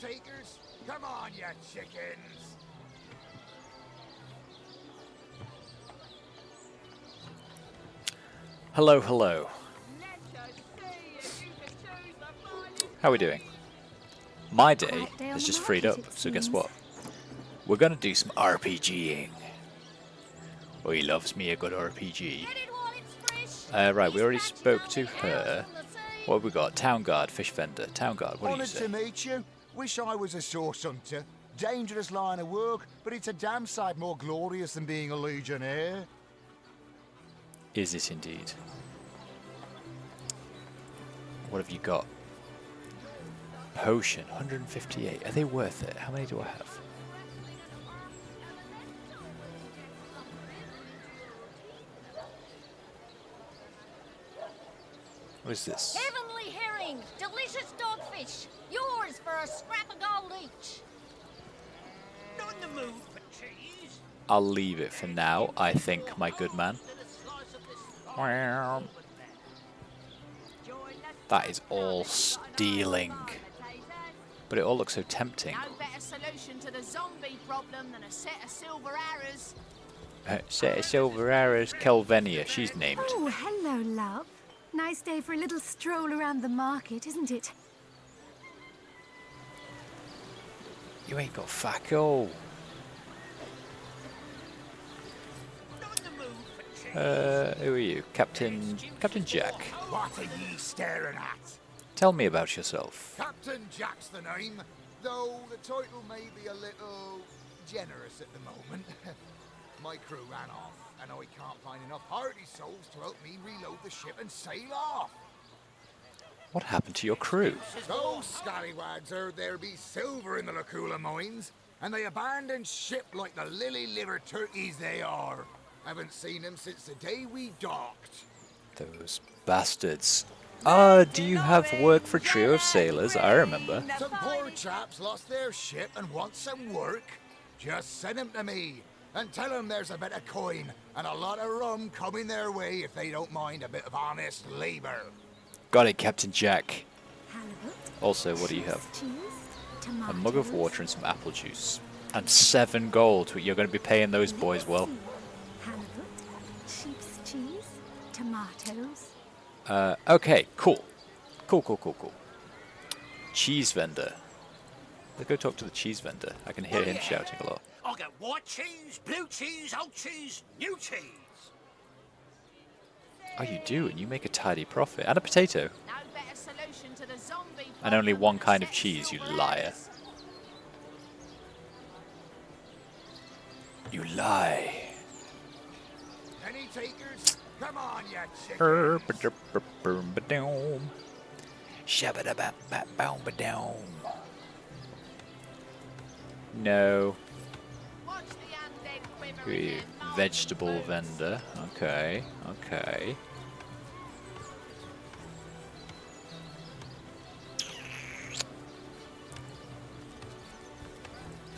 takers? Come on, you chickens. Hello, hello. How are we doing? My day has just freed up, so guess what? We're gonna do some RPGing. Oh, he loves me a good RPG. Right, we already spoke to her. What have we got? Town guard, fish vendor. Town guard, what do you say? Honoured to meet you. Wish I was a source hunter. Dangerous line of work, but it's a damn sight more glorious than being a legionnaire. Is it indeed? What have you got? Potion, 158. Are they worth it? How many do I have? What is this? Heavenly herring, delicious dogfish. Yours for a scrap of gold each. Not in the mood for cheese. I'll leave it for now, I think, my good man. That is all stealing. But it all looks so tempting. No better solution to the zombie problem than a set of silver arrows. Set of silver arrows, Kelvenia, she's named. Oh, hello, love. Nice day for a little stroll around the market, isn't it? You ain't got fuck all. Who are you? Captain Jack. What are ye staring at? Tell me about yourself. Captain Jack's the name, though the title may be a little generous at the moment. My crew ran off, and I can't find enough hardy souls to help me reload the ship and sail off. What happened to your crew? Those scallywags heard there be silver in the Lacula mines, and they abandoned ship like the lily-livered turkeys they are. Haven't seen them since the day we docked. Those bastards. Ah, do you have work for a trio of sailors? I remember. Some poor chaps lost their ship and want some work. Just send them to me, and tell them there's a bit of coin and a lot of rum coming their way if they don't mind a bit of honest labor. Got it, Captain Jack. Halibut, Also, what do you have? cheese, A tomatoes, mug of water and some apple juice. And 7 gold. You're going to be paying those boys well. halibut, sheep's cheese, tomatoes. Okay, cool. Cool. Cheese vendor. Let's go talk to the cheese vendor. I can hear him shouting a lot. I got white cheese, blue cheese, old cheese, new cheese. Oh, you do, and you make a tidy profit. And a potato. No better solution to the zombie And only problem one than a kind of set cheese, you silver liar. arrows. You lie. Any takers? Come on, you chickens. Shabba-da-ba-ba-boom-ba-doom. No. Watch the undead quiver in their mouldy Vegetable boots. vendor. Okay.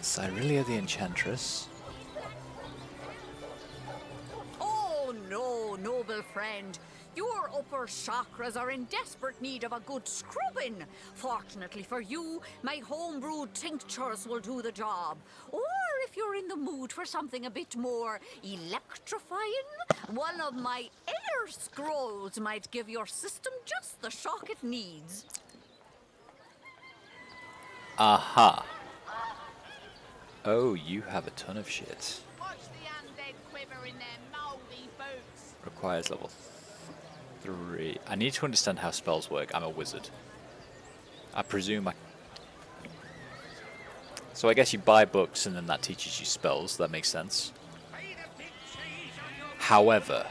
Cyrelia the Enchantress. Oh no, noble friend. Your upper chakras are in desperate need of a good scrubbing. Fortunately for you, my homebrewed tinctures will do the job. Or if you're in the mood for something a bit more electrifying, one of my air scrolls might give your system just the shock it needs. Aha. Oh, you have a ton of shit. Watch the undead quiver in their mouldy boots. Requires level 3. I need to understand how spells work. I'm a wizard. I presume I... So I guess you buy books and then that teaches you spells. That makes sense. However,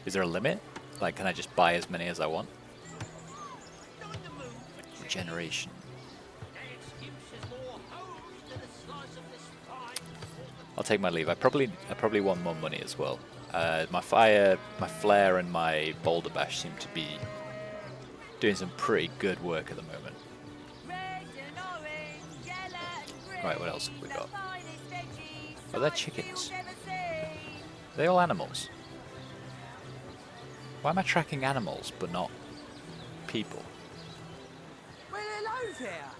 is there a limit? Like, can I just buy as many as I want? Regeneration. I'll take my leave. I probably want more money as well. My fire, my flare, and my boulder bash seem to be doing some pretty good work at the moment. Right, what else have we got? Oh, they're chickens. Are they all animals? Why am I tracking animals but not people? Well, hello there.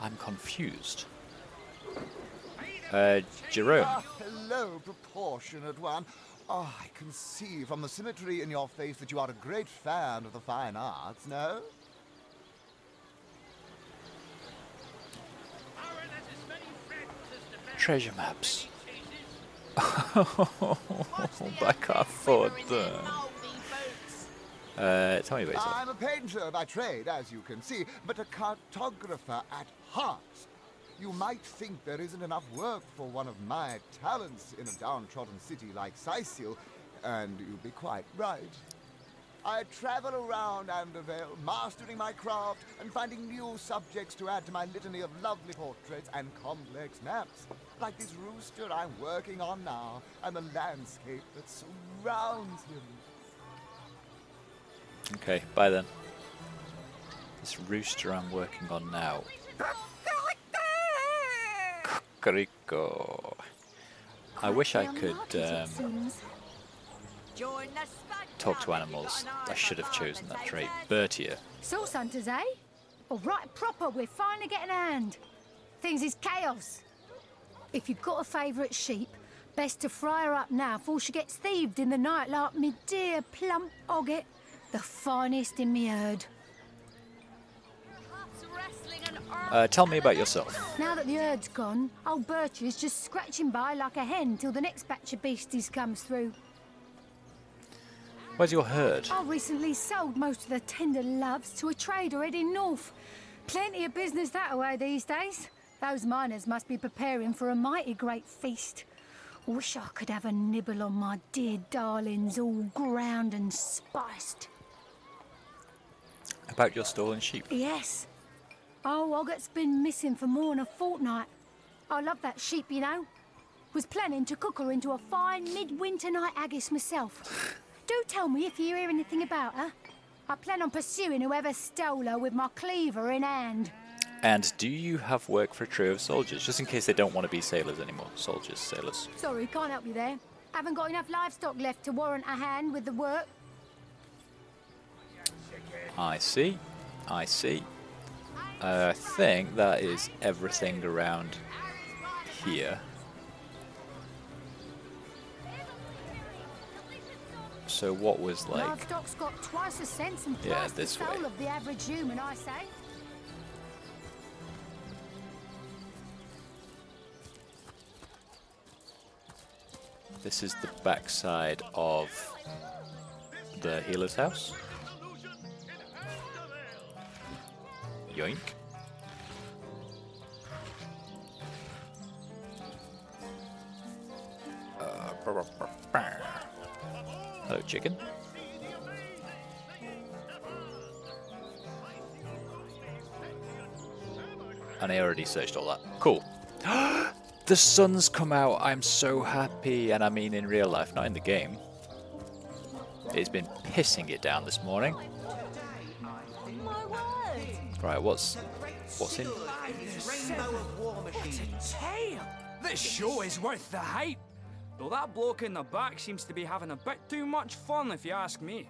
I'm confused. Jerome. Ah, hello, proportionate one. Oh, I can see from the symmetry in your face that you are a great fan of the fine arts, no? Treasure maps. I can't afford them. Tell me about yourself. I'm a painter by trade, as you can see, but a cartographer at heart. You might think there isn't enough work for one of my talents in a downtrodden city like Sicil, and you'd be quite right. I travel around Andervale, mastering my craft and finding new subjects to add to my litany of lovely portraits and complex maps, like this rooster I'm working on now, and the landscape that surrounds him. Okay, bye then. This rooster I'm working on now. Cucurico. I wish I could talk to animals. I should have chosen that trait. Bertia. Sauce hunters, eh? All right, proper, we're finally getting a hand. Things is chaos. If you've got a favourite sheep, best to fry her up now before she gets thieved in the night like me dear plump Ogget, the finest in me herd. Tell me about yourself. Now that the herd's gone, old Bertie is just scratching by like a hen till the next batch of beasties comes through. Where's your herd? I recently sold most of the tender loves to a trader heading north. Plenty of business that way these days. Those miners must be preparing for a mighty great feast. Wish I could have a nibble on my dear darlings, all ground and spiced. About your stolen sheep. Yes. Oh, Ogget's been missing for more than a fortnight. I love that sheep, you know. Was planning to cook her into a fine midwinter night haggis myself. Do tell me if you hear anything about her. I plan on pursuing whoever stole her with my cleaver in hand. And do you have work for a trio of soldiers, just in case they don't want to be sailors anymore? Soldiers, sailors. Sorry, can't help you there. Haven't got enough livestock left to warrant a hand with the work. I see. I see. I think that is everything around here. So what was like... Livestock's got twice the sense and Yeah, twice the this soul way. of the average human, I say. This is the backside of the healer's house. Yoink. Hello, chicken. And I already searched all that. Cool. The sun's come out. I'm so happy. And I mean in real life, not in the game. It's been pissing it down this morning. Right, what's in? Tail! This show is worth the hype. Though that bloke in the back seems to be having a bit too much fun, if you ask me.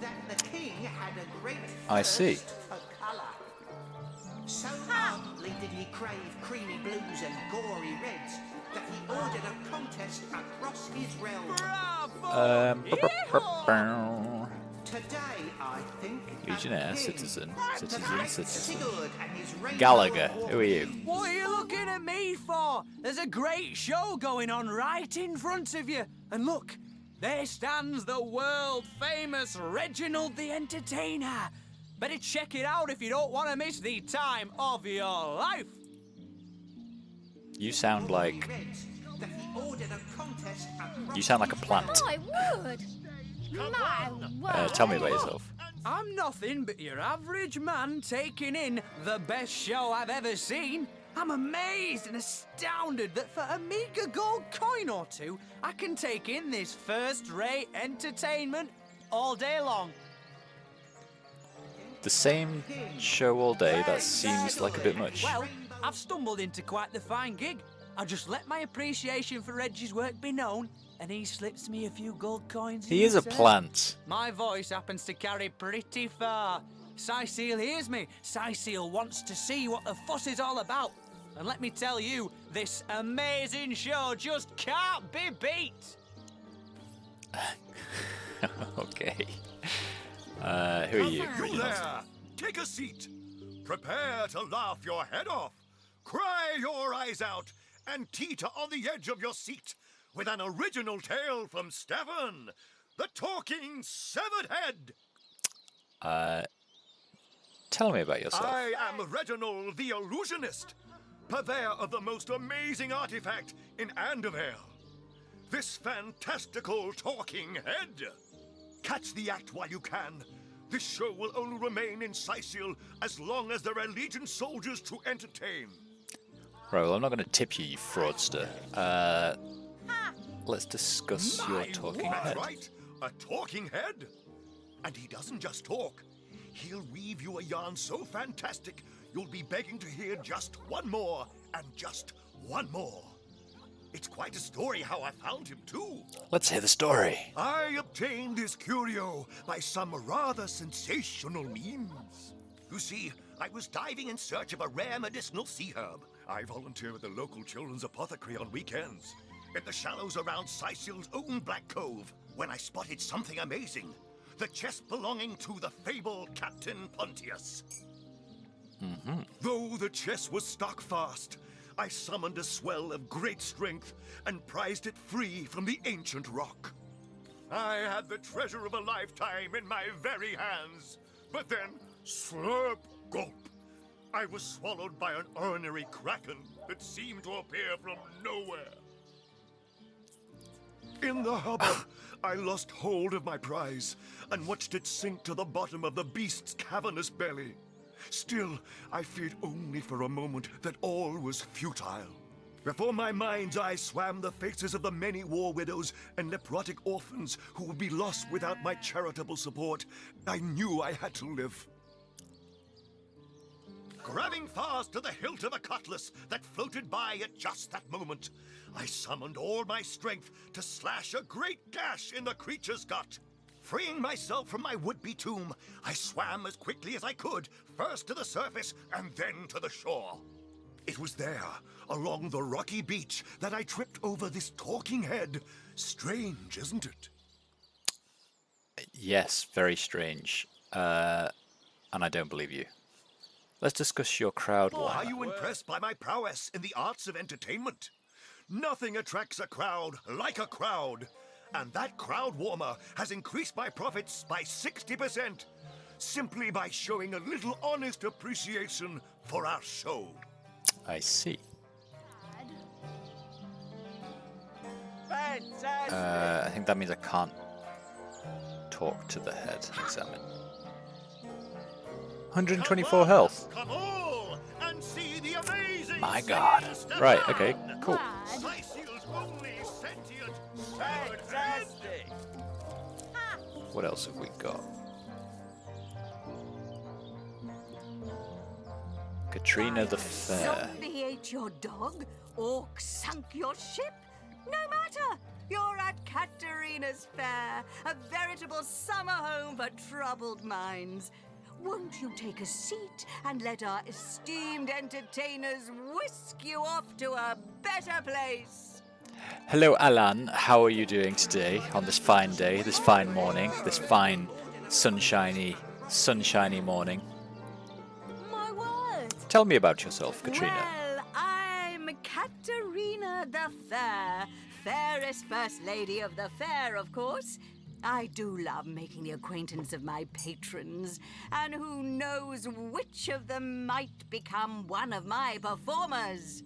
That the king had a great I see. thirst for colour. So ardently did he crave creamy blues and gory reds that he ordered a contest across his realm. Today, I think, Legionnaire, a king, citizen. Sigurd and his rainbow Gallagher, of who are you? What are you looking at me for? There's a great show going on right in front of you. And look, there stands the world-famous Reginald the Entertainer. Better check it out if you don't want to miss the time of your life. You sound like... that he ordered a contest across You sound like a plant. My word! My word! Tell me about yourself. I'm nothing but your average man taking in the best show I've ever seen. I'm amazed and astounded that for a meager gold coin or two, I can take in this first-rate entertainment all day long. The same show all day, that seems like a bit much. Well, I've stumbled into quite the fine gig. I just let my appreciation for Reggie's work be known, and he slips me a few gold coins. He in is a return. plant. My voice happens to carry pretty far. Syceel hears me. Syceel wants to see what the fuss is all about. And let me tell you, this amazing show just can't be beat. Okay. Who are you? You Reginald? there! Take a seat. Prepare to laugh your head off, cry your eyes out, and teeter on the edge of your seat with an original tale from Stefan, the talking severed head. Tell me about yourself. I am Reginald the Illusionist, purveyor of the most amazing artifact in Andervale. This fantastical talking head. Catch the act while you can. This show will only remain in Syceel as long as there are Legion soldiers to entertain. Right, well, I'm not going to tip you, you fraudster. Let's discuss your talking That's head. right, a talking head. And he doesn't just talk. He'll weave you a yarn so fantastic, you'll be begging to hear just one more, and just one more. It's quite a story how I found him, too. Let's hear the story. I obtained this curio by some rather sensational means. You see, I was diving in search of a rare medicinal sea herb. I volunteer at the local children's apothecary on weekends, in the shallows around Syceel's own Black Cove, when I spotted something amazing. The chest belonging to the fabled Captain Pontius. Though the chest was stuck fast, I summoned a swell of great strength and prized it free from the ancient rock. I had the treasure of a lifetime in my very hands, but then, slurp, gulp, I was swallowed by an ornery kraken that seemed to appear from nowhere. In the hubbub, I lost hold of my prize and watched it sink to the bottom of the beast's cavernous belly. Still, I feared only for a moment that all was futile. Before my mind's eye swam the faces of the many war widows and leprotic orphans who would be lost without my charitable support. I knew I had to live. Grabbing fast to the hilt of a cutlass that floated by at just that moment, I summoned all my strength to slash a great gash in the creature's gut. Freeing myself from my would-be tomb, I swam as quickly as I could, first to the surface and then to the shore. It was there, along the rocky beach, that I tripped over this talking head. Strange, isn't it? Yes, very strange. And I don't believe you. Let's discuss your crowd Are warmer. you impressed by my prowess in the arts of entertainment? Nothing attracts a crowd like a crowd. And that crowd warmer has increased my profits by 60%, simply by showing a little honest appreciation for our show. I see. Fantastic. I think that means I can't talk to the head. Examine. 124 health. Come all and see the amazing My god. Stefan. Right, okay, cool. Syceel's only sentient Fantastic. What else have we got? Katrina the Fair. Zombie ate your dog? Orc sunk your ship? No matter! You're at Katerina's Fair, a veritable summer home for troubled minds. Won't you take a seat and let our esteemed entertainers whisk you off to a better place? Hello, Alan. How are you doing today on this fine day, this fine morning, this fine sunshiny morning? My word! Tell me about yourself, Katrina. Well, I'm Katerina the Fair, fairest first lady of the fair, of course. I do love making the acquaintance of my patrons, and who knows which of them might become one of my performers.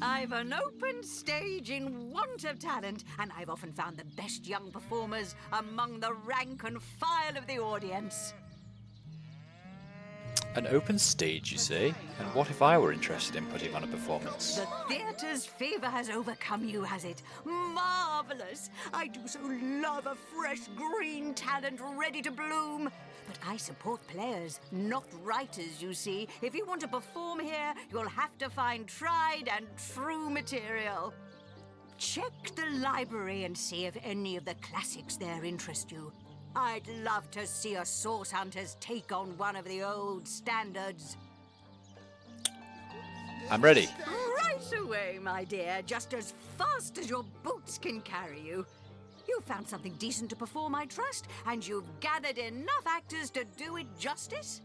I've an open stage in want of talent, and I've often found the best young performers among the rank and file of the audience. An open stage, you say? And what if I were interested in putting on a performance? The theatre's fever has overcome you, has it? Marvelous! I do so love a fresh green talent ready to bloom. But I support players, not writers, you see. If you want to perform here, you'll have to find tried and true material. Check the library and see if any of the classics there interest you. I'd love to see a Source Hunters take on one of the old standards. I'm ready. Right away, my dear, just as fast as your boots can carry you. You've found something decent to perform, I trust, and you've gathered enough actors to do it justice?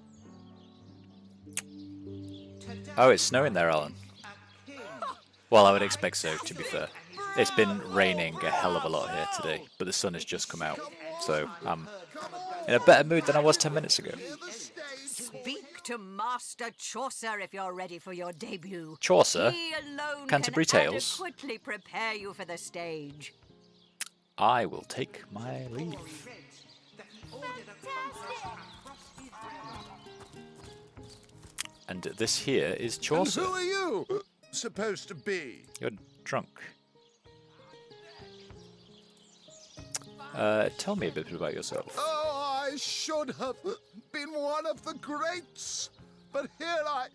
Oh, it's snowing there, Alan. Well, I would expect so, to be fair. It's been raining a hell of a lot here today, but the sun has just come out, so I'm in a better mood than I was 10 minutes ago. Speak to Master Chaucer if you're ready for your debut. Chaucer? He alone Canterbury can Tales? adequately prepare you for the stage. I will take my leave. And this here is Chaucer. And who are you supposed to be? You're drunk. Tell me a bit about yourself. Oh, I should have been one of the greats. But here I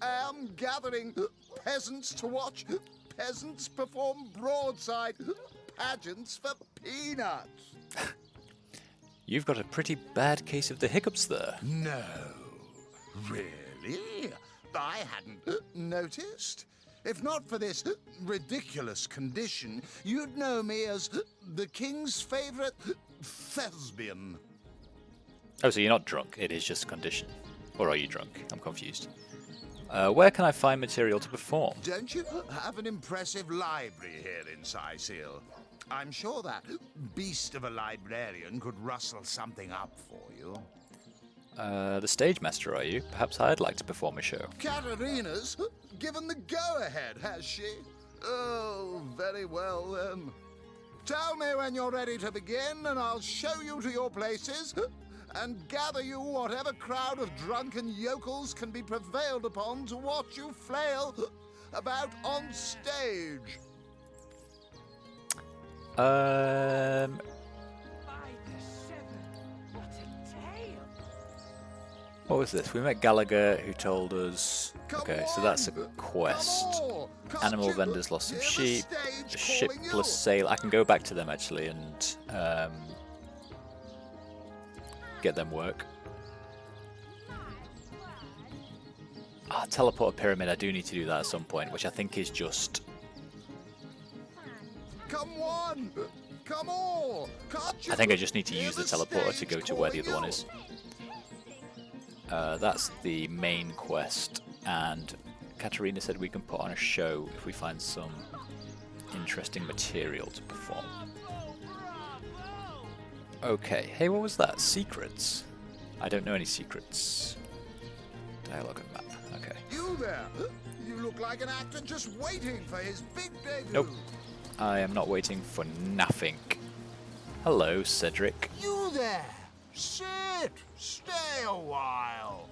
am gathering peasants to watch peasants perform broadside pageants for peanuts. You've got a pretty bad case of the hiccups there. No, really? I hadn't noticed. If not for this ridiculous condition, you'd know me as the king's favorite thespian. Oh, so you're not drunk. It is just a condition. Or are you drunk? I'm confused. Where can I find material to perform? Don't you have an impressive library here in Sicil? I'm sure that beast of a librarian could rustle something up for you. The stage master, are you? Perhaps I'd like to perform a show. Katerina's given the go-ahead, has she? Oh, very well then. Tell me when you're ready to begin, and I'll show you to your places and gather you whatever crowd of drunken yokels can be prevailed upon to watch you flail about on stage. What was this? We met Gallagher, who told us... Okay, so that's a quest. Animal vendors lost some sheep. A shipless sail. I can go back to them, actually, and get them work. Teleport a pyramid. I do need to do that at some point, which I think is just... Come on! Come on! I think I just need to use the teleporter to go to where the other one is. That's the main quest, and Katerina said we can put on a show if we find some interesting material to perform. Okay, hey, what was that? Secrets? I don't know any secrets. Dialogue and map, okay. You there! You look like an actor just waiting for his big debut. Nope, I am not waiting for nothing. Hello, Cedric. You there! Sit! Stay a while.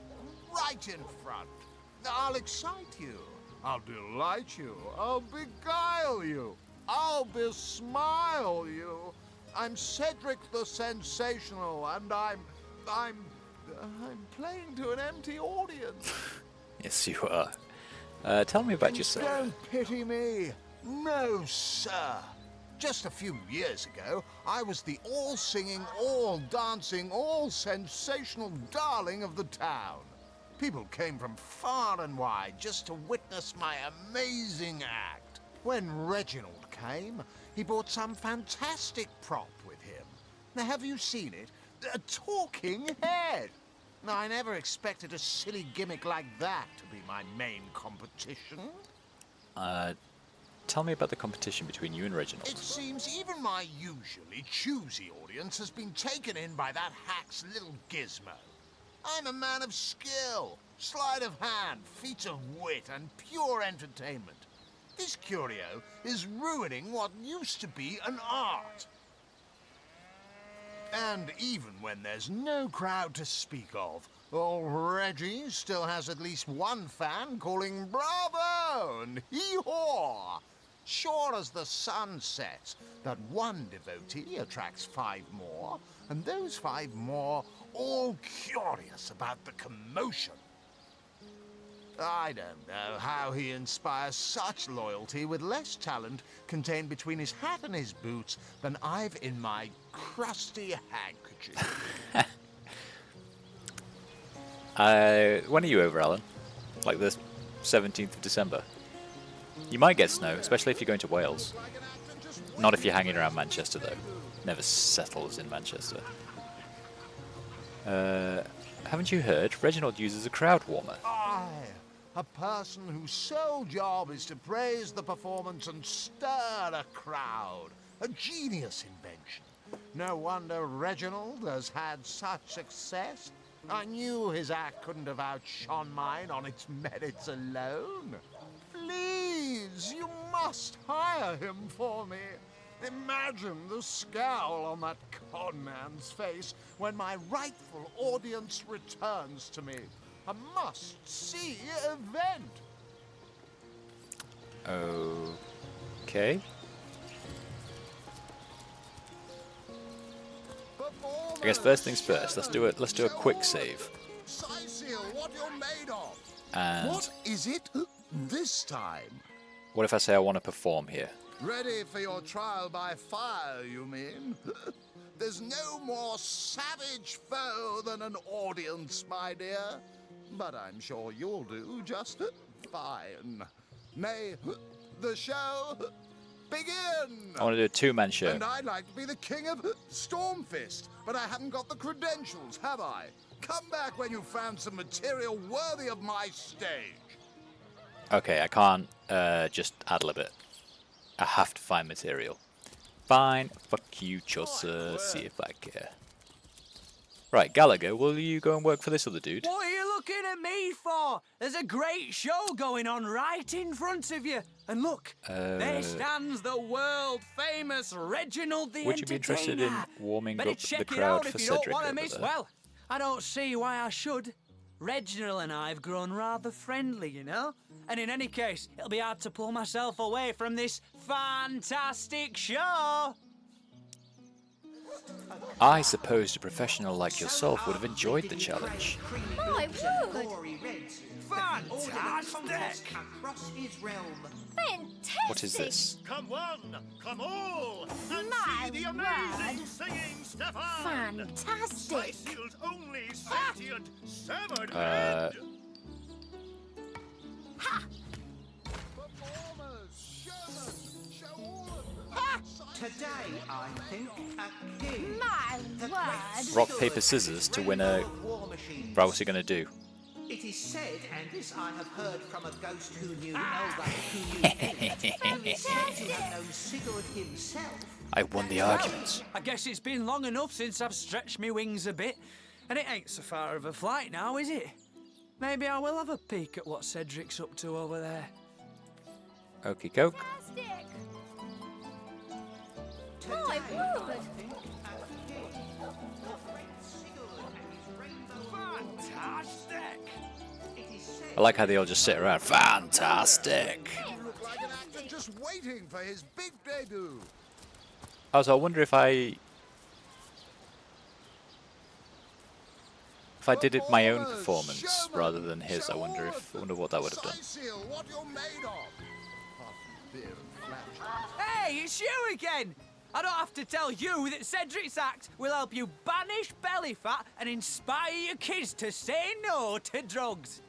Right in front. I'll excite you. I'll delight you. I'll beguile you. I'll besmile you. I'm Cedric the Sensational, and I'm playing to an empty audience. Yes, you are. Tell me about yourself. Don't pity me. No, sir. Just a few years ago, I was the all-singing, all-dancing, all-sensational darling of the town. People came from far and wide just to witness my amazing act. When Reginald came, he brought some fantastic prop with him. Now, have you seen it? A talking head. Now, I never expected a silly gimmick like that to be my main competition. Tell me about the competition between you and Reginald. It seems even my usually choosy audience has been taken in by that hack's little gizmo. I'm a man of skill, sleight of hand, feats of wit, and pure entertainment. This curio is ruining what used to be an art. And even when there's no crowd to speak of, old Reggie still has at least one fan calling bravo and hee-haw. sure as the sun sets, that one devotee attracts 5 more, and those 5 more all curious about the commotion. I don't know how he inspires such loyalty with less talent contained between his hat and his boots than I've in my crusty handkerchief. When are you over, Alan? Like the 17th of December? You might get snow, especially if you're going to Wales. Not if you're hanging around Manchester, though. Never settles in Manchester. Haven't you heard? Reginald uses a crowd warmer. Aye, a person whose sole job is to praise the performance and stir a crowd. A genius invention. No wonder Reginald has had such success. I knew his act couldn't have outshone mine on its merits alone. Please, you must hire him for me. Imagine the scowl on that conman's face when my rightful audience returns to me. A must-see event. Okay. I guess first things first. Let's do it. Let's do a quick save. What you're made of. And What is it this time? what if I say I want to perform here? Ready for your trial by fire, you mean? There's no more savage foe than an audience, my dear. But I'm sure you'll do just fine. May the show begin! I want to do a two-man show. And I'd like to be the king of Stormfist, but I haven't got the credentials, have I? Come back when you've found some material worthy of my stage. Okay, I can't just ad-lib it. I have to find material. Fine, fuck you, Chaucer, see if I care. Right, Gallagher, will you go and work for this other dude? What are you looking at me for? There's a great show going on right in front of you. And look, there stands the world-famous Reginald the Entertainer. Would you be interested in warming Better up the check it crowd out for if you don't Cedric want to over miss. there? Well, I don't see why I should. Reginald and I have grown rather friendly, you know? And in any case, it'll be hard to pull myself away from this fantastic show. I suppose a professional like yourself would have enjoyed the challenge. Oh, I would. Fantastic! Across his realm. Fantastic! What is this? Come one, come all, and My see the amazing word. singing Stefan! Fantastic! Slicefields only sentient severed head! Today, I think, a king. My The word! great Rock, Sigurd paper, scissors to win a... war machine. Right, what's he going to do? It is said, and this I have heard from a ghost who knew Elba, who knew Ellen, who is said to have known Sigurd himself. I won the argument. I guess it's been long enough since I've stretched my wings a bit, and it ain't so far of a flight now, is it? Maybe I will have a peek at what Cedric's up to over there. Okie coke. Fantastic! Today, My I word. think, a king. The great Sigurd and his rainbow. Fantastic! It is said. I like how they all just sit around. Fantastic. Look like an actor just waiting for his big debut. Also, I wonder if I did it my own performance rather than his. I wonder what that would have done. What you're made of. Beer and flat. Hey, it's you again! I don't have to tell you that Cedric's act will help you banish belly fat and inspire your kids to say no to drugs.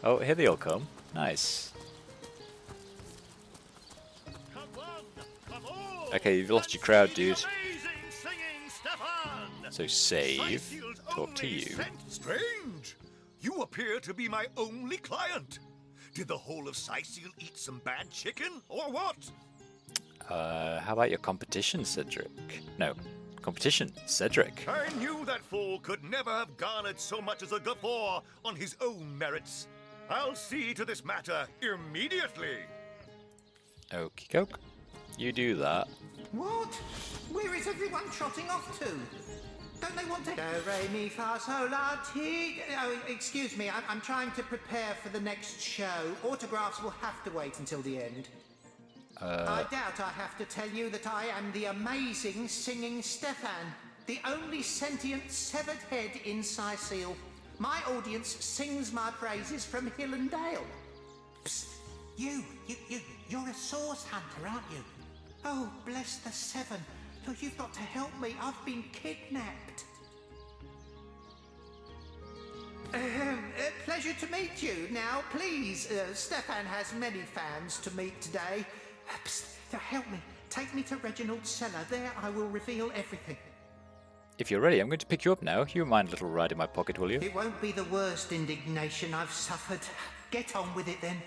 Oh, here they all come. Nice. Come one, come all, Okay, you've lost your crowd, and see the dude. amazing singing Stefan! So save. Slicefields Talk to only you. Strange! You appear to be my only client. Did the whole of Sicil eat some bad chicken, or what? How about your competition, Cedric? No, competition, Cedric. I knew that fool could never have garnered so much as a guffaw on his own merits. I'll see to this matter immediately. Okie coke. You do that. What? Where is everyone trotting off to? Don't they want to... Do, re, mi, fa, sol, la, ti... Oh, excuse me, I'm trying to prepare for the next show. Autographs will have to wait until the end. I doubt I have to tell you that I am the amazing singing Stefan, the only sentient severed head in Sicile. My audience sings my praises from hill and dale. Psst, you're a source hunter, aren't you? Oh, bless the seven. Oh, you've got to help me. I've been kidnapped. Pleasure to meet you. Now, please, Stefan has many fans to meet today. Psst, help me. Take me to Reginald's cellar. There I will reveal everything. If you're ready, I'm going to pick you up now. You mind a little ride in my pocket, will you? It won't be the worst indignation I've suffered. Get on with it then.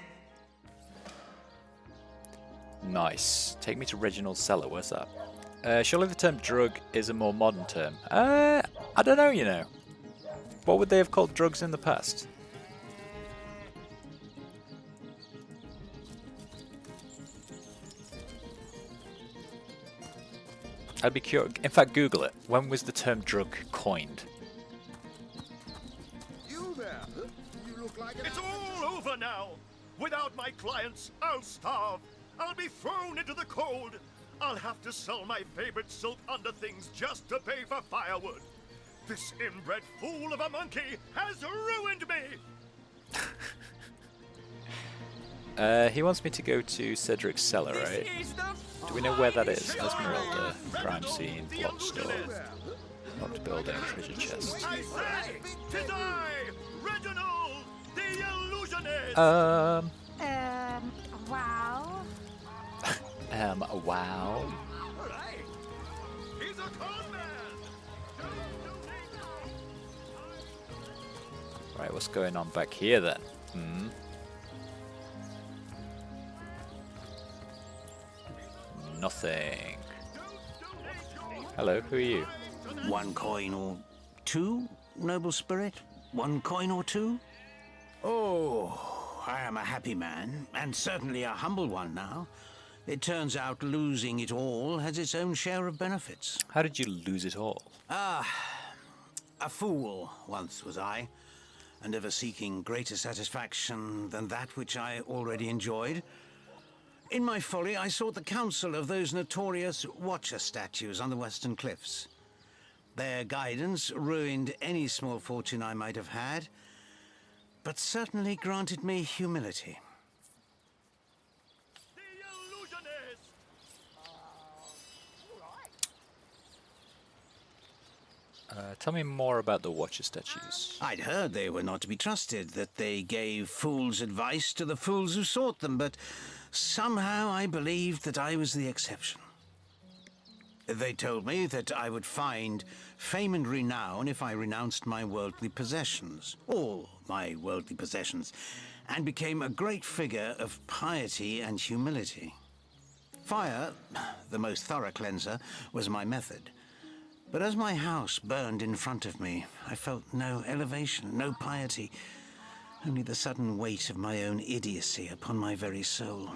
Nice. Take me to Reginald's cellar. Where's that? Surely the term drug is a more modern term. I don't know, you know. What would they have called drugs in the past? I'd be curious. In fact, Google it. When was the term drug coined? You there? You look like It's all over now. Without my clients, I'll starve. I'll be thrown into the cold. I'll have to sell my favorite silk underthings just to pay for firewood. This inbred fool of a monkey has ruined me. He wants me to go to Cedric's cellar, right? Do we know where that is? Esmeralda, crime scene, block store, locked building, treasure chest. I say, 'tis I, Reginald, the illusionist. Wow. Wow. All right. He's a con man. Right, what's going on back here then? Nothing. Hello, who are you? 1 coin or 2, noble spirit? 1 coin or 2? Oh, I am a happy man, and certainly a humble one now. It turns out losing it all has its own share of benefits. How did you lose it all? A fool once was I, and ever seeking greater satisfaction than that which I already enjoyed. In my folly, I sought the counsel of those notorious Watcher statues on the western cliffs. Their guidance ruined any small fortune I might have had, but certainly granted me humility. The illusionist. Tell me more about the Watcher statues. I'd heard they were not to be trusted, that they gave fools advice to the fools who sought them, but somehow I believed that I was the exception. They told me that I would find fame and renown if I renounced my worldly possessions, all my worldly possessions, and became a great figure of piety and humility. Fire, the most thorough cleanser, was my method. But as my house burned in front of me, I felt no elevation, no piety, only the sudden weight of my own idiocy upon my very soul.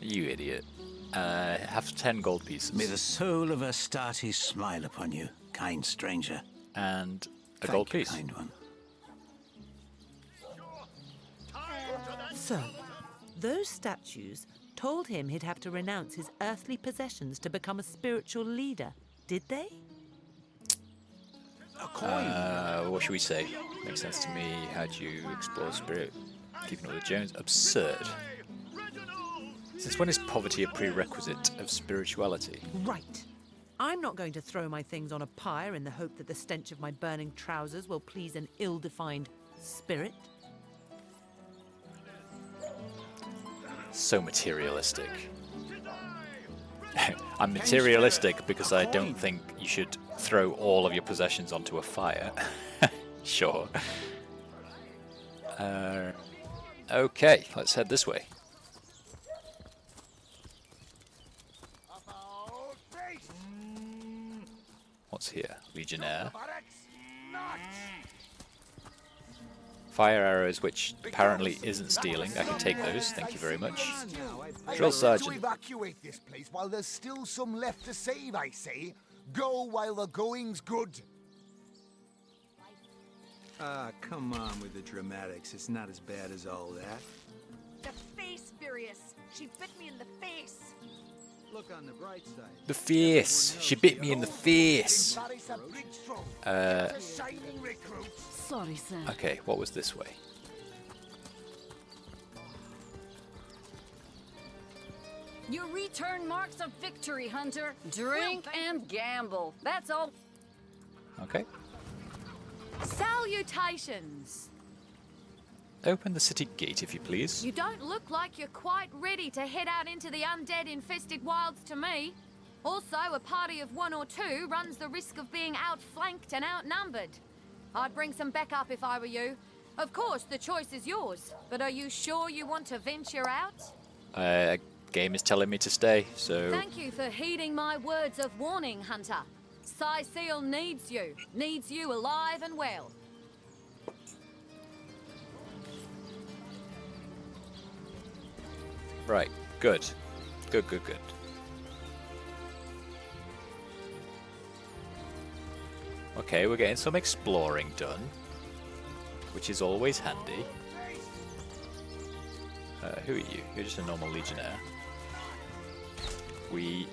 You idiot. Have 10 gold pieces. May the soul of Astarte smile upon you, kind stranger. And a Thank gold you, piece. kind one. So, those statues told him he'd have to renounce his earthly possessions to become a spiritual leader, did they? A coin! What should we say? Makes sense to me. How'd you explore spirit? Keeping all the Jones? Absurd. Since when is poverty a prerequisite of spirituality? Right. I'm not going to throw my things on a pyre in the hope that the stench of my burning trousers will please an ill-defined spirit. So materialistic. I'm materialistic because I don't think you should throw all of your possessions onto a fire. Sure. Okay, let's head this way. What's here? Legionnaire. Fire arrows, which apparently isn't stealing. I can take those, thank you very much. Drill To sergeant. evacuate this place while there's still some left to save, I say. Go while the going's good. Ah, come on with the dramatics. It's not as bad as all that. The face, Furious. She bit me in the face. Look on the bright side. The face. She bit me in the face. Sorry, sir. Okay, what was this way? You return marks of victory, Hunter. Drink and gamble. That's all. Okay. Salutations! Open the city gate, if you please. You don't look like you're quite ready to head out into the undead-infested wilds to me. Also, a party of 1 or 2 runs the risk of being outflanked and outnumbered. I'd bring some backup if I were you. Of course, the choice is yours, but are you sure you want to venture out? Game is telling me to stay, so... Thank you for heeding my words of warning, Hunter. Seal needs you alive and well. Right, good. Good. Okay, we're getting some exploring done, which is always handy. Who are you? You're just a normal legionnaire. We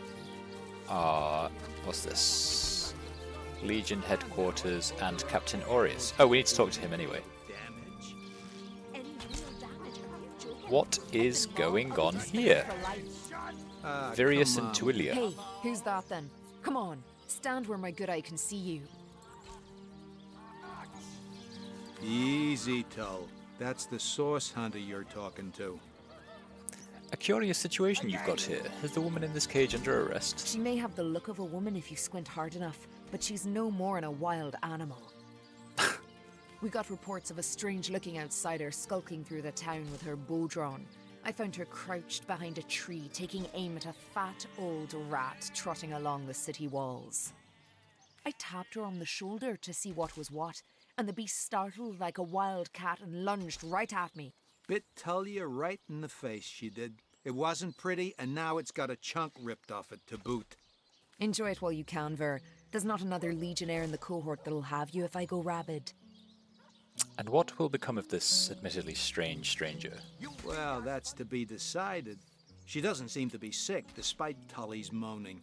are... what's this? Legion headquarters and Captain Aureus. Oh, we need to talk to him anyway. What is going on here? Virius and Tuilia. Hey, who's that then? Come on, stand where my good eye can see you. Easy, Tull. That's the source hunter you're talking to. A curious situation you've got here. Is the woman in this cage under arrest? She may have the look of a woman if you squint hard enough, but she's no more than a wild animal. We got reports of a strange-looking outsider skulking through the town with her bow drawn. I found her crouched behind a tree, taking aim at a fat old rat trotting along the city walls. I tapped her on the shoulder to see what was what, and the beast startled like a wild cat and lunged right at me. Bit Tulia right in the face, she did. It wasn't pretty, and now it's got a chunk ripped off it to boot. Enjoy it while you can, Ver. There's not another legionnaire in the cohort that'll have you if I go rabid. And what will become of this admittedly strange stranger? Well, that's to be decided. She doesn't seem to be sick, despite Tully's moaning.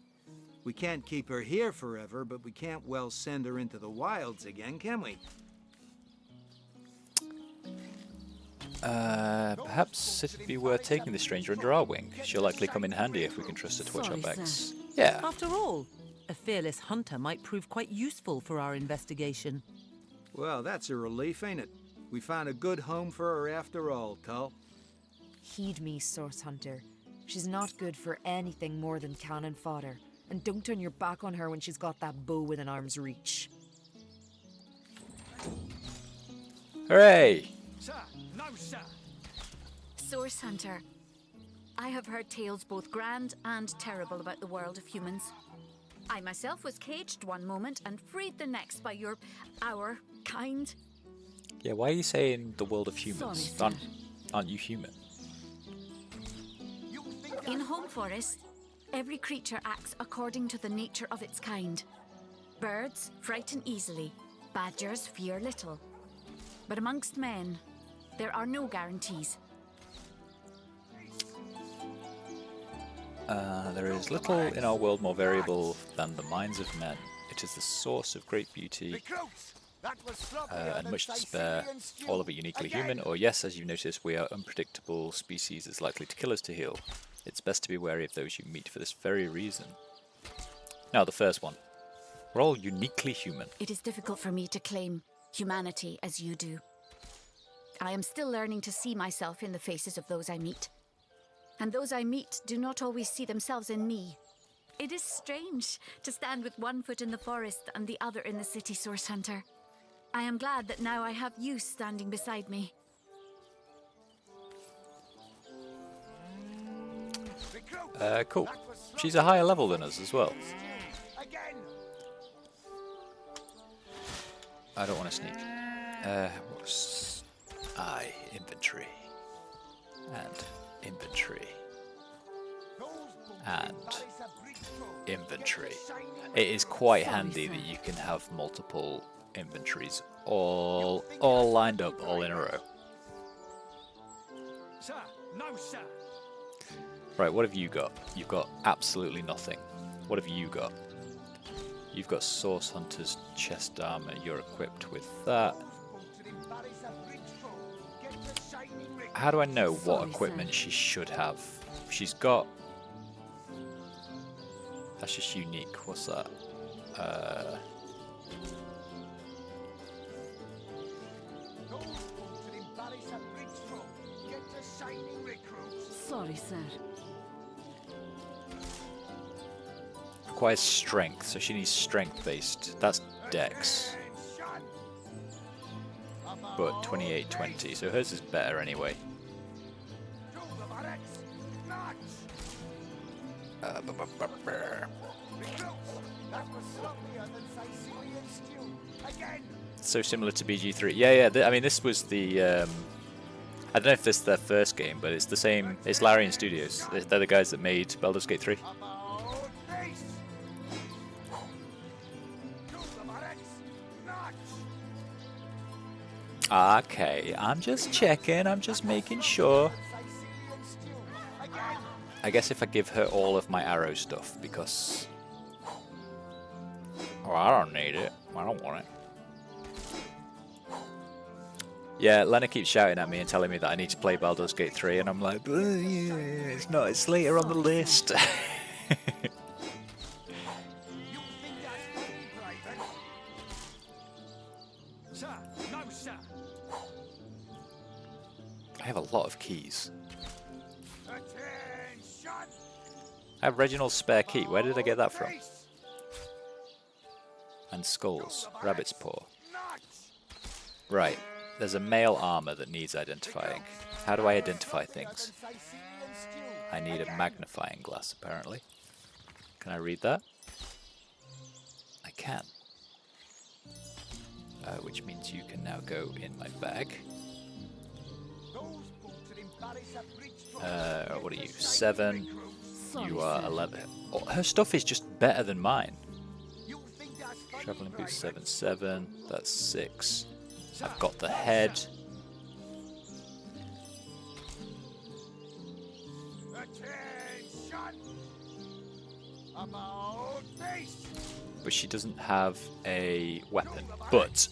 We can't keep her here forever, but we can't well send her into the wilds again, can we? Perhaps it'd be worth taking the stranger under our wing. She'll likely come in handy if we can trust her to watch our Sorry, backs. Yeah. After all, a fearless hunter might prove quite useful for our investigation. Well, that's a relief, ain't it? We found a good home for her after all, Tull. Heed me, Source Hunter. She's not good for anything more than cannon fodder. And don't turn your back on her when she's got that bow within arm's reach. Hooray! Sir, no, sir. Source Hunter. I have heard tales both grand and terrible about the world of humans. I myself was caged one moment and freed the next by our kind. Yeah, why are you saying the world of humans? Sorry, Aren't you human? In Home Forest, every creature acts according to the nature of its kind. Birds frighten easily, badgers fear little. But amongst men, there are no guarantees. There is little in our world more variable than the minds of men. It is the source of great beauty and much despair, all of it uniquely human, or yes, as you notice, we are unpredictable species as likely to kill as to heal. It's best to be wary of those you meet for this very reason. Now, the first one. We're all uniquely human. It is difficult for me to claim humanity as you do. I am still learning to see myself in the faces of those I meet. And those I meet do not always see themselves in me. It is strange to stand with one foot in the forest and the other in the city, Source Hunter. I am glad that now I have you standing beside me. Cool. She's a higher level than us as well. I don't want to sneak. Aye, inventory. And inventory. And inventory. It is quite handy that you can have multiple inventories all lined up, all in a row. Sir, no, sir. Right, what have you got? You've got absolutely nothing. What have you got? You've got Source Hunter's chest armor. You're equipped with that. How do I know what equipment she should have? She's got... That's just unique. What's that? Sorry, sir. Requires strength, so she needs strength-based. That's Dex. But 28-20, so hers is better anyway. So similar to BG3. Yeah. I mean, this was the... I don't know if this is their first game, but it's the same. It's Larian Studios. They're the guys that made Baldur's Gate 3. Okay, I'm just checking. I'm just making sure. I guess if I give her all of my arrow stuff, because... Oh, I don't need it. I don't want it. Yeah, Lena keeps shouting at me and telling me that I need to play Baldur's Gate 3, and I'm like, yeah, it's not. It's later on the list. Sir, no, sir. I have a lot of keys. I have Reginald's spare key. Where did I get that from? And skulls. Rabbit's paw. Right. There's a male armor that needs identifying. How do I identify things? I need a magnifying glass, apparently. Can I read that? I can. Which means you can now go in my bag. What are you? 7. You are 11. Oh, her stuff is just better than mine. Traveling boots 7. That's 6. I've got the head. But she doesn't have a weapon. But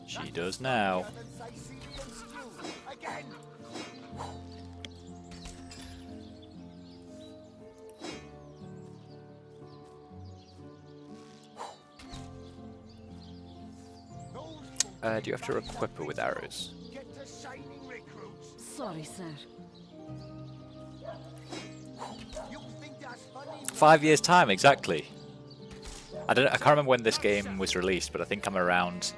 she does now. Do you have to equip her with arrows? Sorry, sir. 5 years' time, exactly. I can't remember when this game was released, but I think I'm around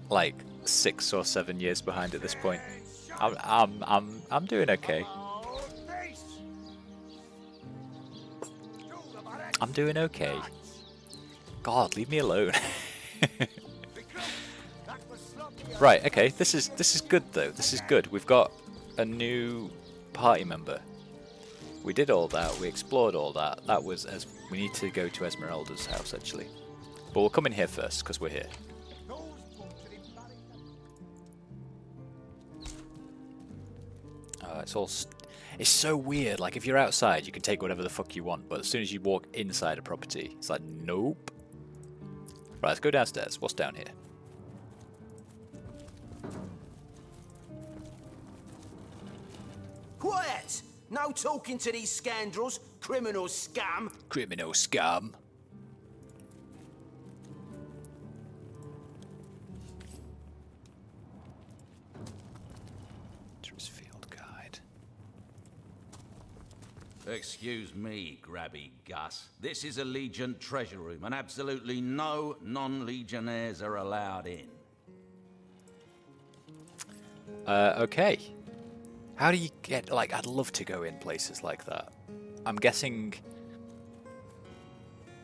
like 6 or 7 years behind at this point. I'm doing okay. I'm doing okay. God, leave me alone. Right, okay, this is good though. This is good. We've got a new party member. We did all that. We explored all that. That was as we need to go to Esmeralda's house actually, but we'll come in here first because we're here. It's so weird. Like if you're outside, you can take whatever the fuck you want, but as soon as you walk inside a property, it's like nope. Right, let's go downstairs. What's down here? Quiet! No talking to these scoundrels, criminal scum. Criminal scum. Field guide. Excuse me, Grabby Gus. This is a Legion treasure room, and absolutely no non-Legionnaires are allowed in. Okay. How do you get, like, I'd love to go in places like that. I'm guessing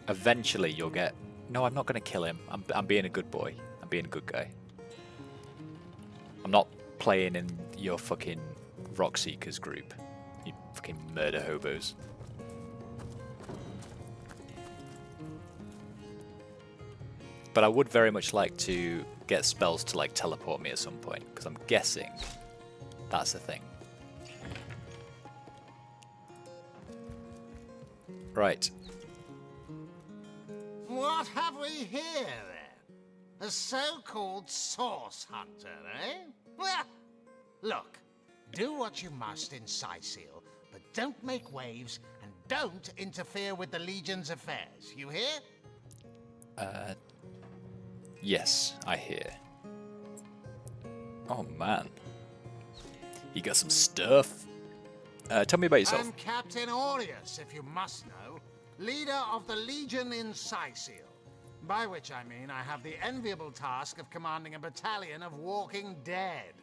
eventually you'll get No, I'm not going to kill him. I'm being a good boy. I'm being a good guy. I'm not playing in your fucking Rock Seekers group. You fucking murder hobos. But I would very much like to get spells to like teleport me at some point, because I'm guessing that's the thing. Right. What have we here, then? A so-called source hunter, eh? Well, look, do what you must in Sicil, but don't make waves and don't interfere with the Legion's affairs. You hear? Yes, I hear. Oh man. You got some stuff. Tell me about yourself. I'm Captain Aureus, if you must know, leader of the Legion in Sicil. By which I mean I have the enviable task of commanding a battalion of walking dead.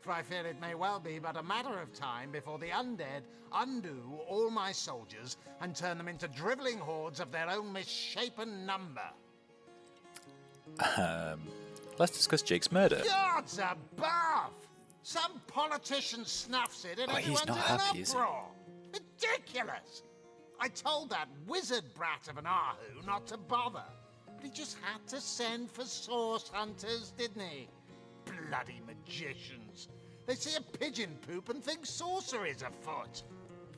For I fear it may well be but a matter of time before the undead undo all my soldiers and turn them into drivelling hordes of their own misshapen number. Let's discuss Jake's murder. Gods above! Some politician snuffs it and everyone's in an uproar. Ridiculous! I told that wizard brat of an Ahu not to bother. But he just had to send for source hunters, didn't he? Bloody magicians. They see a pigeon poop and think sorcery's afoot.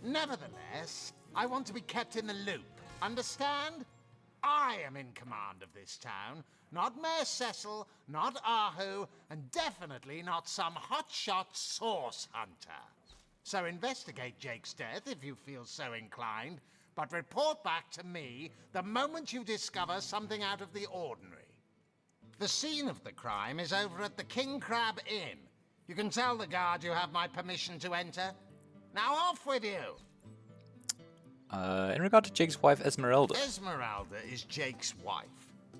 Nevertheless, I want to be kept in the loop. Understand? I am in command of this town, not Mayor Cecil, not Ahu, and definitely not some hotshot source hunter. So investigate Jake's death if you feel so inclined, but report back to me the moment you discover something out of the ordinary. The scene of the crime is over at the King Crab Inn. You can tell the guard you have my permission to enter. Now off with you! In regard to Jake's wife, Esmeralda. Esmeralda is Jake's wife.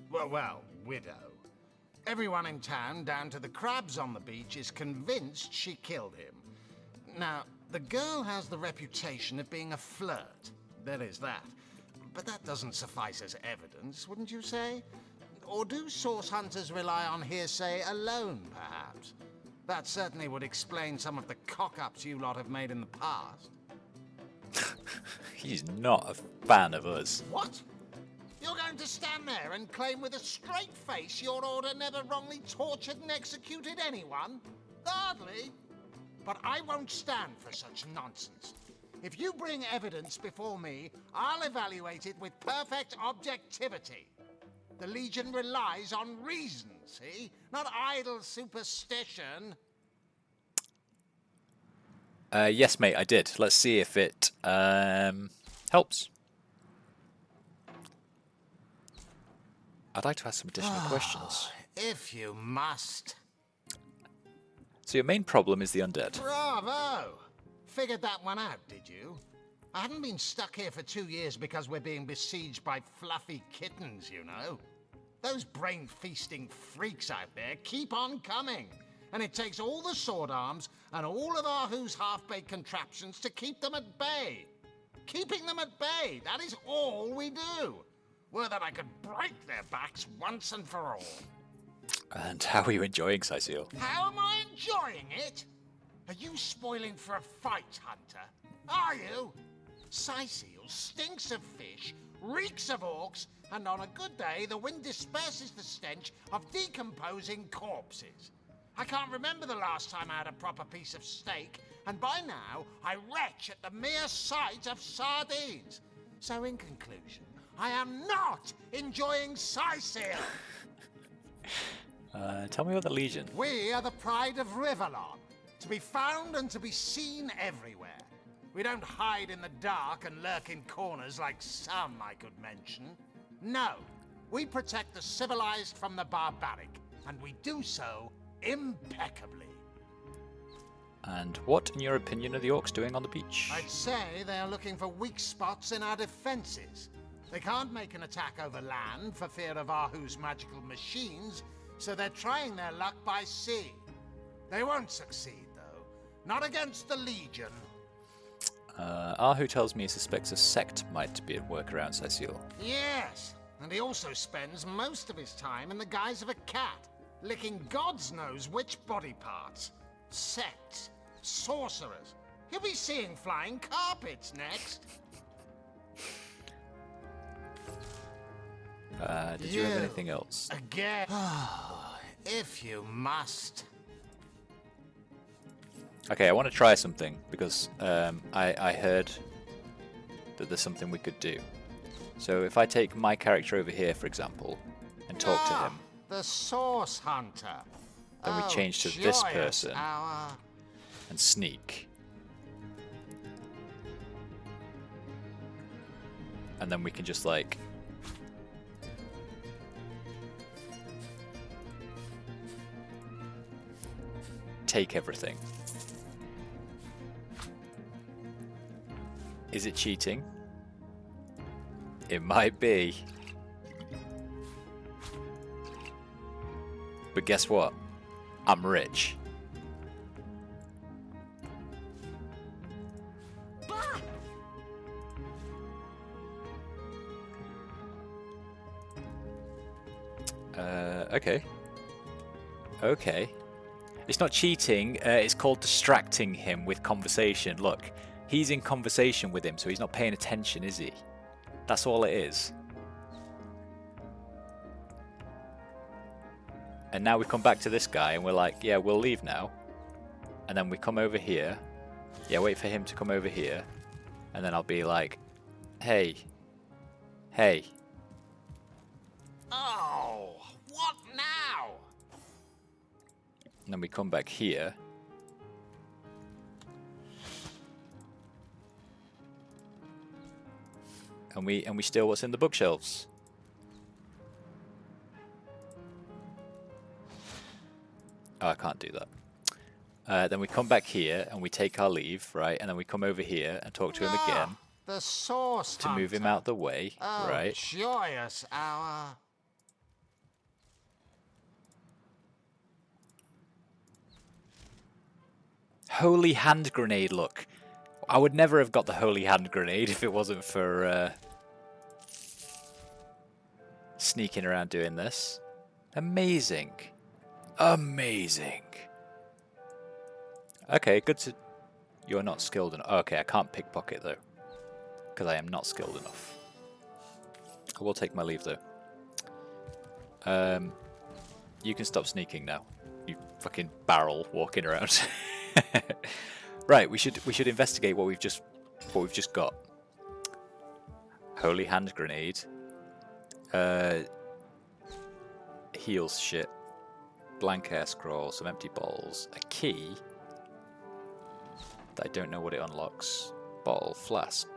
Well, widow. Everyone in town, down to the crabs on the beach, is convinced she killed him. Now, the girl has the reputation of being a flirt. There is that. But that doesn't suffice as evidence, wouldn't you say? Or do source hunters rely on hearsay alone, perhaps? That certainly would explain some of the cock-ups you lot have made in the past. He's not a fan of us. What? You're going to stand there and claim with a straight face your order never wrongly tortured and executed anyone? Hardly. But I won't stand for such nonsense. If you bring evidence before me, I'll evaluate it with perfect objectivity. The Legion relies on reason, see? Not idle superstition. Yes, mate, I did. Let's see if it helps. I'd like to ask some additional questions. If you must. So your main problem is the undead. Bravo! Figured that one out, did you? I haven't been stuck here for 2 years because we're being besieged by fluffy kittens, you know. Those brain-feasting freaks out there keep on coming. And it takes all the sword arms and all of Ahu's half-baked contraptions to keep them at bay. Keeping them at bay, that is all we do. Were that I could break their backs once and for all. And how are you enjoying Sicil? How am I enjoying it? Are you spoiling for a fight, Hunter? Are you? Sicil stinks of fish, reeks of orcs, and on a good day the wind disperses the stench of decomposing corpses. I can't remember the last time I had a proper piece of steak, and by now I retch at the mere sight of sardines. So in conclusion, I am not enjoying Sicil. Tell me about the Legion. We are the pride of Rivellon, to be found and to be seen everywhere. We don't hide in the dark and lurk in corners like some I could mention. No, we protect the civilized from the barbaric, and we do so impeccably. And what, in your opinion, are the orcs doing on the beach? I'd say they are looking for weak spots in our defenses. They can't make an attack over land for fear of Ahu's magical machines, so they're trying their luck by sea. They won't succeed, though. Not against the Legion. Ahu tells me he suspects a sect might be at work around Sicil. Yes, And he also spends most of his time in the guise of a cat, licking God's knows which body parts. Sects, sorcerers. He'll be seeing flying carpets next. Did you have anything else? Again. If you must. Okay, I want to try something because I heard that there's something we could do. So if I take my character over here, for example, and talk to him, The Source Hunter. then we change to this person and sneak. And then we can just like take everything. Is it cheating? It might be. But guess what? I'm rich. Okay. Okay. It's not cheating, it's called distracting him with conversation. Look, he's in conversation with him, so he's not paying attention, is he? That's all it is. And now we come back to this guy and we're like, yeah, we'll leave now. And then we come over here. Yeah, wait for him to come over here. And then I'll be like, hey. Hey. Oh, what now? And then we come back here. And we steal what's in the bookshelves. Oh, I can't do that. Then we come back here and we take our leave, right? And then we come over here and talk to him again. The Source To move him out the way, Oh, right? joyous hour. Holy hand grenade, look. I would never have got the holy hand grenade if it wasn't for sneaking around doing this. Amazing. Amazing. Okay, good to... You're not skilled enough. Okay, I can't pickpocket though. Because I am not skilled enough. I will take my leave though. You can stop sneaking now. You fucking barrel walking around. Right, we should investigate what we've just got. Holy hand grenade. Heals shit. Blank air scroll, some empty balls, a key that I don't know what it unlocks. Bottle, flask.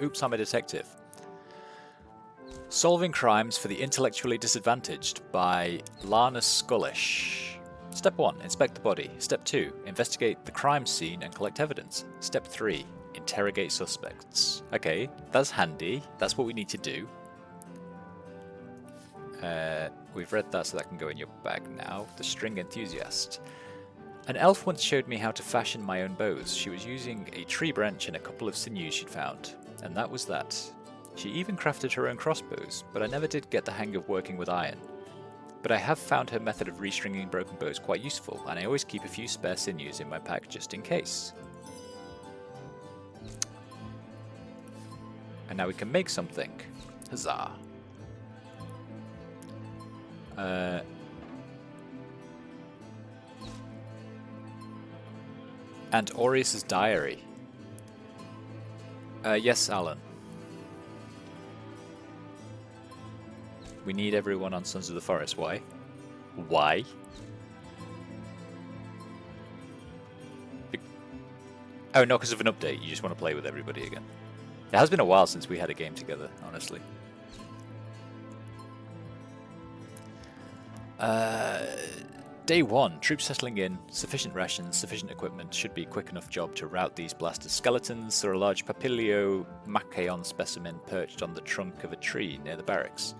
Oops, I'm a detective. Solving crimes for the intellectually disadvantaged by Lana Skullish. Step 1, inspect the body. Step 2, investigate the crime scene and collect evidence. Step 3, interrogate suspects. Okay, that's handy. That's what we need to do. We've read that, so that can go in your bag now. The String Enthusiast. An elf once showed me how to fashion my own bows. She was using a tree branch and a couple of sinews she'd found. And that was that. She even crafted her own crossbows, but I never did get the hang of working with iron. But I have found her method of restringing broken bows quite useful, and I always keep a few spare sinews in my pack just in case. And now we can make something. Huzzah. And Aureus's diary. Yes, Alan. We need everyone on Sons of the Forest. Why? Why? Oh, not because of an update. You just want to play with everybody again. It has been a while since we had a game together, honestly. Day 1. Troops settling in. Sufficient rations, sufficient equipment. Should be a quick enough job to rout these blasted skeletons. There are a large Papilio Machaon specimen perched on the trunk of a tree near the barracks.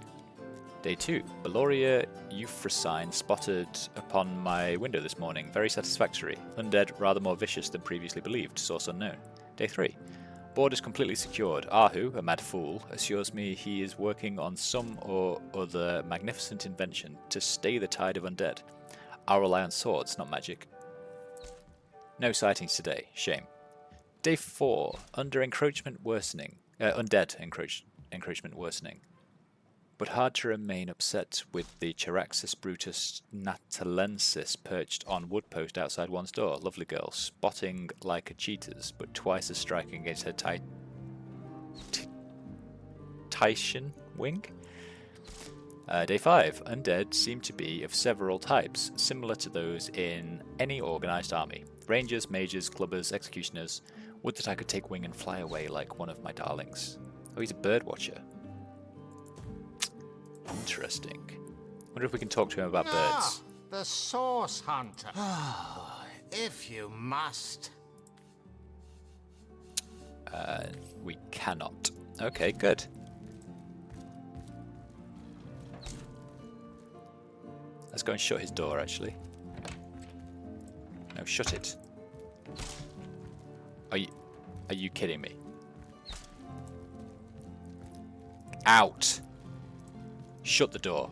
Day 2. Beloria Euphrosyne spotted upon my window this morning. Very satisfactory. Undead, rather more vicious than previously believed. Source unknown. Day 3. Board is completely secured. Ahu, a mad fool, assures me he is working on some or other magnificent invention to stay the tide of undead. I'll rely on swords, not magic. No sightings today. Shame. Day 4. Under encroachment worsening. Undead encroachment worsening. But hard to remain upset with the Charaxus Brutus Natalensis perched on woodpost outside one's door. Lovely girl, spotting like a cheetah's, but twice as striking against her Titian wing. Day 5. Undead seem to be of several types, similar to those in any organised army. Rangers, mages, clubbers, executioners. Would that I could take wing and fly away like one of my darlings. Oh, he's a bird watcher. Interesting. Wonder if we can talk to him about birds. The Source Hunter. If you must. We cannot. Okay, good. Let's go and shut his door, actually. No, shut it. Are you kidding me? Out! Shut the door.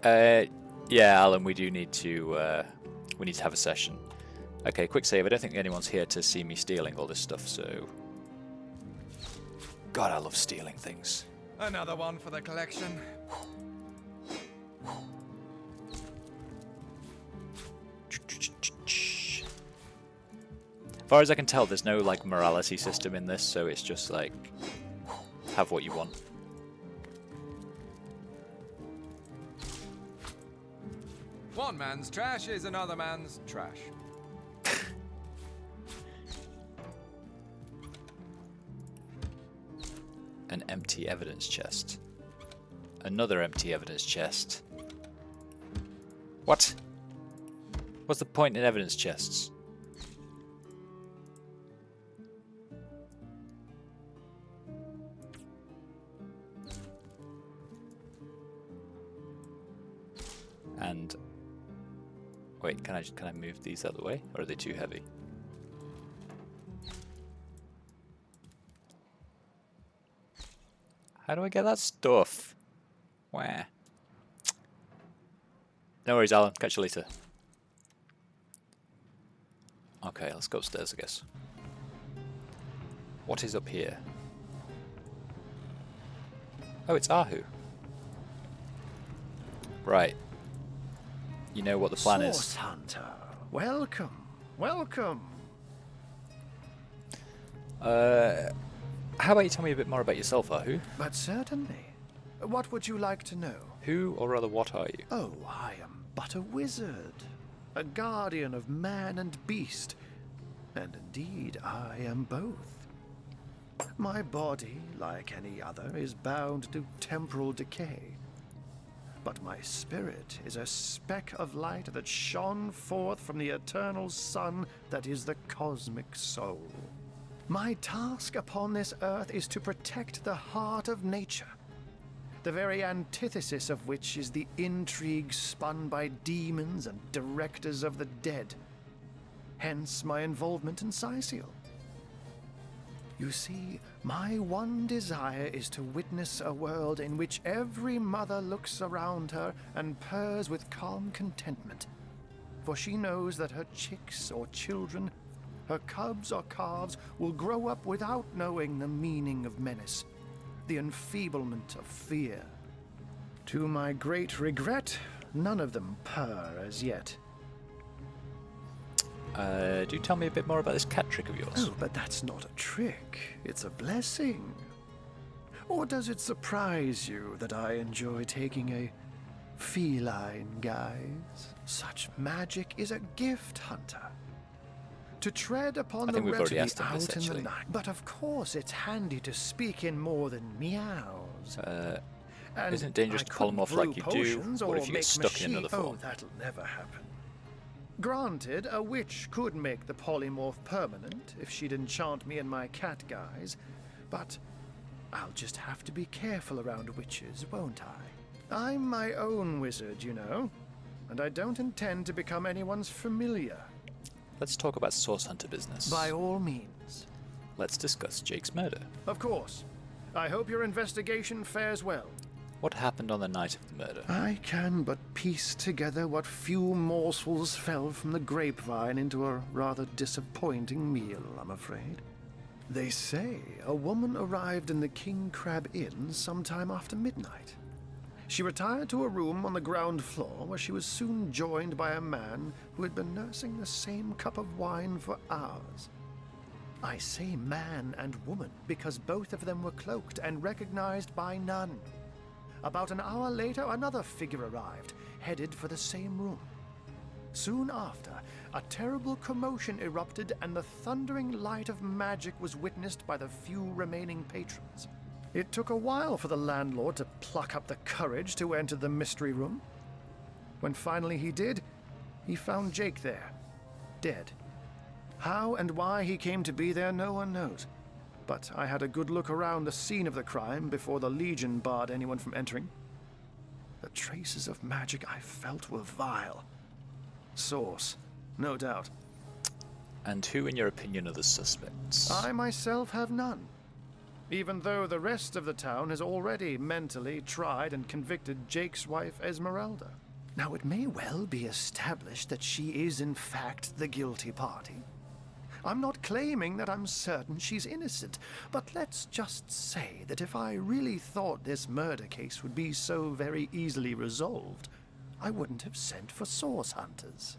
Yeah, Alan, we do need to, we need to have a session. Okay, quick save. I don't think anyone's here to see me stealing all this stuff, so... God, I love stealing things. Another one for the collection. As far as I can tell, there's no like morality system in this, so it's just like have what you want. One man's trash is another man's trash. An empty evidence chest. Another empty evidence chest. What? What's the point in evidence chests? And wait, can I move these out of the way, or are they too heavy? How do I get that stuff? Where? No worries, Alan. Catch you later. Okay, let's go upstairs, I guess. What is up here? Oh, it's Ahu. Right. You know what the plan is. Source Hunter, welcome, welcome. How about you tell me a bit more about yourself, Ahu? But certainly. What would you like to know? Who, or rather what are you? Oh, I am but a wizard. A guardian of man and beast. And indeed, I am both. My body, like any other, is bound to temporal decay. But my spirit is a speck of light that shone forth from the eternal sun that is the cosmic soul. My task upon this earth is to protect the heart of nature, the very antithesis of which is the intrigue spun by demons and directors of the dead. Hence my involvement in Siciel. You see, my one desire is to witness a world in which every mother looks around her and purrs with calm contentment, for she knows that her chicks or children, her cubs or calves, will grow up without knowing the meaning of menace, the enfeeblement of fear. To my great regret, none of them purr as yet. Do tell me a bit more about this cat trick of yours. Oh, but that's not a trick. It's a blessing. Or does it surprise you that I enjoy taking a feline guise? Such magic is a gift, Hunter. To tread upon the reverie out in the night. But of course it's handy to speak in more than meows. Isn't it dangerous to polymorph like you do? What if you get stuck in another form? Oh, that'll never happen. Granted, a witch could make the polymorph permanent if she'd enchant me in my cat guise, but I'll just have to be careful around witches, won't I? I'm my own wizard, you know. and I don't intend to become anyone's familiar. Let's talk about source hunter business. By all means. Let's discuss Jake's murder. Of course. I hope your investigation fares well. What happened on the night of the murder? I can but piece together what few morsels fell from the grapevine into a rather disappointing meal, I'm afraid. They say a woman arrived in the King Crab Inn sometime after midnight. She retired to a room on the ground floor where she was soon joined by a man who had been nursing the same cup of wine for hours. I say man and woman because both of them were cloaked and recognized by none. About an hour later, another figure arrived, headed for the same room. Soon after, a terrible commotion erupted and the thundering light of magic was witnessed by the few remaining patrons. It took a while for the landlord to pluck up the courage to enter the mystery room. When finally he did, he found Jake there, dead. How and why he came to be there, no one knows. But I had a good look around the scene of the crime before the Legion barred anyone from entering. The traces of magic I felt were vile. Source, no doubt. And who, in your opinion, are the suspects? I myself have none. Even though the rest of the town has already mentally tried and convicted Jake's wife, Esmeralda. Now, it may well be established that she is, in fact, the guilty party. I'm not claiming that I'm certain she's innocent, but let's just say that if I really thought this murder case would be so very easily resolved, I wouldn't have sent for source hunters.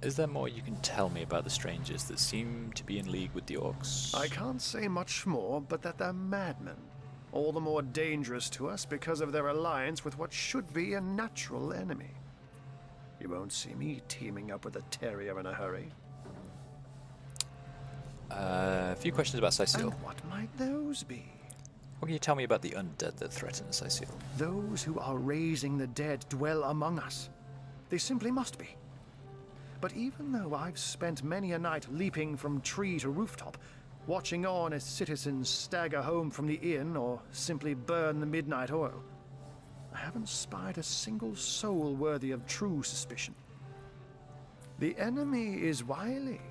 Is there more you can tell me about the strangers that seem to be in league with the orcs? I can't say much more, but that they're madmen. All the more dangerous to us because of their alliance with what should be a natural enemy. You won't see me teaming up with a terrier in a hurry. A few questions about Cecile. And what might those be? What can you tell me about the undead that threaten Cecile? Those who are raising the dead dwell among us. They simply must be. But even though I've spent many a night leaping from tree to rooftop, watching on as citizens stagger home from the inn or simply burn the midnight oil, I haven't spied a single soul worthy of true suspicion. The enemy is wily.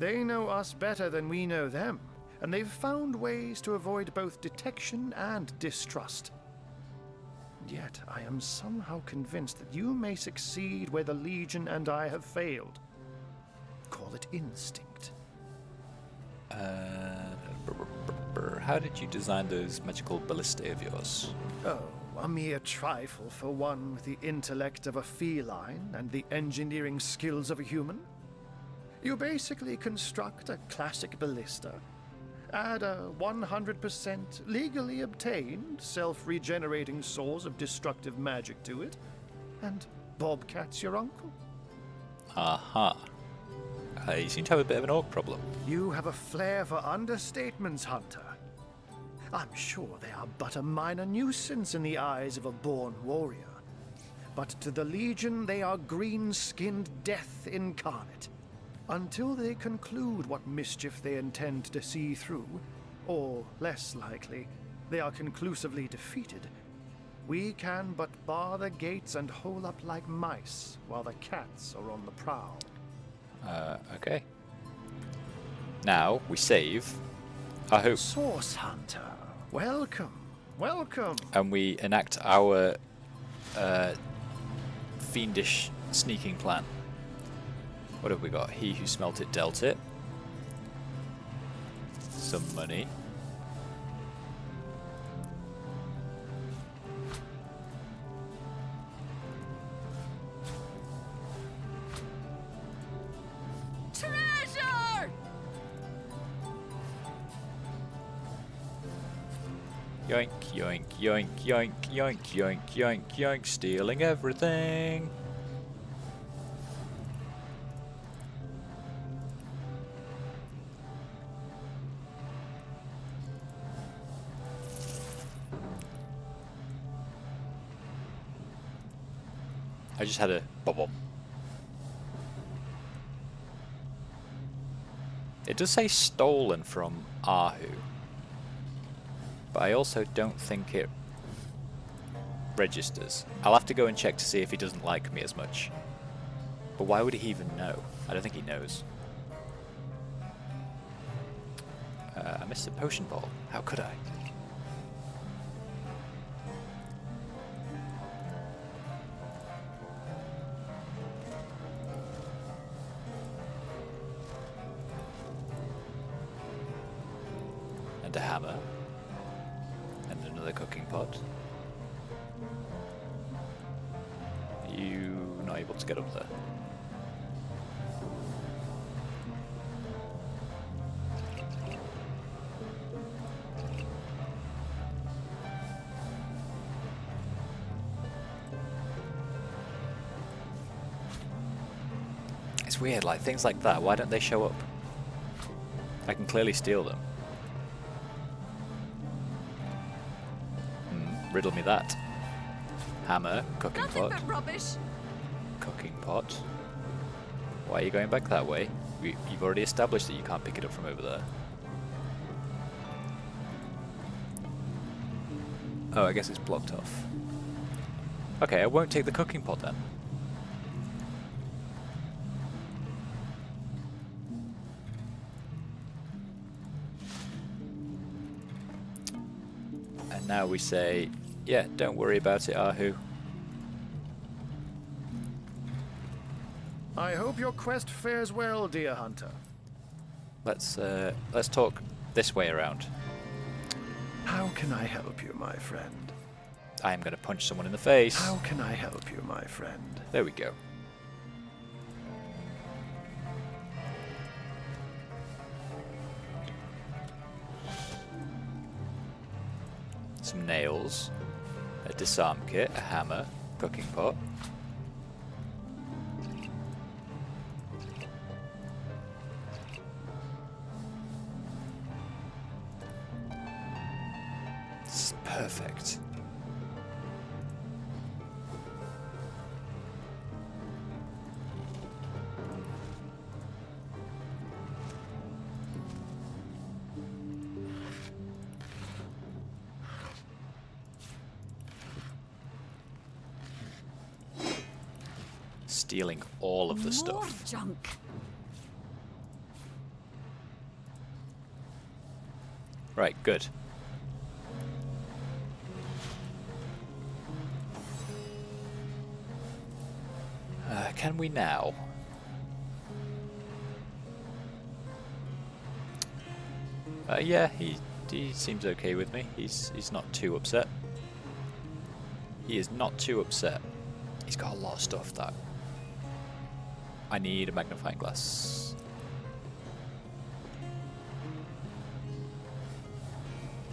They know us better than we know them, and they've found ways to avoid both detection and distrust. Yet I am somehow convinced that you may succeed where the Legion and I have failed. Call it instinct. How did you design those magical ballistae of yours? Oh, a mere trifle for one with the intellect of a feline and the engineering skills of a human. You basically construct a classic ballista, add a 100% legally obtained self-regenerating source of destructive magic to it, and Bobcat's your uncle. Aha. You seem to have a bit of an orc problem. You have a flair for understatements, Hunter. I'm sure they are but a minor nuisance in the eyes of a born warrior. But to the Legion, they are green-skinned death incarnate. Until they conclude what mischief they intend to see through, or, less likely, they are conclusively defeated, we can but bar the gates and hole up like mice while the cats are on the prowl. Okay. Now, we save. I hope. Source Hunter, welcome, welcome. And we enact our fiendish sneaking plan. What have we got? He who smelt it dealt it. Some money. Treasure! Yoink, yoink, yoink, yoink, yoink, yoink, yoink, yoink, stealing everything. I just had a bubble. It does say stolen from Ahu, but I also don't think it registers. I'll have to go and check to see if he doesn't like me as much. But why would he even know? I don't think he knows. I missed the potion ball. How could I? And a hammer. And another cooking pot. Are you not able to get up there? It's weird, like things like that, why don't they show up? I can clearly steal them. Riddle me that. Hammer, cooking Nothing pot. but rubbish. Cooking pot. Why are you going back that way? You've already established that you can't pick it up from over there. Oh, I guess it's blocked off. Okay, I won't take the cooking pot then. And now we say, yeah, don't worry about it, Ahu. I hope your quest fares well, dear hunter. Let's talk this way around. How can I help you, my friend? I am going to punch someone in the face. How can I help you, my friend? There we go. Some nails, a disarm kit, a hammer, cooking pot. This is perfect. Stealing all of the stuff. Junk. Right, good. Can we now? Yeah, he seems okay with me. He's not too upset. He is not too upset. He's got a lot of stuff that I need a magnifying glass.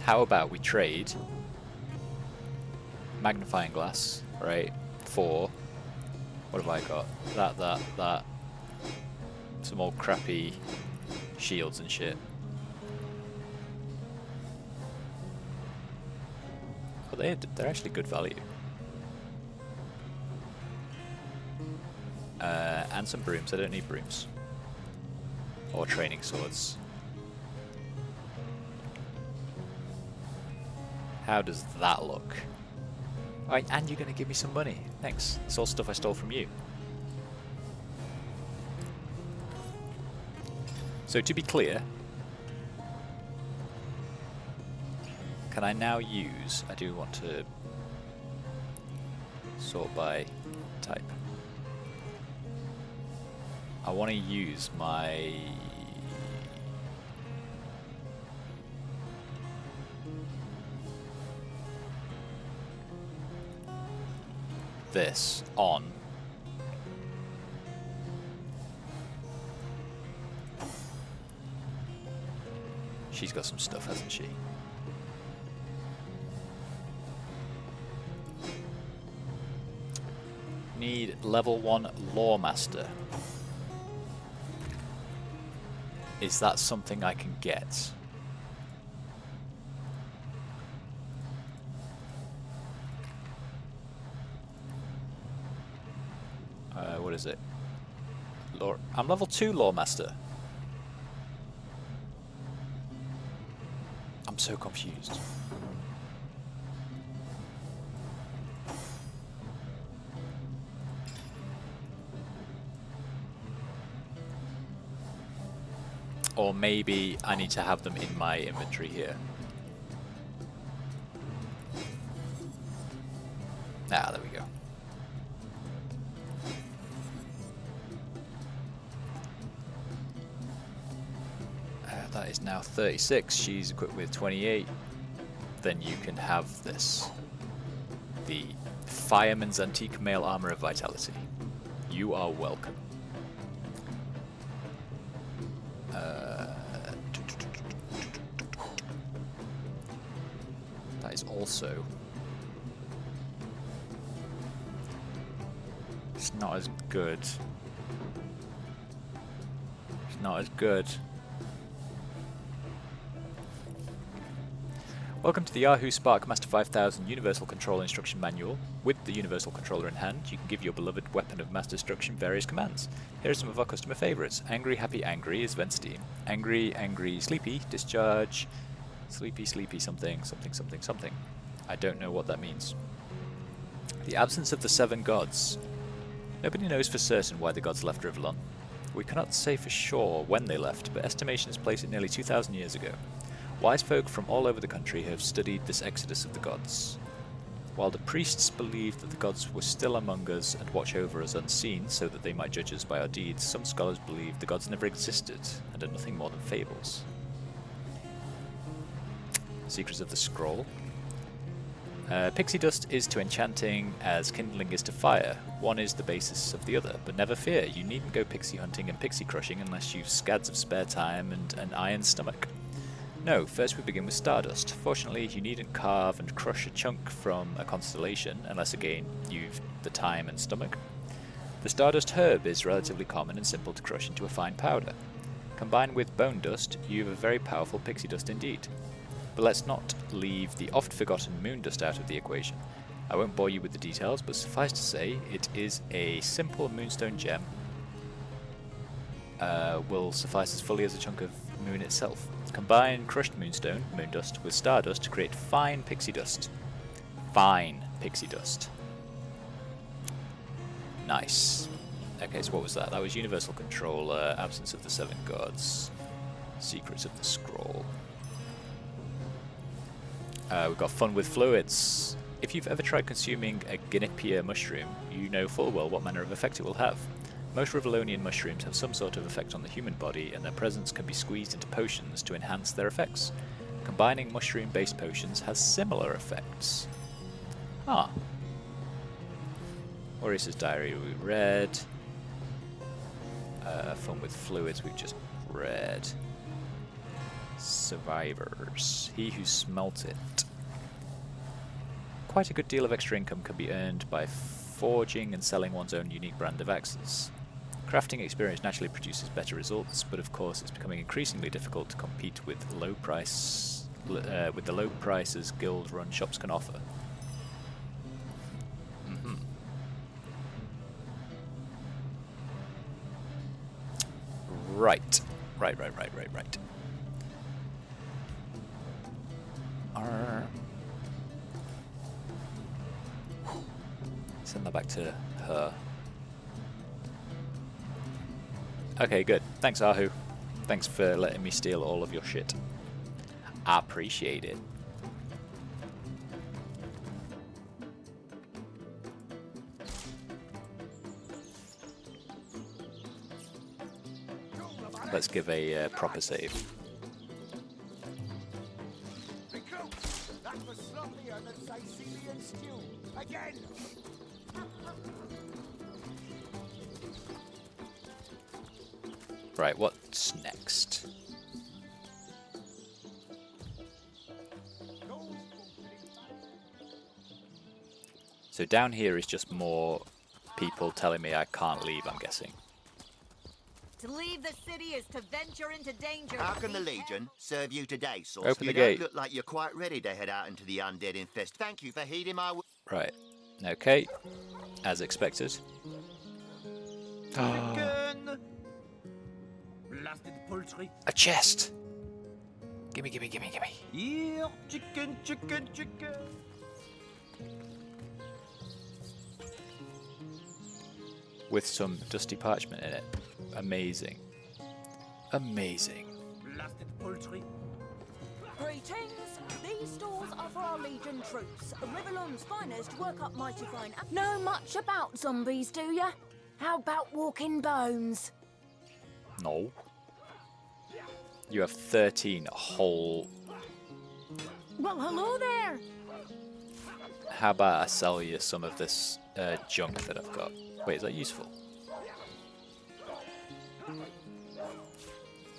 How about we trade magnifying glass, right, for, what have I got? That. Some old crappy shields and shit. Oh, they're actually good value. And some brooms. I don't need brooms. Or training swords. How does that look? Alright, and you're going to give me some money. Thanks. It's all stuff I stole from you. So to be clear, can I now use... I do want to sort by type. I want to use my... this on she's got some stuff, hasn't she? Need level 1 Lore Master. Is that something I can get? What is it? Lore. I'm level 2 Lore Master. I'm so confused. Or maybe I need to have them in my inventory here. Ah, there we go. That is now 36. She's equipped with 28. Then you can have this. The Fireman's Antique Mail Armor of Vitality. You are welcome. That is also... It's not as good. It's not as good. Welcome to the Yahoo Spark Master 5000 Universal Control Instruction Manual. With the Universal Controller in hand, you can give your beloved weapon of mass destruction various commands. Here are some of our customer favourites. Angry, Happy, Angry is vent steam. Angry, Angry, Sleepy, discharge. Sleepy, Sleepy, something, something, something, something. I don't know what that means. The absence of the 7 gods. Nobody knows for certain why the gods left Rivellon. We cannot say for sure when they left, but estimations place it nearly 2,000 years ago. Wise folk from all over the country have studied this exodus of the gods. While the priests believed that the gods were still among us and watch over us unseen so that they might judge us by our deeds, some scholars believe the gods never existed and are nothing more than fables. Secrets of the Scroll. Pixie dust is to enchanting as kindling is to fire. One is the basis of the other, but never fear, you needn't go pixie hunting and pixie crushing unless you've scads of spare time and an iron stomach. No, first we begin with stardust. Fortunately, you needn't carve and crush a chunk from a constellation, unless again you've the time and stomach. The stardust herb is relatively common and simple to crush into a fine powder. Combined with bone dust, you have a very powerful pixie dust indeed. But let's not leave the oft-forgotten moon dust out of the equation. I won't bore you with the details, but suffice to say, it is a simple moonstone gem. Will suffice as fully as a chunk of moon itself. Combine crushed moonstone, moon dust, with stardust to create fine pixie dust. Fine pixie dust. Nice. Okay, so what was that? That was Universal Controller, Absence of the 7 Gods, Secrets of the Scroll. We've got Fun with Fluids. If you've ever tried consuming a Guinepia mushroom, you know full well what manner of effect it will have. Most Rivellonian mushrooms have some sort of effect on the human body, and their presence can be squeezed into potions to enhance their effects. Combining mushroom-based potions has similar effects. Ah. Warrior's Diary we read. Fun with Fluids we've just read. Survivors. He who smelt it. Quite a good deal of extra income can be earned by forging and selling one's own unique brand of axes. Crafting experience naturally produces better results, but of course it's becoming increasingly difficult to compete with the low prices guild-run shops can offer. Right. Send that back to her. Okay, good. Thanks, Ahu. Thanks for letting me steal all of your shit. I appreciate it. Let's give a proper save. That was sloppier than Sicilian stew. Again! Right, what's next? So down here is just more people telling me I can't leave, I'm guessing. To leave the city is to venture into danger. How can the Legion serve you today, Source? Open the You don't gate. look like you're quite ready to head out into the undead infest. Thank you for heeding my... Right. Okay. As expected. Chicken! Blasted poultry. A chest! Gimme. Yeah, chicken. With some dusty parchment in it. Amazing. blasted poultry. Greetings. These stores are for our Legion troops. Rivellon's finest work up mighty fine. Know much about zombies, do ya? How about walking bones? No. You have 13 whole... Well, hello there. How about I sell you some of this junk that I've got? Wait, is that useful?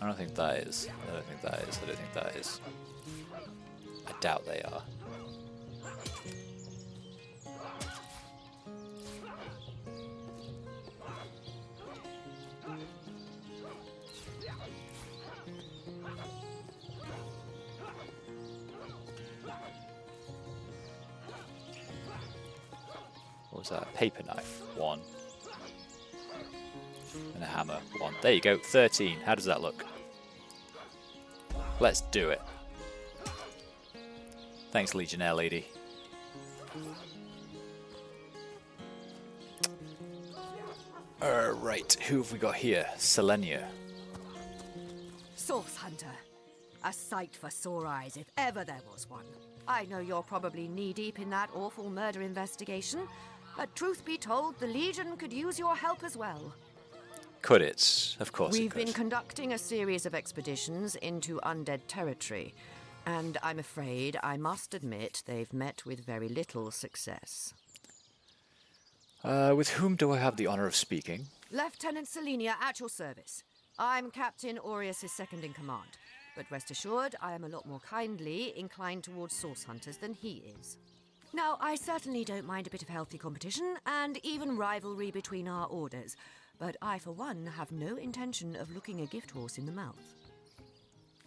I don't think that is. I don't think that is. I don't think that is. I doubt they are. What was that? A paper knife. 1. And a hammer. 1. There you go. 13. How does that look? Let's do it. Thanks, Legionnaire lady. Right, who have we got here? Selenia. Source Hunter. A sight for sore eyes, if ever there was one. I know you're probably knee-deep in that awful murder investigation, but truth be told, the Legion could use your help as well. Could it? Of course We've it could. been conducting a series of expeditions into undead territory, and I'm afraid I must admit they've met with very little success. With whom do I have the honor of speaking? Lieutenant Selenia, at your service. I'm Captain Aureus' second in command, but rest assured I am a lot more kindly inclined towards source hunters than he is. Now, I certainly don't mind a bit of healthy competition and even rivalry between our orders, but I, for one, have no intention of looking a gift horse in the mouth.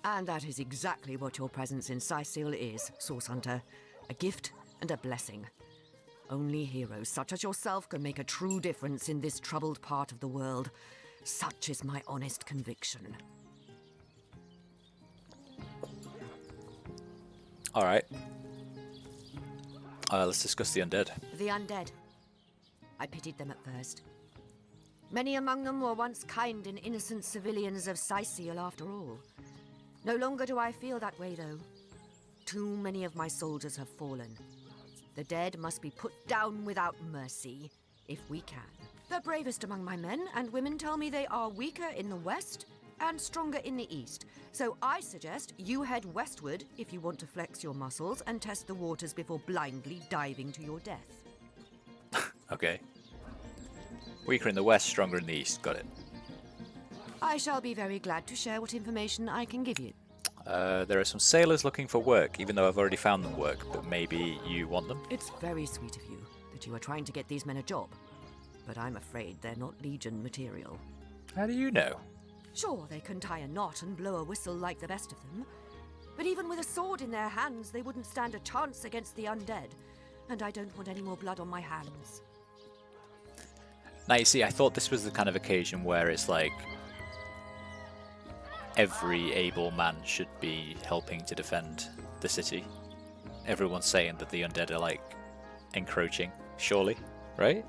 And that is exactly what your presence in Sicil is, Source Hunter. A gift and a blessing. Only heroes such as yourself can make a true difference in this troubled part of the world. Such is my honest conviction. Alright. Let's discuss the undead. The undead. I pitied them at first. Many among them were once kind and innocent civilians of Sicil after all. No longer do I feel that way, though. Too many of my soldiers have fallen. The dead must be put down without mercy, if we can. The bravest among my men and women tell me they are weaker in the west and stronger in the east. So I suggest you head westward if you want to flex your muscles and test the waters before blindly diving to your death. Okay. Weaker in the west, stronger in the east. Got it. I shall be very glad to share what information I can give you. There are some sailors looking for work, even though I've already found them work, but maybe you want them? It's very sweet of you that you are trying to get these men a job, but I'm afraid they're not Legion material. How do you know? Sure, they can tie a knot and blow a whistle like the best of them, but even with a sword in their hands, they wouldn't stand a chance against the undead, and I don't want any more blood on my hands. Now, you see, I thought this was the kind of occasion where it's like every able man should be helping to defend the city. Everyone's saying that the undead are, like, encroaching, surely, right?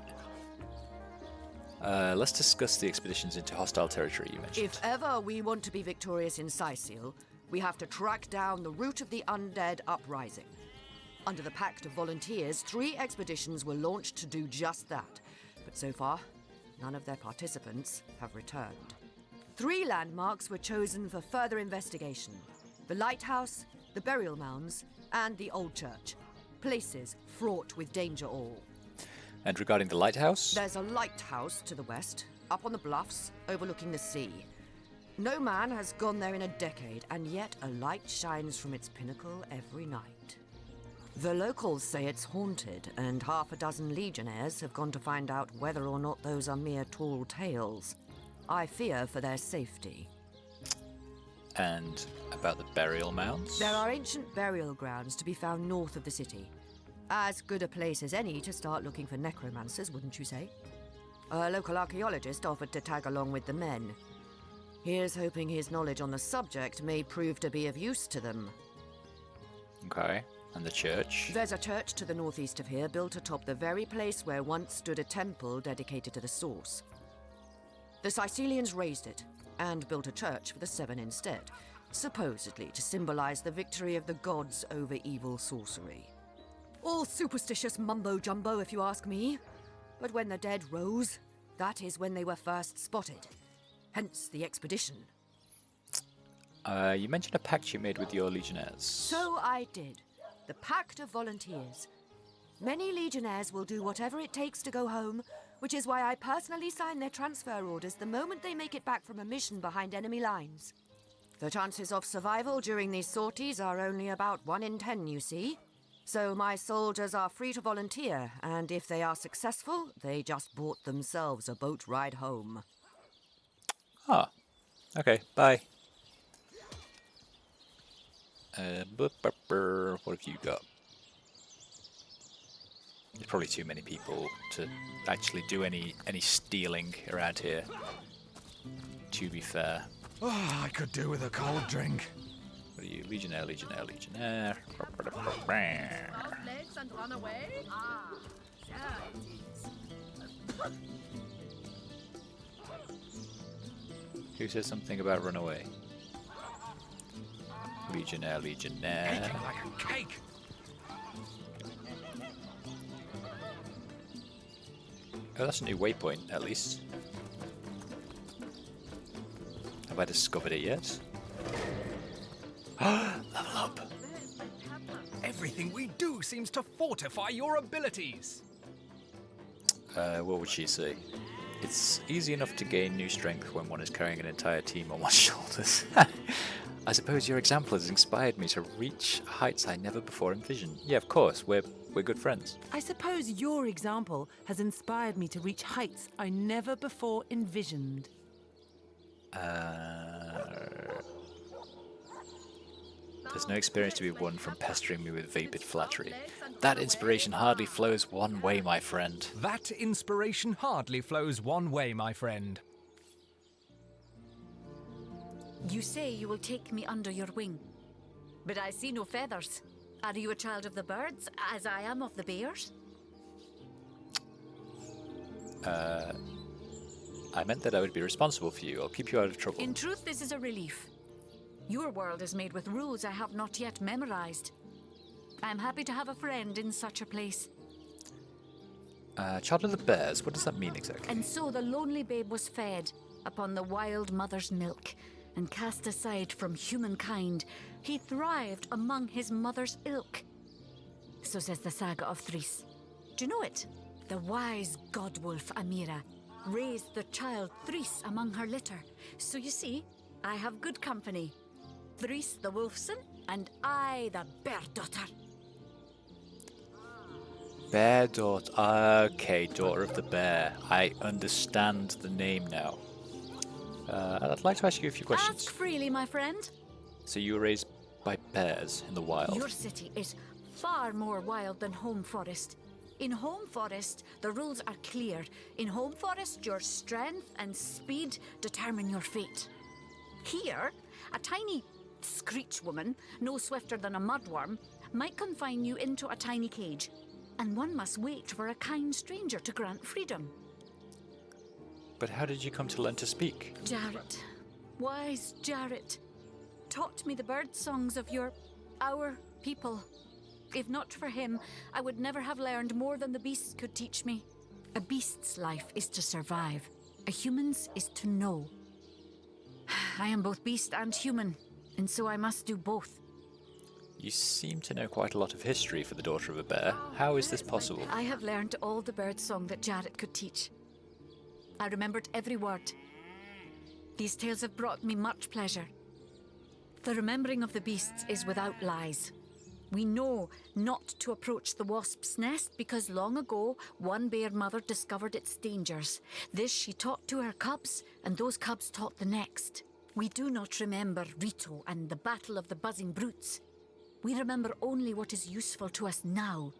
Let's discuss the expeditions into hostile territory you mentioned. If ever we want to be victorious in Sicil, we have to track down the root of the undead uprising. Under the Pact of Volunteers, 3 expeditions were launched to do just that. But so far, none of their participants have returned. 3 landmarks were chosen for further investigation. The lighthouse, the burial mounds, and the old church. Places fraught with danger all. And regarding the lighthouse? There's a lighthouse to the west, up on the bluffs, overlooking the sea. No man has gone there in a decade, and yet a light shines from its pinnacle every night. The locals say it's haunted, and half a dozen legionnaires have gone to find out whether or not those are mere tall tales. I fear for their safety. And about the burial mounds? There are ancient burial grounds to be found north of the city. As good a place as any to start looking for necromancers, wouldn't you say? A local archaeologist offered to tag along with the men. Here's hoping his knowledge on the subject may prove to be of use to them. Okay. And the church? There's a church to the northeast of here, built atop the very place where once stood a temple dedicated to the source. The Sicilians razed it, and built a church for the 7 instead. supposedly to symbolize the victory of the gods over evil sorcery. All superstitious mumbo-jumbo, if you ask me. But when the dead rose, that is when they were first spotted. Hence the expedition. You mentioned a pact you made with your legionnaires. So I did. The Pact of Volunteers. Many legionnaires will do whatever it takes to go home, which is why I personally sign their transfer orders the moment they make it back from a mission behind enemy lines. The chances of survival during these sorties are only about 1 in 10, you see. So my soldiers are free to volunteer, and if they are successful, they just bought themselves a boat ride home. Ah, okay, bye. What have you got? There's probably too many people to actually do any stealing around here, to be fair. Oh, I could do with a cold drink. What are you? Legionnaire, Legionnaire, Legionnaire. Legs and run away? Ah, there it is. Who says something about run away? Legionnaire, Legionnaire. Baking like a cake. Oh, that's a new waypoint, at least. Have I discovered it yet? Level up! Everything we do seems to fortify your abilities. What would she say? It's easy enough to gain new strength when one is carrying an entire team on one's shoulders. I suppose your example has inspired me to reach heights I never before envisioned. Yeah, of course, we're good friends. I suppose your example has inspired me to reach heights I never before envisioned. There's no experience to be won from pestering me with vapid flattery. That inspiration hardly flows one way, my friend. That inspiration hardly flows one way, my friend. You say you will take me under your wing, but I see no feathers. Are you a child of the birds, as I am of the bears? I meant that I would be responsible for you. I'll keep you out of trouble. In truth, this is a relief. Your world is made with rules I have not yet memorized. I am happy to have a friend in such a place. Child of the bears, what does that mean exactly? And so the lonely babe was fed upon the wild mother's milk, and cast aside from humankind, he thrived among his mother's ilk. So says the saga of Thris. Do you know it? The wise god-wolf Amira raised the child Thris among her litter. So you see, I have good company. Thris the wolfson, and I the bear daughter. Bear daughter. Okay, daughter of the bear. I understand the name now. I'd like to ask you a few questions. Ask freely, my friend. So you were raised by bears in the wild? Your city is far more wild than Home Forest. In Home Forest, the rules are clear. In Home Forest, your strength and speed determine your fate. Here, a tiny screech woman, no swifter than a mudworm, might confine you into a tiny cage, and one must wait for a kind stranger to grant freedom. But how did you come to learn to speak? Jarrett, wise Jarrett, taught me the bird songs of our people. If not for him, I would never have learned more than the beasts could teach me. A beast's life is to survive. A human's is to know. I am both beast and human, and so I must do both. You seem to know quite a lot of history for the daughter of a bear. How is this possible? I have learned all the bird song that Jarrett could teach. I remembered every word. These tales have brought me much pleasure. The remembering of the beasts is without lies. We know not to approach the wasp's nest because long ago one bear mother discovered its dangers. This she taught to her cubs, and those cubs taught the next. We do not remember Rito and the battle of the buzzing brutes. We remember only what is useful to us now.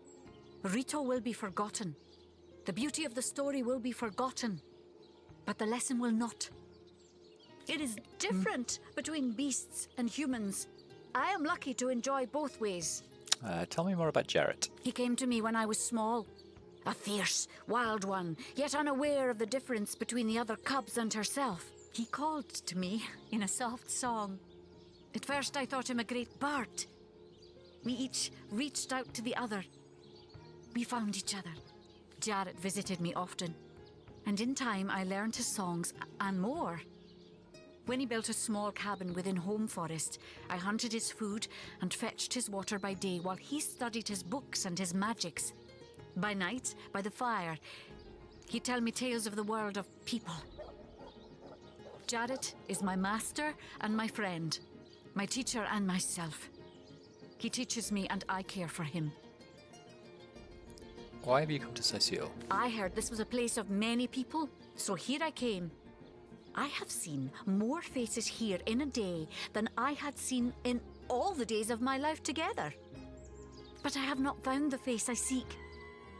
Rito will be forgotten. The beauty of the story will be forgotten. But the lesson will not. It is different between beasts and humans. I am lucky to enjoy both ways. Tell me more about Jarrett. He came to me when I was small. A fierce, wild one, yet unaware of the difference between the other cubs and herself. He called to me in a soft song. At first I thought him a great bird. We each reached out to the other. We found each other. Jarrett visited me often, and in time I learned his songs and more. When he built a small cabin within Home Forest, I hunted his food and fetched his water by day while he studied his books and his magics. By night, by the fire, he'd tell me tales of the world of people. Jarrett is my master and my friend, my teacher and myself. He teaches me and I care for him. Why have you come to Cecile? I heard this was a place of many people, so here I came. I have seen more faces here in a day than I had seen in all the days of my life together. But I have not found the face I seek.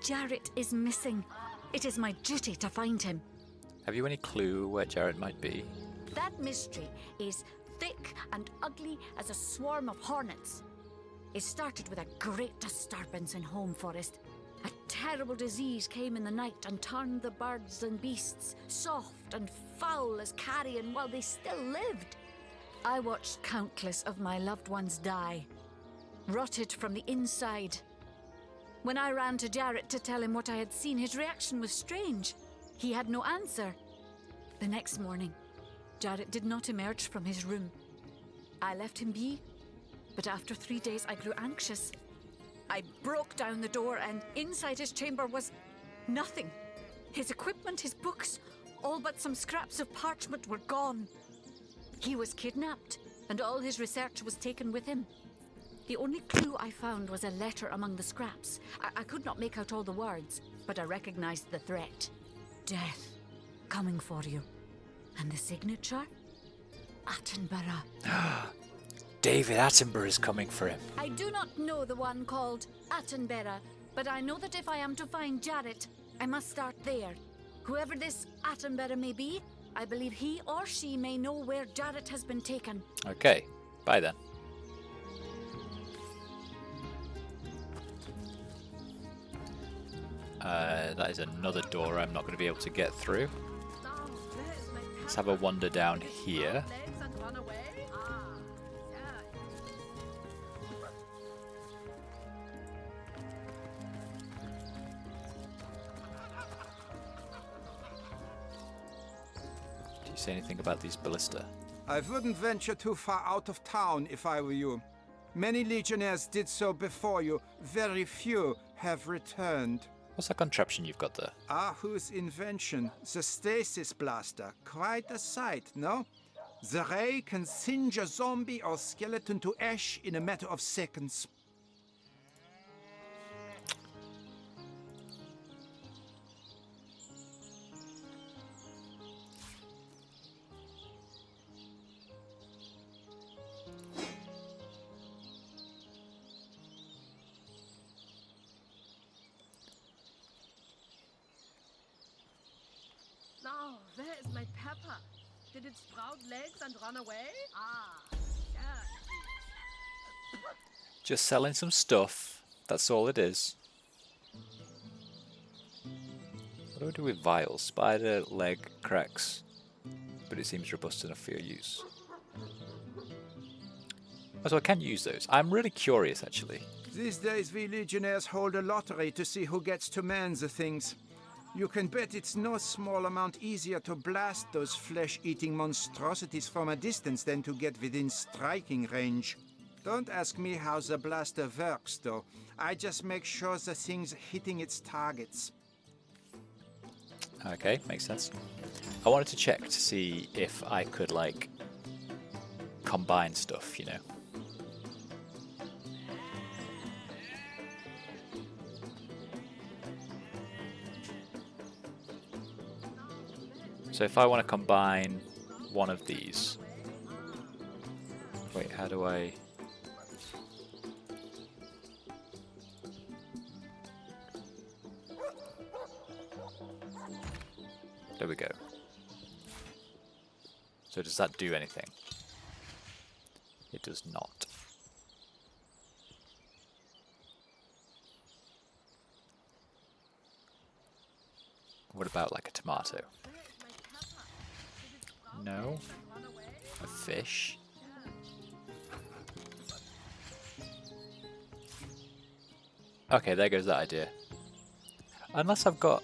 Jarrett is missing. It is my duty to find him. Have you any clue where Jarrett might be? That mystery is thick and ugly as a swarm of hornets. It started with a great disturbance in Home Forest. A terrible disease came in the night and turned the birds and beasts soft and foul as carrion while they still lived. I watched countless of my loved ones die, rotted from the inside. When I ran to Jarrett to tell him what I had seen, his reaction was strange. He had no answer. The next morning, Jarrett did not emerge from his room. I left him be, but after 3 days I grew anxious. I broke down the door and inside his chamber was nothing. His equipment, his books, all but some scraps of parchment were gone. He was kidnapped and all his research was taken with him. The only clue I found was a letter among the scraps. I could not make out all the words, but I recognized the threat. Death, coming for you. And the signature? Attenborough. David Attenborough is coming for him. I do not know the one called Attenborough, but I know that if I am to find Jarrett, I must start there. Whoever this Attenborough may be, I believe he or she may know where Jarrett has been taken. Okay, bye then. That is another door I'm not going to be able to get through. Let's have a wander down here. Do you say anything about these ballista? I wouldn't venture too far out of town if I were you. Many legionnaires did so before you. Very few have returned. What's that contraption you've got there? Ahu's invention, the stasis blaster. Quite a sight, no? The ray can singe a zombie or skeleton to ash in a matter of seconds. Now, where is my pepper? Did it sprout legs and run away? Just selling some stuff. That's all it is. What do I do with vials? Spider leg cracks. But it seems robust enough for your use. Oh, so I can use those. I'm really curious, actually. These days we legionnaires hold a lottery to see who gets to man the things. You can bet it's no small amount easier to blast those flesh-eating monstrosities from a distance than to get within striking range. Don't ask me how the blaster works, though. I just make sure the thing's hitting its targets. Okay, makes sense. I wanted to check to see if I could, like, combine stuff, you know. So if I want to combine one of these... Wait, how do I... There we go. So does that do anything? It does not. What about like a tomato? No. A fish. Okay, there goes that idea. Unless I've got...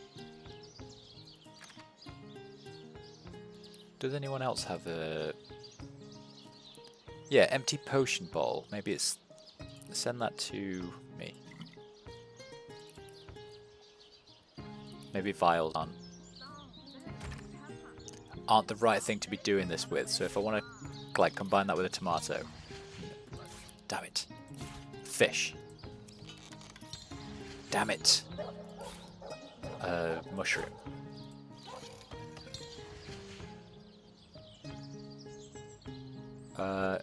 Does anyone else have a... Yeah, empty potion bottle. Maybe it's... Send that to me. Maybe vials aren't the right thing to be doing this with. So if I want to like combine that with a tomato... Damn it. Fish. Damn it. Mushroom. I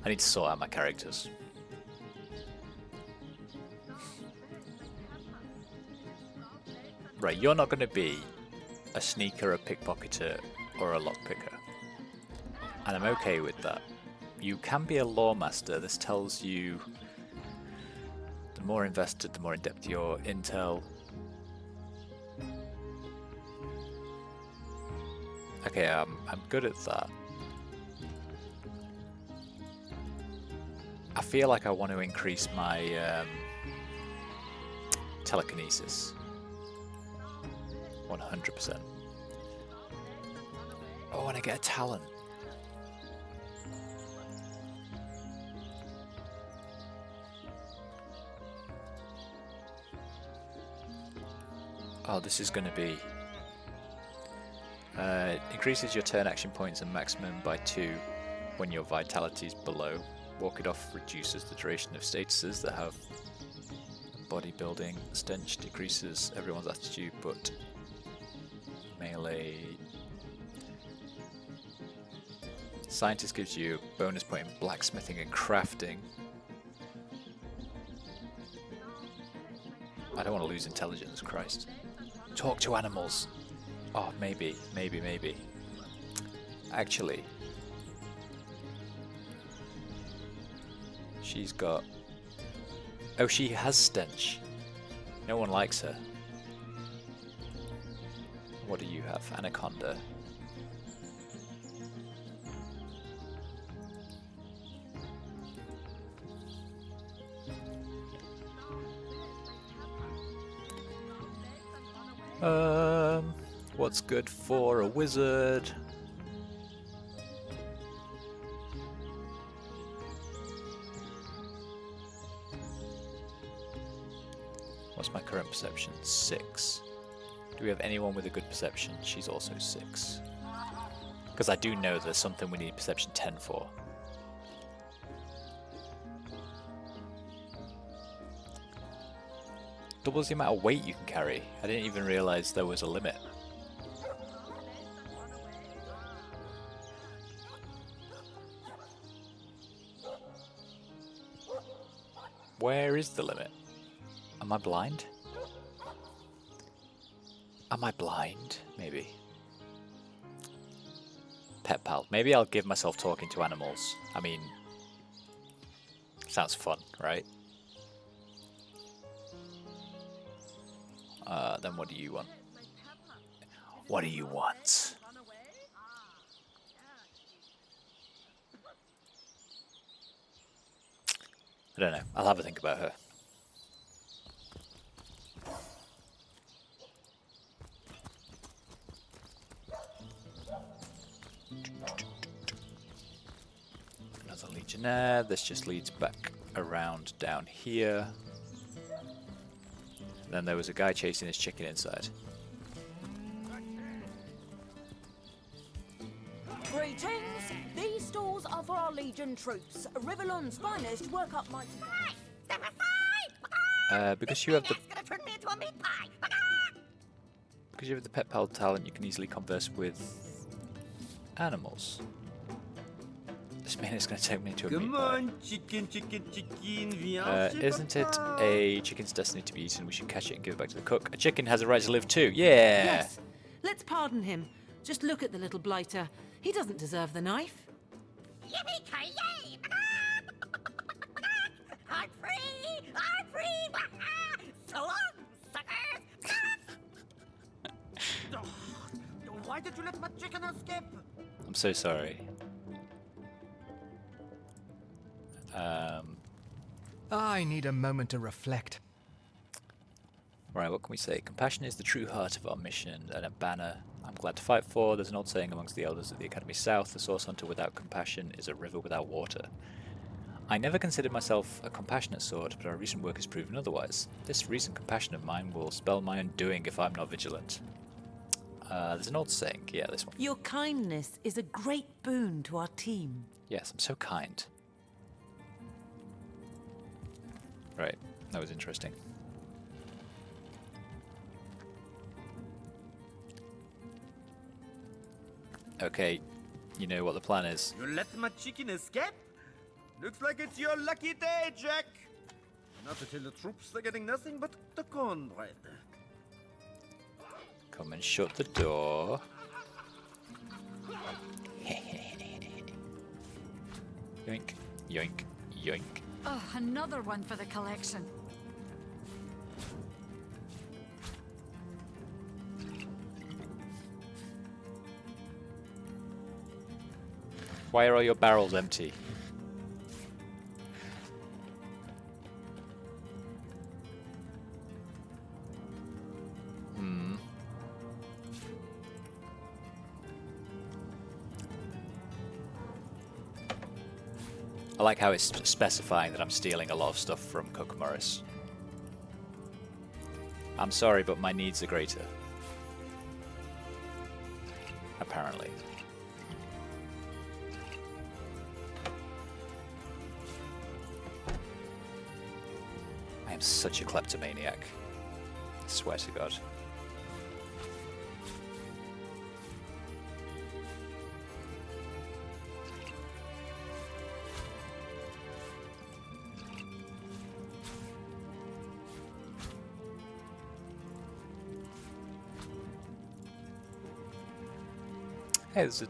need to sort out my characters. Right, you're not going to be a sneaker, a pickpocketer, or a lockpicker. And I'm okay with that. You can be a lawmaster. This tells you the more invested, the more in depth your intel. Okay, I'm good at that. I feel like I want to increase my telekinesis. 100%. Oh, and I get a talent. Oh, this is going to be... increases your turn action points and maximum by 2 when your vitality is below. Walk it off reduces the duration of statuses that have bodybuilding. Stench decreases everyone's attitude, but melee. Scientist gives you a bonus point in blacksmithing and crafting. I don't want to lose intelligence, Christ. Talk to animals. Oh, maybe. Actually, she's got... Oh, she has stench. No one likes her. What do you have? Anaconda. What's good for a wizard? What's my current perception? 6. Do we have anyone with a good perception? She's also 6. Because I do know there's something we need perception 10 for. Doubles the amount of weight you can carry. I didn't even realise there was a limit. Where is the limit? Am I blind? Am I blind? Maybe. Pet pal. Maybe I'll give myself talking to animals. I mean, sounds fun, right? Then what do you want? What do you want? I don't know. I'll have a think about her. Another legionnaire. This just leads back around down here. Then there was a guy chasing his chicken inside. Greetings! These stores are for our Legion troops. Rivellon's finest work up my... Because you have the... Because you have the pet pal talent, you can easily converse with animals. This man is going to take me to a meat pie. Chicken, Isn't it a chicken's destiny to be eaten? We should catch it and give it back to the cook. A chicken has a right to live too. Yeah! Yes. Let's pardon him. Just look at the little blighter. He doesn't deserve the knife. Yippee-ki-yay! I'm free! I'm free! So long, suckers! Why did you let my chicken escape? I'm so sorry. I need a moment to reflect. Right, what can we say? Compassion is the true heart of our mission, and a banner I'm glad to fight for. There's an old saying amongst the elders of the Academy South, the source hunter without compassion is a river without water. I never considered myself a compassionate sort, but our recent work has proven otherwise. This recent compassion of mine will spell my undoing if I'm not vigilant. There's an old saying, yeah, this one. Your kindness is a great boon to our team. Yes, I'm so kind. Right, that was interesting. Okay, you know what the plan is. You let my chicken escape? Looks like it's your lucky day, Jack. Not until the troops are getting nothing but the cornbread. Come and shut the door. Yoink, yoink, yoink. Oh, another one for the collection. Why are all your barrels empty? I like how it's specifying that I'm stealing a lot of stuff from Cook Morris. I'm sorry, but my needs are greater. Apparently. I am such a kleptomaniac. I swear to God. Hey, there's a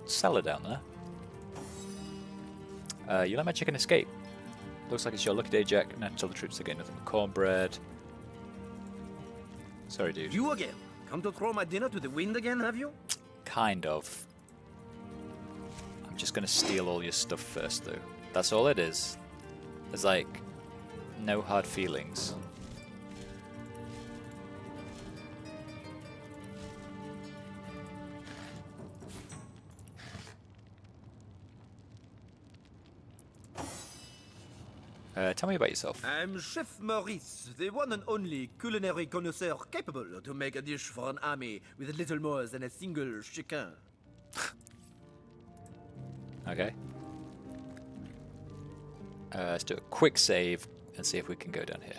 cellar down there. You let my chicken escape. Looks like it's your lucky day, Jack. Now tell the troops they're getting nothing but cornbread. Sorry, dude. You again? Come to throw my dinner to the wind again, have you? Kind of. I'm just gonna steal all your stuff first, though. That's all it is. There's like no hard feelings. Tell me about yourself. I'm Chef Maurice, the one and only culinary connoisseur capable to make a dish for an army with little more than a single chicken. Okay. Let's do a quick save and see if we can go down here.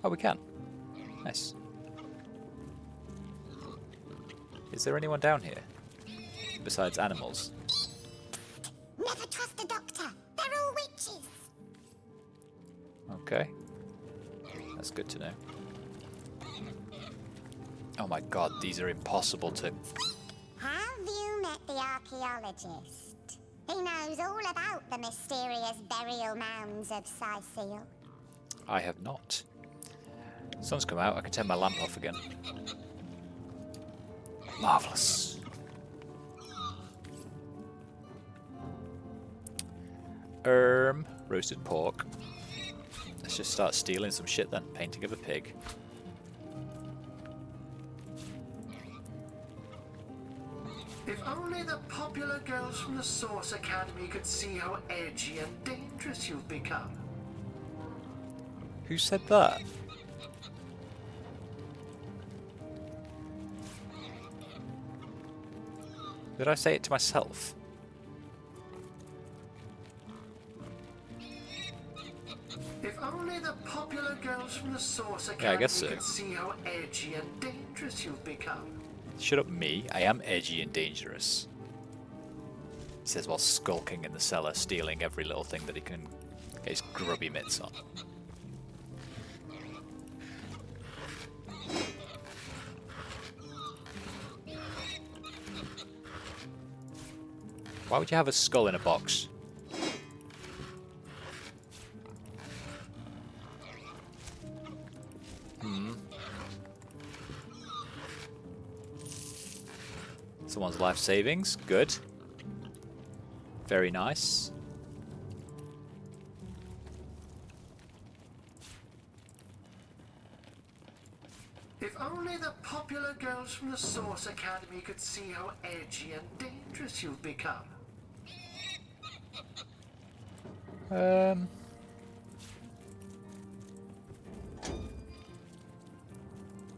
Oh, we can. Nice. Is there anyone down here? Besides animals? Never trust a doctor. They're all witches. Okay. That's good to know. Oh my god, these are impossible to... Have you met the archaeologist? He knows all about the mysterious burial mounds of Sicile. I have not. Sun's come out, I can turn my lamp off again. Marvellous. Roasted pork. Let's just start stealing some shit then. Painting of a pig. If only the popular girls from the Source Academy could see how edgy and dangerous you've become. Who said that? Did I say it to myself? If only the popular girls from the Source Academy Yeah, I guess so. could see how edgy and dangerous you've become. Shut up, me. I am edgy and dangerous. He says while skulking in the cellar, stealing every little thing that he can get his grubby mitts on. Why would you have a skull in a box? Someone's life savings. Good. Very nice. If only the popular girls from the Source Academy could see how edgy and dangerous you've become.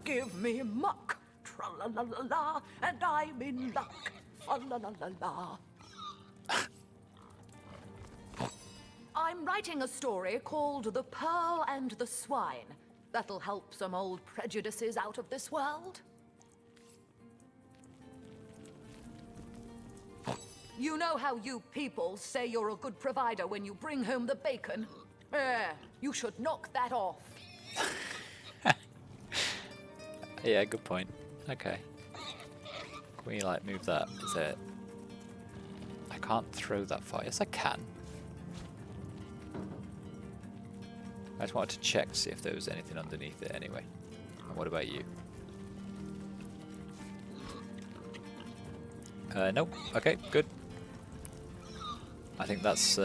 Give me muck, tra-la-la-la-la, and I'm in luck, fa-la-la-la-la. I'm writing a story called The Pearl and the Swine. That'll help some old prejudices out of this world. You know how you people say you're a good provider when you bring home the bacon? You should knock that off. Yeah, good point. Okay. Can we, like, move that? Is it... I can't throw that far. Yes, I can. I just wanted to check to see if there was anything underneath it anyway. And what about you? Nope. Okay, good. I think that's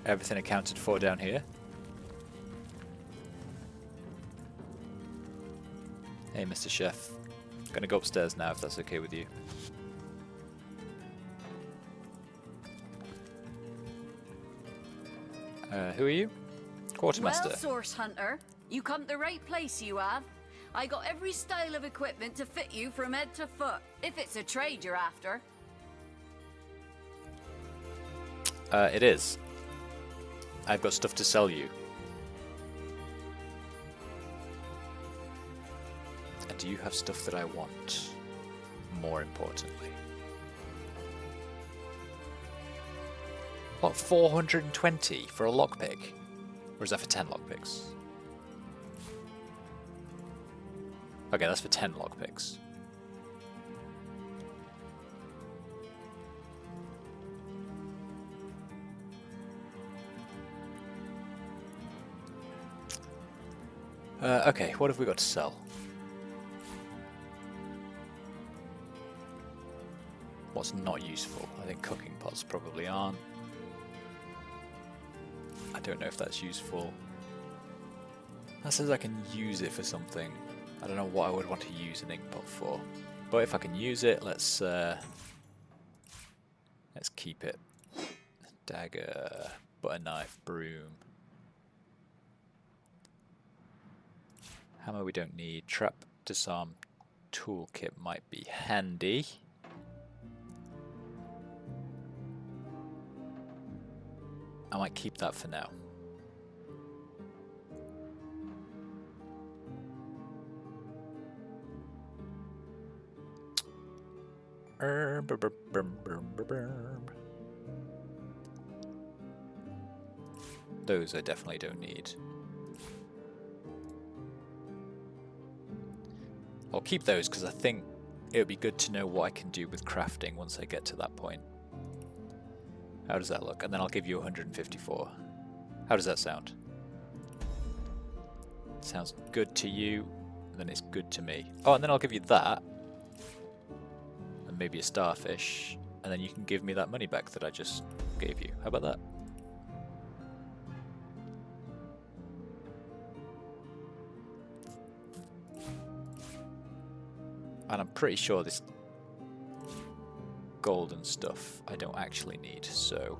everything accounted for down here. Hey, Mr. Chef. Gonna go upstairs now if that's okay with you. Who are you? Quartermaster. Well, Source Hunter, you come to the right place, you have. I got every style of equipment to fit you from head to foot, if it's a trade you're after. It is. I've got stuff to sell you. And do you have stuff that I want? More importantly. What, 420 for a lockpick? Or is that for 10 lockpicks? Okay, that's for 10 lockpicks. Okay, what have we got to sell? What's not useful? I think cooking pots probably aren't. I don't know if that's useful. That says I can use it for something. I don't know what I would want to use an ink pot for. But if I can use it, let's keep it. Dagger, butter knife, broom. Hammer we don't need. Trap, disarm, toolkit might be handy. I might keep that for now. Those I definitely don't need. I'll keep those because I think it would be good to know what I can do with crafting once I get to that point. How does that look? And then I'll give you 154. How does that sound? Sounds good to you, and then it's good to me. Oh, and then I'll give you that. And maybe a starfish. And then you can give me that money back that I just gave you. How about that? And I'm pretty sure this golden stuff I don't actually need, so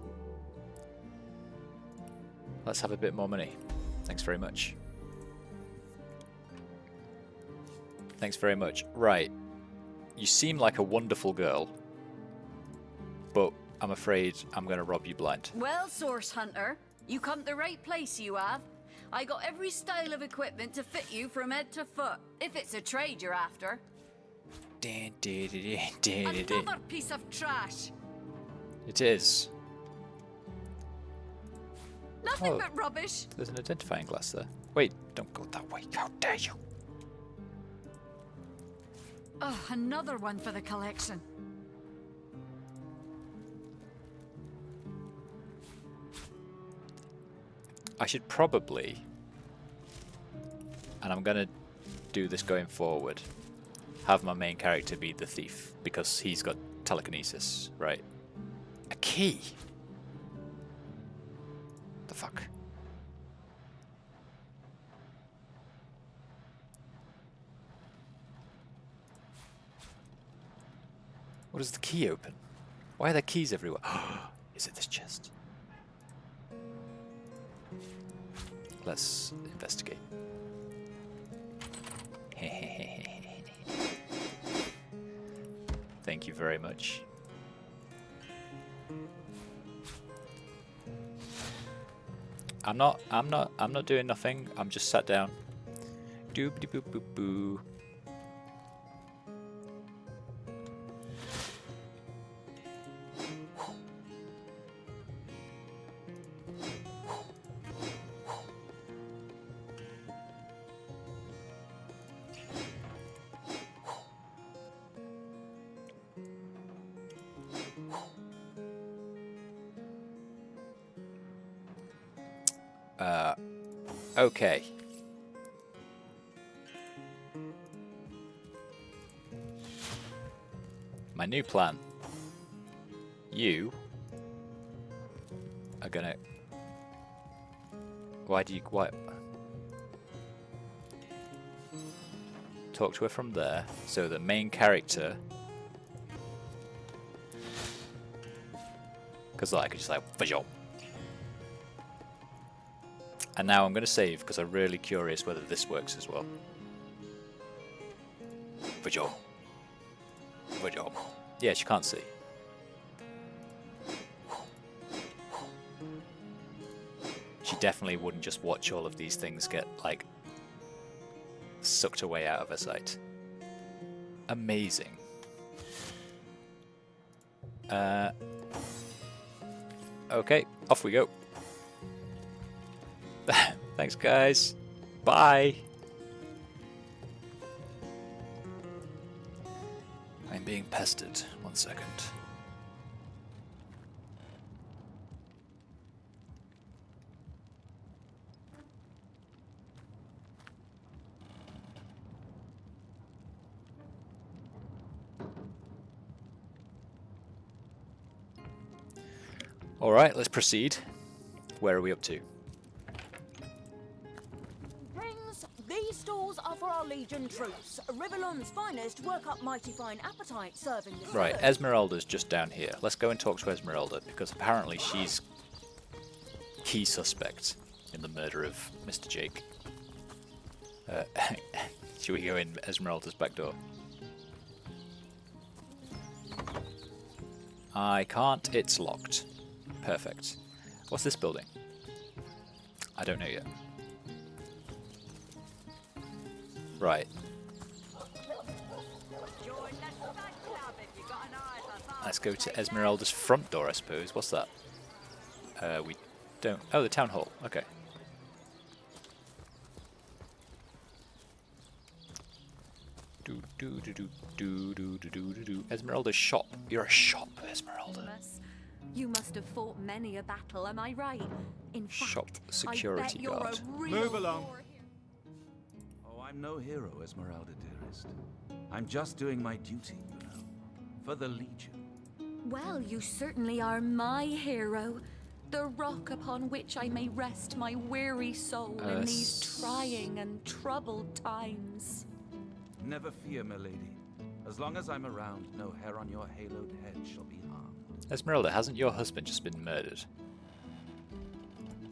let's have a bit more money. Thanks very much. Thanks very much. Right. You seem like a wonderful girl, but I'm afraid I'm going to rob you blind. Well, Source Hunter, you come to the right place, you have. I got every style of equipment to fit you from head to foot, if it's a trade you're after. Another piece of trash. It is. Nothing but rubbish. There's an identifying glass there. Wait, don't go that way. How dare you? Oh, another one for the collection. I should probably, and I'm going to do this going forward, have my main character be the thief, because he's got telekinesis, right? A key? The fuck? What does the key open? Why are there keys everywhere? Is it this chest? Let's investigate. Thank you very much. I'm not doing nothing. I'm just sat down. Doobity boop boop boo. Okay. My new plan. You are gonna... Why? Talk to her from there, so the main character... Because I could just like... Visual. And now I'm going to save because I'm really curious whether this works as well. Visual. Visual. Yeah, she can't see. She definitely wouldn't just watch all of these things get, like, sucked away out of her sight. Amazing. Okay, off we go. Thanks, guys. Bye. I'm being pestered. 1 second. All right, let's proceed. Where are we up to? These stalls are for our Legion troops. Rivellon's finest work up mighty fine appetite serving this. Right, Esmeralda's just down here. Let's go and talk to Esmeralda, because apparently she's key suspect in the murder of Mr. Jake. Should we go in Esmeralda's back door? I can't, it's locked. Perfect. What's this building? I don't know yet. Right. Let's go to Esmeralda's front door, I suppose. What's that? We don't... Oh, the town hall. Okay. Esmeralda's shop. You're a shop, Esmeralda. You must have fought many a battle, am I right? In Shop fact, security I bet you're guard. a real Move along. Oh, I'm no hero, Esmeralda, dearest. I'm just doing my duty, you know, for the Legion. Well, you certainly are my hero. The rock upon which I may rest my weary soul in these trying and troubled times. Never fear, milady. As long as I'm around, no hair on your haloed head shall be harmed. Esmeralda, hasn't your husband just been murdered?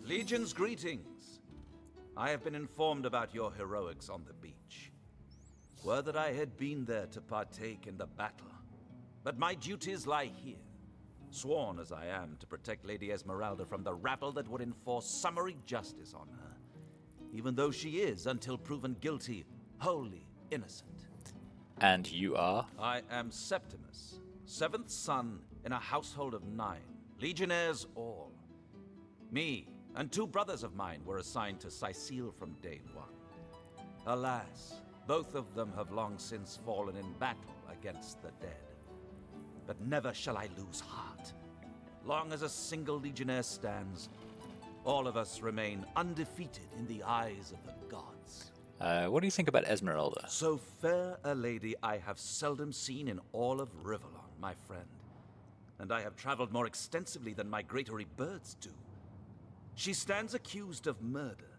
Legion's greetings. I have been informed about your heroics on the beach. Were that I had been there to partake in the battle. But my duties lie here. Sworn as I am to protect Lady Esmeralda from the rabble that would enforce summary justice on her. Even though she is, until proven guilty, wholly innocent. And you are? I am Septimus, 7th son in a household of 9, legionnaires all. Me and 2 brothers of mine were assigned to Sicile from day 1. Alas, both of them have long since fallen in battle against the dead. But never shall I lose heart. Long as a single legionnaire stands, all of us remain undefeated in the eyes of the gods. What do you think about Esmeralda? So fair a lady I have seldom seen in all of Rivellon, my friend. And I have traveled more extensively than migratory birds do. She stands accused of murder,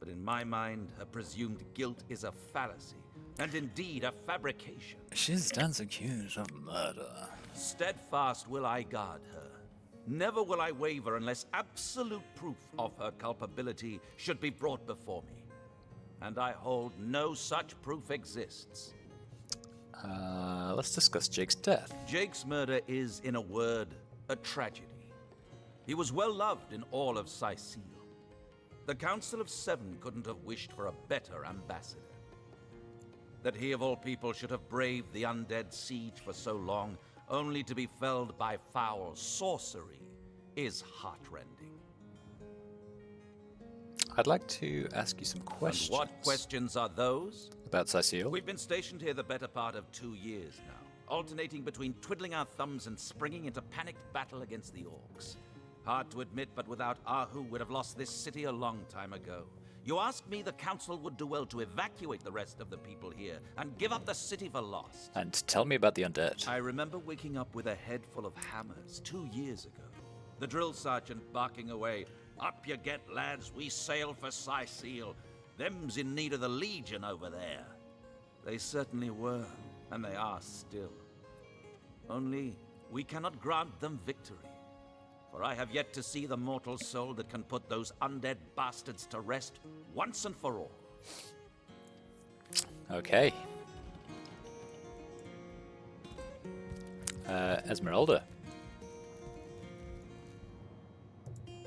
but in my mind, her presumed guilt is a fallacy, and indeed a fabrication. She stands accused of murder. Steadfast will I guard her. Never will I waver unless absolute proof of her culpability should be brought before me. And I hold no such proof exists. Let's discuss Jake's death. Jake's murder is, in a word, a tragedy. He was well loved in all of Cyseal. The Council of Seven couldn't have wished for a better ambassador. That he of all people should have braved the undead siege for so long, only to be felled by foul sorcery, is heartrending. I'd like to ask you some questions. And what questions are those? About Cyseal? We've been stationed here the better part of 2 years now, alternating between twiddling our thumbs and springing into panicked battle against the orcs. Hard to admit, but without Ahu, we'd have lost this city a long time ago. You ask me, the council would do well to evacuate the rest of the people here and give up the city for lost. And tell me about the undead. I remember waking up with a head full of hammers 2 years ago. The drill sergeant barking away, "Up you get, lads, we sail for Cyseal. Them's in need of the Legion over there." They certainly were, and they are still. Only, we cannot grant them victory. For I have yet to see the mortal soul that can put those undead bastards to rest once and for all. Okay. Esmeralda.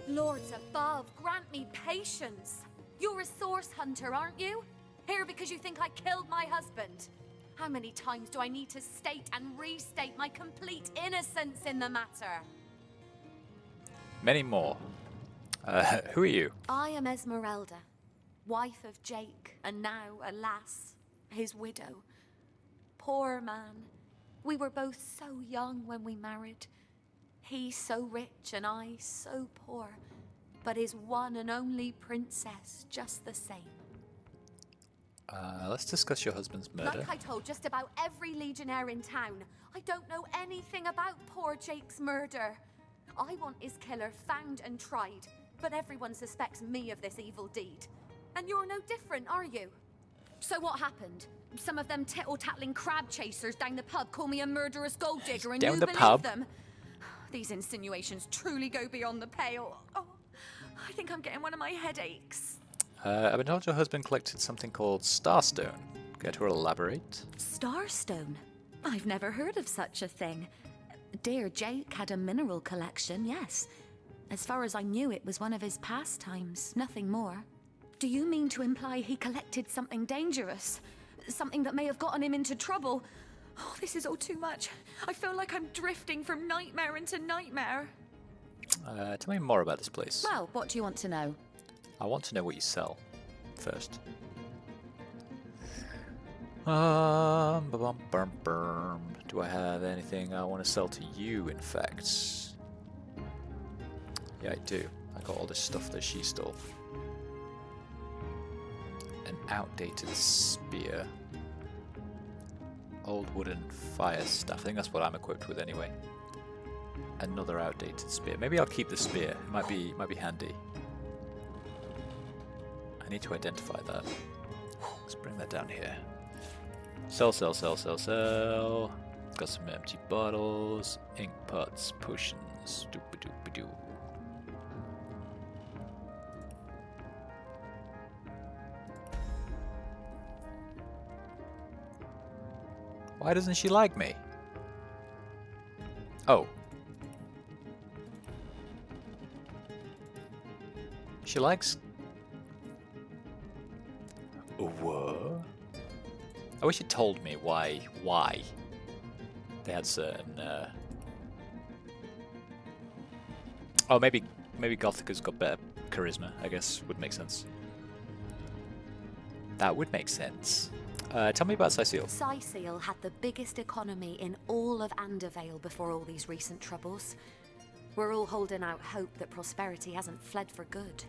Lords above, grant me patience. You're a source hunter, aren't you? Here because you think I killed my husband. How many times do I need to state and restate my complete innocence in the matter? Many more. Who are you? I am Esmeralda, wife of Jake, and now, alas, his widow. Poor man. We were both so young when we married. He so rich and I so poor, but his one and only princess just the same. Let's discuss your husband's murder. Like I told just about every legionnaire in town, I don't know anything about poor Jake's murder. I want his killer found and tried, but everyone suspects me of this evil deed. And you're no different, are you? So what happened? Some of them tittle-tattling crab chasers down the pub call me a murderous gold digger and Down you the believe pub? them? These insinuations truly go beyond the pale. Oh, I think I'm getting one of my headaches. I've been told your husband collected something called Starstone. Care to elaborate? Starstone? I've never heard of such a thing. Dear Jake had a mineral collection, yes. As far as I knew, it was one of his pastimes, nothing more. Do you mean to imply he collected something dangerous? Something that may have gotten him into trouble? Oh, this is all too much. I feel like I'm drifting from nightmare into nightmare. Tell me more about this place. Well, what do you want to know? I want to know what you sell first. Do I have anything I want to sell to you, in fact? Yeah, I do. I got all this stuff that she stole. An outdated spear. Old wooden fire staff. I think that's what I'm equipped with anyway. Another outdated spear. Maybe I'll keep the spear. It might be handy. I need to identify that. Let's bring that down here. Sell, sell, sell, sell, sell. Got some empty bottles, ink pots, potions. Doop-a-doop-a-doo. Why doesn't she like me? Oh. She likes... What? I wish you told me why they had certain... Oh, maybe Gothica's got better charisma, I guess, would make sense. That would make sense. Tell me about Cyseal. Cyseal had the biggest economy in all of Andervale before all these recent troubles. We're all holding out hope that prosperity hasn't fled for good.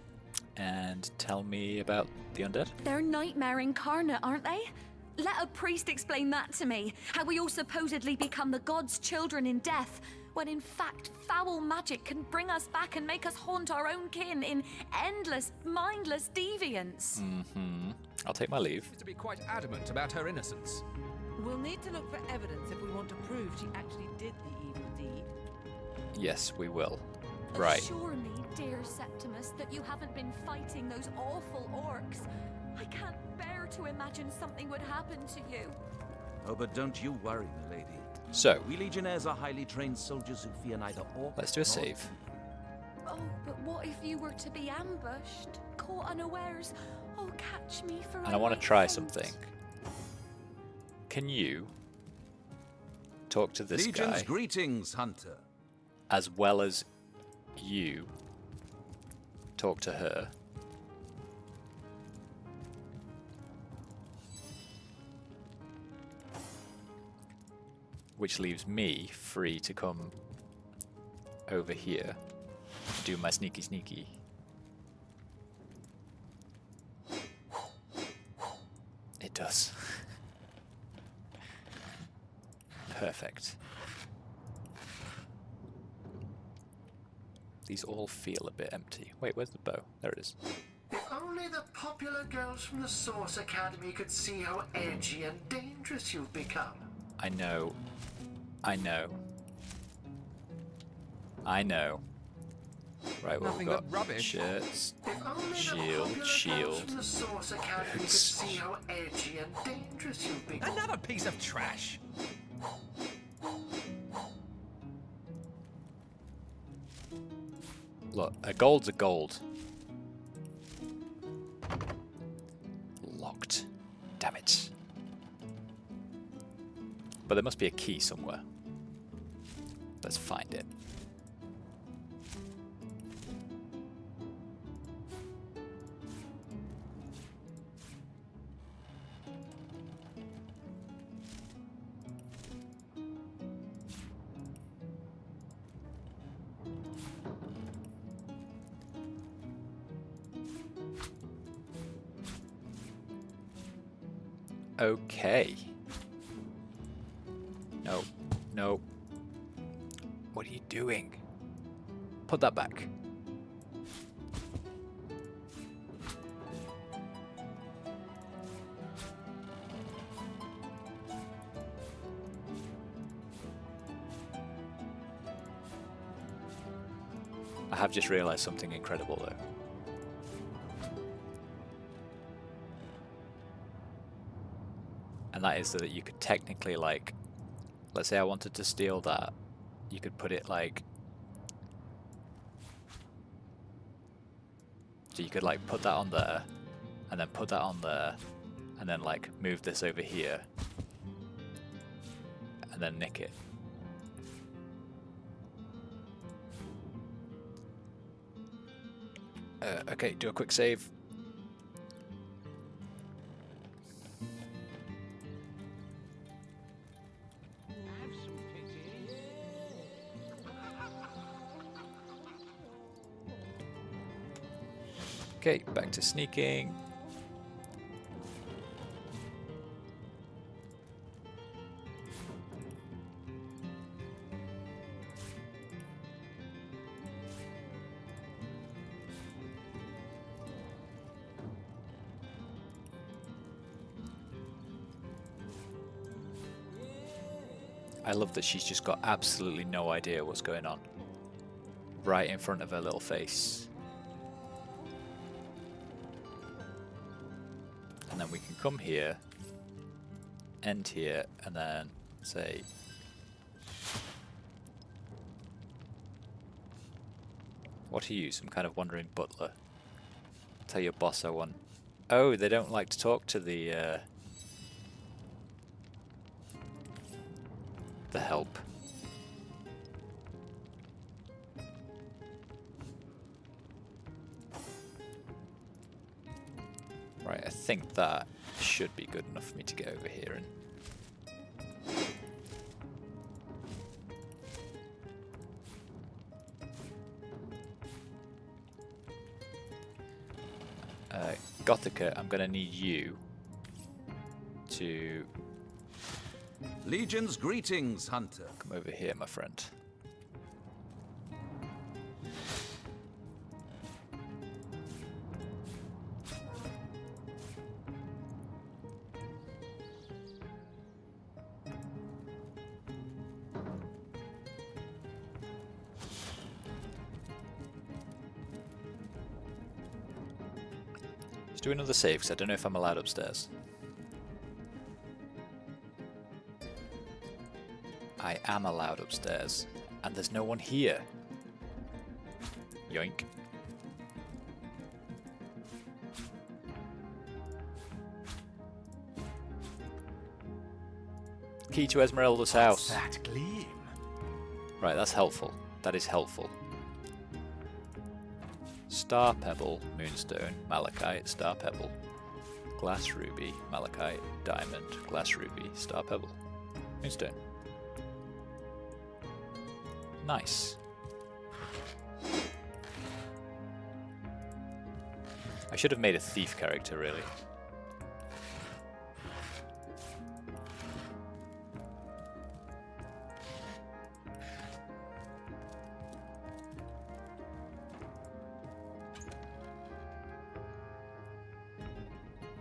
And tell me about the undead. They're nightmare incarnate, aren't they? Let a priest explain that to me. How we all supposedly become the gods' children in death, when in fact foul magic can bring us back and make us haunt our own kin in endless, mindless deviance. I'll take my leave. To be quite adamant about her innocence. We'll need to look for evidence if we want to prove she actually did the evil deed. Yes, we will. Right. Assure me, dear Septimus, that you haven't been fighting those awful orcs. I can't bear to imagine something would happen to you. Oh, but don't you worry, milady. So, we Legionnaires are highly trained soldiers who fear neither orc. Let's do a save. Oh, but what if you were to be ambushed, caught unawares? Oh, catch me for And I want to try something. Can you talk to this Legion's guy? Greetings, Hunter. As well as you talk to her? Which leaves me free to come over here, do my sneaky. It does. Perfect. These all feel a bit empty. Wait, where's the bow? There it is. If only the popular girls from the Source Academy could see how edgy and dangerous you've become. I know. Right, well, Nothing we've got but rubbish. shirts, If only shield, the popular shield. girls from the Source Academy could boots. see how edgy and dangerous you've become. Another piece of trash. Look, a gold's a gold. Locked. Damn it. But there must be a key somewhere. Let's find it. Okay. No. No. What are you doing? Put that back. I have just realized something incredible though. And that is that you could technically, like, let's say I wanted to steal that, you could put it like, so you could like put that on there, and then put that on there, and then like move this over here, and then nick it. Okay, do a quick save. Okay, back to sneaking. I love that she's just got absolutely no idea what's going on. Right in front of her little face. And then we can come here, end here, and then say, what are you, some kind of wandering butler? Tell your boss I want. Oh, they don't like to talk to the help. Right, I think that should be good enough for me to get over here and Gothica, I'm gonna need you to Legion's greetings, Hunter. come over here, my friend. do another save because I don't know if I'm allowed upstairs. I am allowed upstairs, and there's no one here. Yoink. Key to Esmeralda's house. That gleam. Right, that's helpful. That is helpful. Star Pebble, Moonstone, Malachite, Star Pebble. Glass Ruby, Malachite, Diamond, Glass Ruby, Star Pebble. Moonstone. Nice. I should have made a thief character, really.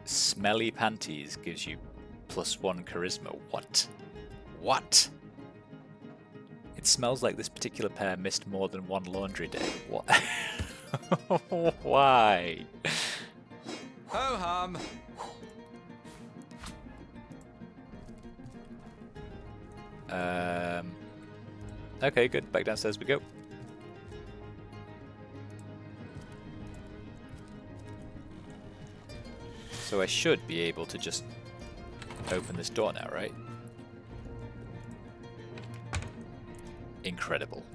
Smelly Panties gives you +1 charisma. What? What? It smells like this particular pair missed more than one laundry day. What? Why? Ho hum. Okay, good. Back downstairs we go. So I should be able to just open this door now, right? Incredible.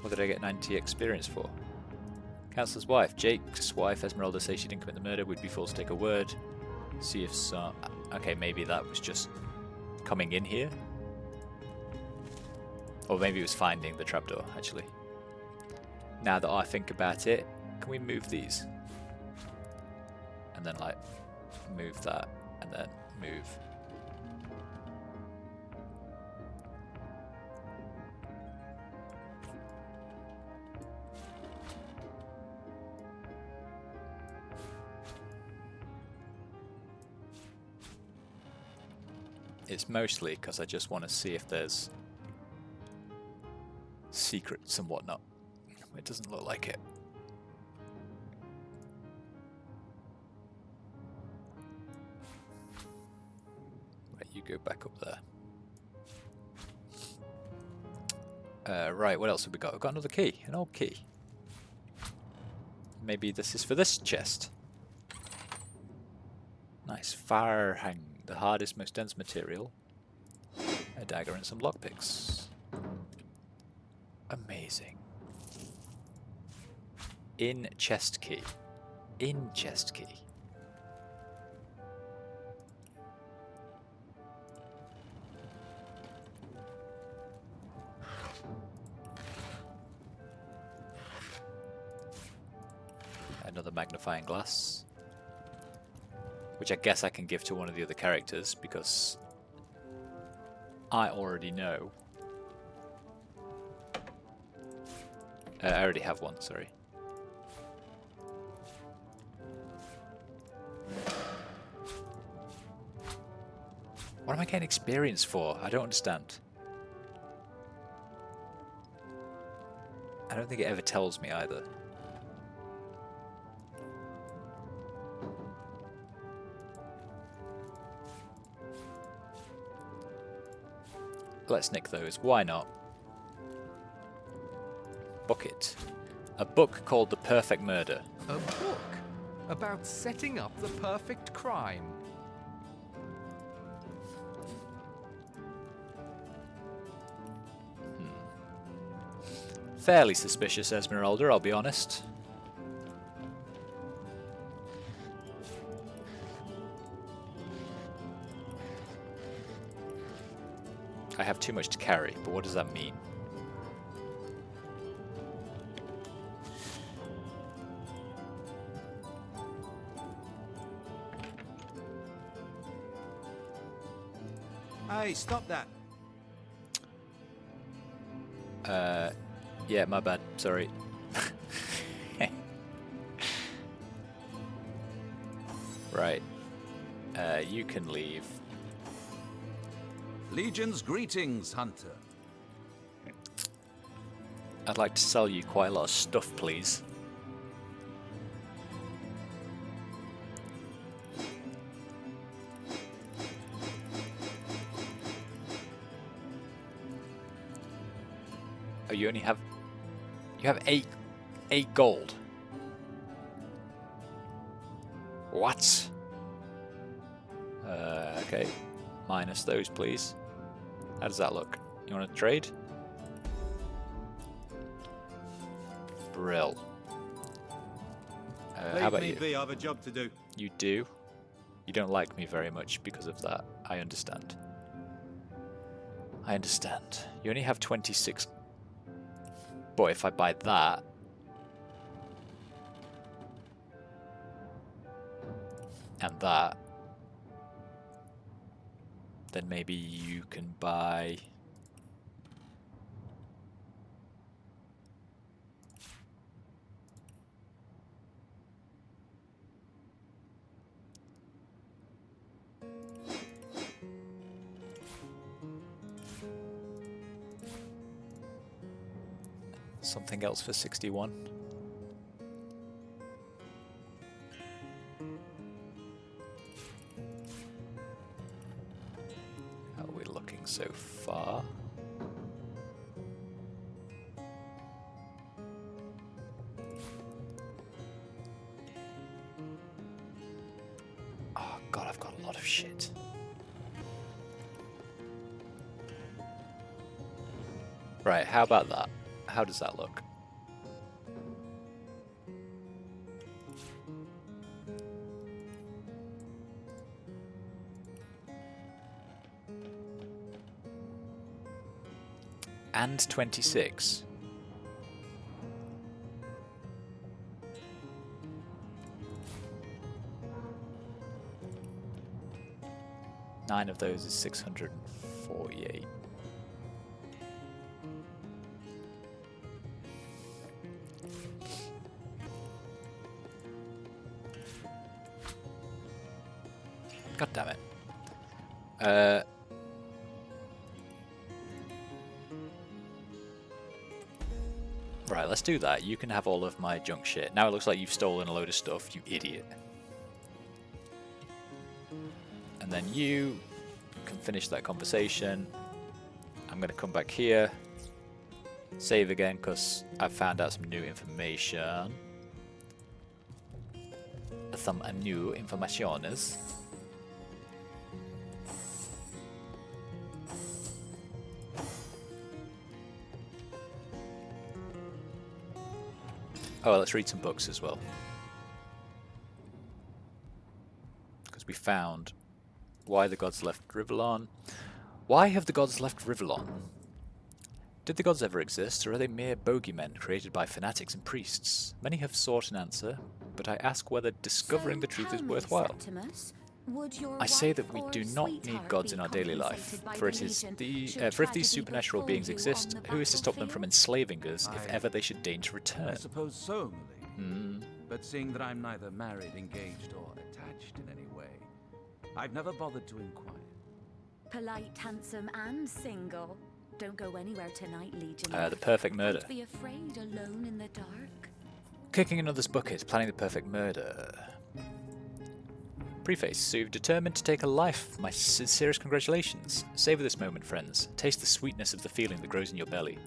What did I get 90 experience for? Councillor's wife. Jake's wife, Esmeralda, says she didn't commit the murder. We'd be fools to take a word. See if some... Okay, maybe that was just coming in here. Or maybe it was finding the trapdoor, actually. Now that I think about it, can we move these? And then, like, move that, and then move. It's mostly because I just want to see if there's secrets and whatnot. It doesn't look like it. Right, you go back up there. Right, what else have we got? We've got another key, an old key. Maybe this is for this chest. Nice. Fire hang, the hardest, most dense material. A dagger and some lockpicks. Amazing. In chest key. In chest key. Another magnifying glass. Which I guess I can give to one of the other characters because I already know. I already have one, sorry. What am I getting experience for? I don't understand. I don't think it ever tells me either. Let's nick those. Why not? Bucket. A book called The Perfect Murder. A book about setting up the perfect crime. Fairly suspicious, Esmeralda, I'll be honest. I have too much to carry, but what does that mean? Hey, stop that. Yeah, my bad, sorry. Right. You can leave. Legion's greetings, Hunter. I'd like to sell you quite a lot of stuff, please. Oh, you have eight gold. What? Okay. Minus those, please. How does that look? You want to trade? Brill. How about you? I have a job to do. You do? You don't like me very much because of that. I understand. I understand. You only have 26. Boy, if I buy that... and that... then maybe you can buy... something else for 61. How are we looking so far? Oh god, I've got a lot of shit. Right, how about that? How does that look? And 26. Nine of those is 648. God damn it. Right, let's do that. You can have all of my junk shit. Now it looks like you've stolen a load of stuff, you idiot. And then you can finish that conversation. I'm going to come back here. Save again, because I've found out some new information. Some new informaciones. Oh, let's read some books as well. Because we found why the gods left Rivellon. Why have the gods left Rivellon? Did the gods ever exist, or are they mere bogeymen created by fanatics and priests? Many have sought an answer, but I ask whether discovering the truth is worthwhile. I say that we do not need gods in our daily life, for if these supernatural beings exist, who is to stop them from enslaving us if ever they should deign to return? I suppose so, Milady. But seeing that I'm neither married, engaged, or attached in any way, I've never bothered to inquire. Polite, handsome, and single. Don't go anywhere tonight, Legionnaire. The perfect murder. Don't be afraid alone in the dark. Kicking another's bucket, planning the perfect murder. Preface, so you've determined to take a life. My sincerest congratulations. Savor this moment, friends. Taste the sweetness of the feeling that grows in your belly.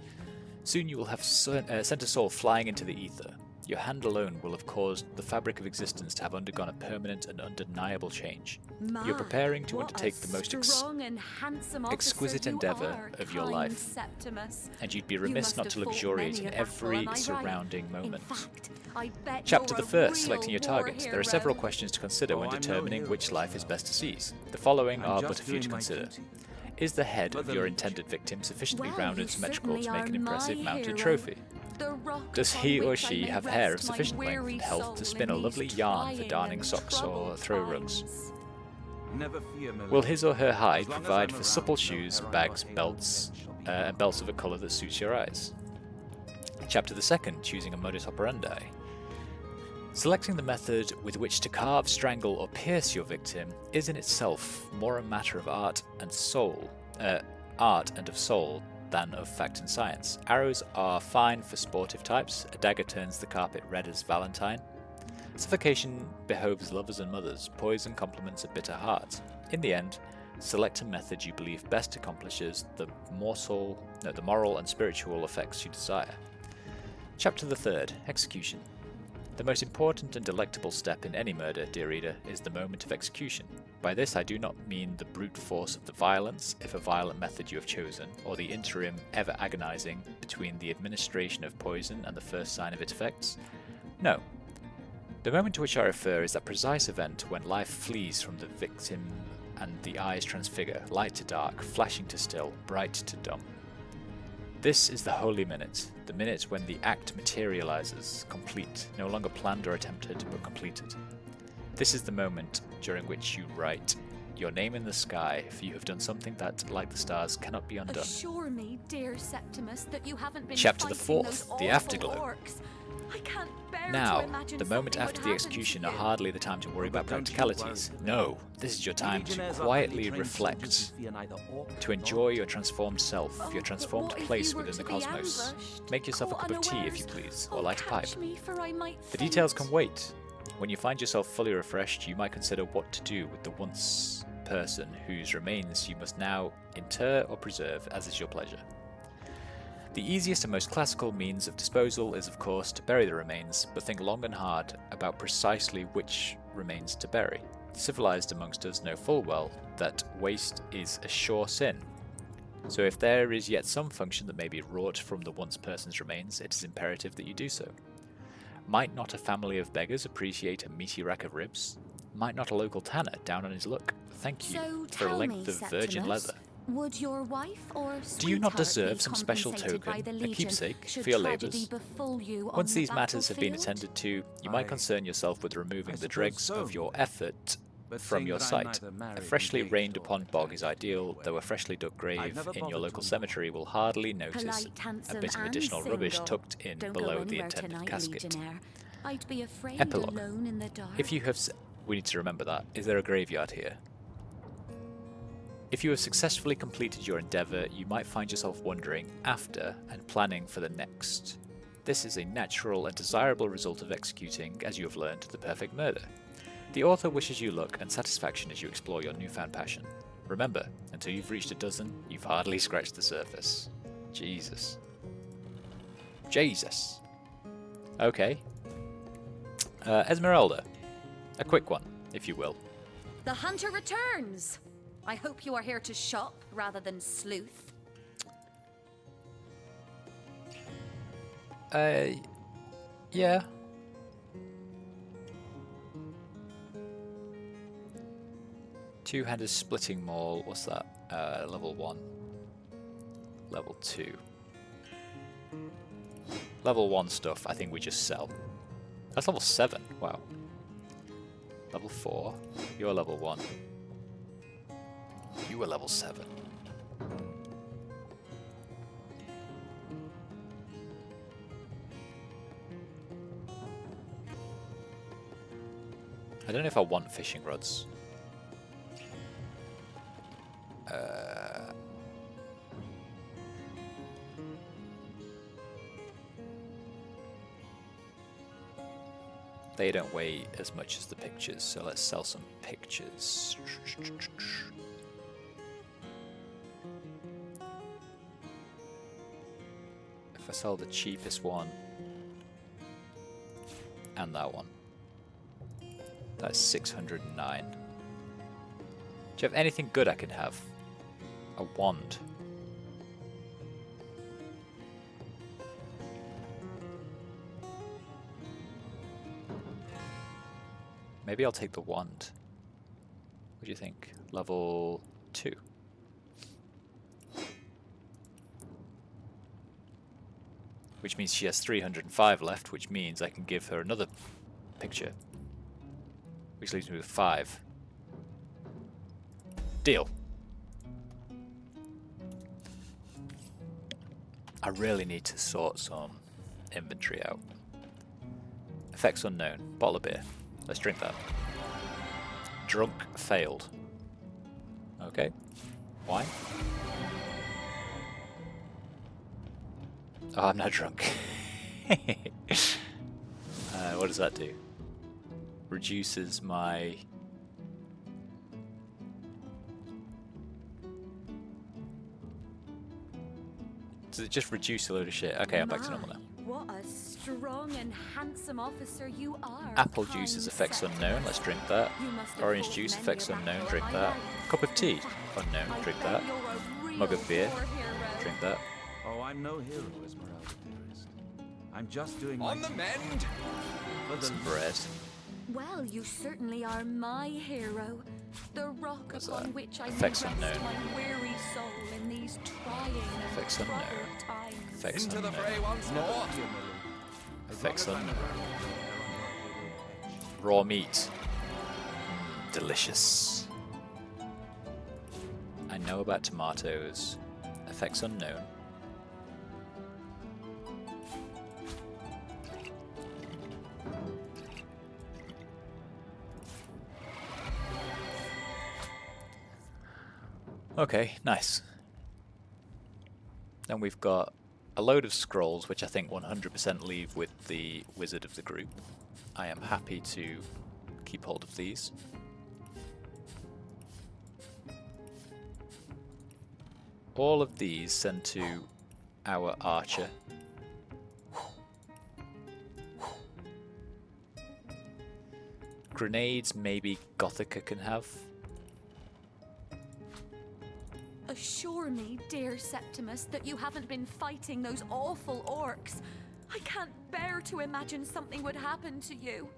Soon you will have sent a soul flying into the ether. Your hand alone will have caused the fabric of existence to have undergone a permanent and undeniable change. You're preparing to undertake the most exquisite endeavour of your life, and you'd be remiss not to luxuriate in every surrounding moment. Chapter the first, selecting your target. There are several questions to consider when determining which life is best to seize. The following are but a few to consider. Is the head of your intended victim sufficiently round and symmetrical to make an impressive mounted trophy? Does he or she have hair of sufficient length and health to spin a lovely yarn for darning socks or throw rugs? Will his or her hide provide for supple shoes, bags, belts, and belts of a colour that suits your eyes? Chapter the second, choosing a modus operandi. Selecting the method with which to carve, strangle, or pierce your victim is in itself more a matter of art and soul, art and of soul than of fact and science. Arrows are fine for sportive types. A dagger turns the carpet red as Valentine. Suffocation behoves lovers and mothers. Poison compliments a bitter heart. In the end, select a method you believe best accomplishes the moral and spiritual effects you desire. Chapter the 3rd, Execution. The most important and delectable step in any murder, dear reader, is the moment of execution. By this I do not mean the brute force of the violence, if a violent method you have chosen, or the interim, ever agonizing, between the administration of poison and the first sign of its effects. No. The moment to which I refer is that precise event when life flees from the victim and the eyes transfigure, light to dark, flashing to still, bright to dumb. This is the holy minute, the minute when the act materializes, complete, no longer planned or attempted, but completed. This is the moment during which you write your name in the sky, for you have done something that, like the stars, cannot be undone. Assure me, dear Septimus, that you haven't been Chapter the fighting 4th, those the awful Afterglow. orcs. I can't bear to Now, imagine the moment something after would the happen execution to are you. hardly the time to worry about Don't you practicalities. No, this is your time to Legionnaires are quietly highly trained reflect, soldiers who fear neither orc to nor enjoy your transformed self, your But transformed what if place you were within the to be cosmos. ambushed, Make yourself a caught cup of tea if you unawares? please, or light a pipe. Catch me, for I might The details faint. can wait. When you find yourself fully refreshed, you might consider what to do with the once person whose remains you must now inter or preserve as is your pleasure. The easiest and most classical means of disposal is, of course, to bury the remains, but think long and hard about precisely which remains to bury. The civilized amongst us know full well that waste is a sure sin. So if there is yet some function that may be wrought from the once person's remains, it is imperative that you do so. Might not a family of beggars appreciate a meaty rack of ribs? Might not a local tanner down on his luck thank you So for a tell length me, of virgin Septimus, leather? would your wife or Do you not sweetheart deserve be some special compensated by token, the a Legion keepsake, should for your tragedy labours? befall you on Once the these matters have been battlefield? attended to, you might concern yourself with removing the suppose dregs so. of your effort But from seeing your that I'm sight. neither married, A freshly engaged, rained or upon bog is ideal, though a freshly dug grave never in your bothered local to cemetery will hardly notice Polite, a handsome, bit of and additional rubbish single. tucked in Don't below go the anywhere intended tonight, casket. Legionnaire. I'd be afraid Epilogue. alone in the dark. If you have... We need to remember that. Is there a graveyard here? If you have successfully completed your endeavour, you might find yourself wondering after and planning for the next. This is a natural and desirable result of executing, as you have learned, the perfect murder. The author wishes you luck and satisfaction as you explore your newfound passion. Remember, until you've reached a dozen, you've hardly scratched the surface. Jesus. Jesus. Okay. Esmeralda. A quick one, if you will. The hunter returns! I hope you are here to shop rather than sleuth. Yeah. Two-handed splitting maul, what's that? Level 1. Level 2. Level 1 stuff, I think we just sell. That's level 7, wow. Level 4, you're level 1. You were level 7. I don't know if I want fishing rods. They don't weigh as much as the pictures, so let's sell some pictures. If I sell the cheapest one and that one, that's 609. Do you have anything good I can have? A wand. Maybe I'll take the wand. What do you think? Level 2. Which means she has 305 left, which means I can give her another picture. Which leaves me with 5. Deal. I really need to sort some inventory out. Effects unknown. Bottle of beer. Let's drink that. Drunk failed. Okay. Why? Oh, I'm not drunk. What does that do? Reduces my... Does it just reduce a load of shit? Okay, I'm back to normal now. What a strong and handsome officer you are. Apple juice is effects unknown, let's drink that. Orange juice, effects unknown, drink that. Cup of tea, unknown, drink that. Mug of beer, drink that. Oh, I'm no hero, Esmeralda, dearest. I'm just doing my... On the mend! Some bread. Well, you certainly are my hero. The rock upon which I may Effects rest unknown. my weary soul in these trying and Effects unknown. troubled times. Effects Into the unknown. fray once more! Effects unknown. Raw meat. Delicious. I know about tomatoes. Effects unknown. Okay, nice. Then we've got a load of scrolls, which I think 100% leave with the wizard of the group. I am happy to keep hold of these. All of these send to our archer. Grenades, maybe Gothica can have. Assure me, dear Septimus, that you haven't been fighting those awful orcs. I can't bear to imagine something would happen to you.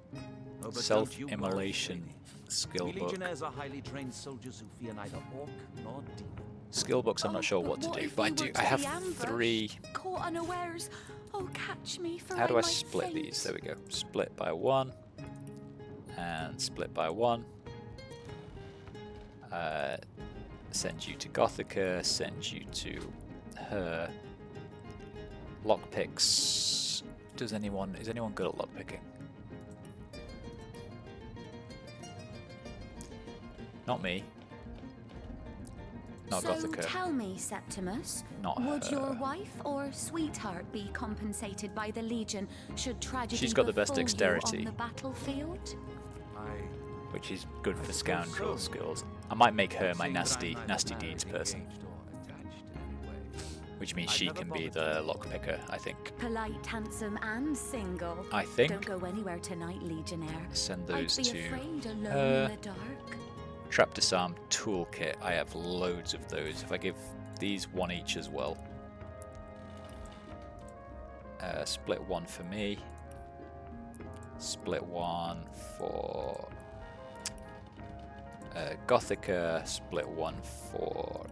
Oh, but Self-immolation skill we book. legionnaires are highly trained soldiers who fear neither orc nor demon. Skill books, I'm not sure what to do, but I do. I have 3. Caught unawares. Oh, catch me for How do I might split faint. these? There we go. Split by 1. And split by 1. Send you to Gothica. Send you to her. Lockpicks. Is anyone good at lockpicking? Not me. Not So Gothica. tell me, Septimus, Not would her. your wife or sweetheart be compensated by the Legion should tragedy She's got the best befall you dexterity. on the battlefield? Which is good for scoundrel skills. I might make her my nasty deeds person. Which means she can be the lockpicker, I think. Polite, handsome, and single. I think. Don't go anywhere tonight, Legionnaire. Send those I'd be to afraid alone her. in the dark. Trap disarm toolkit. I have loads of those. If I give these 1 each as well. Split 1 for me. Split 1 for Gothica. Split 1 for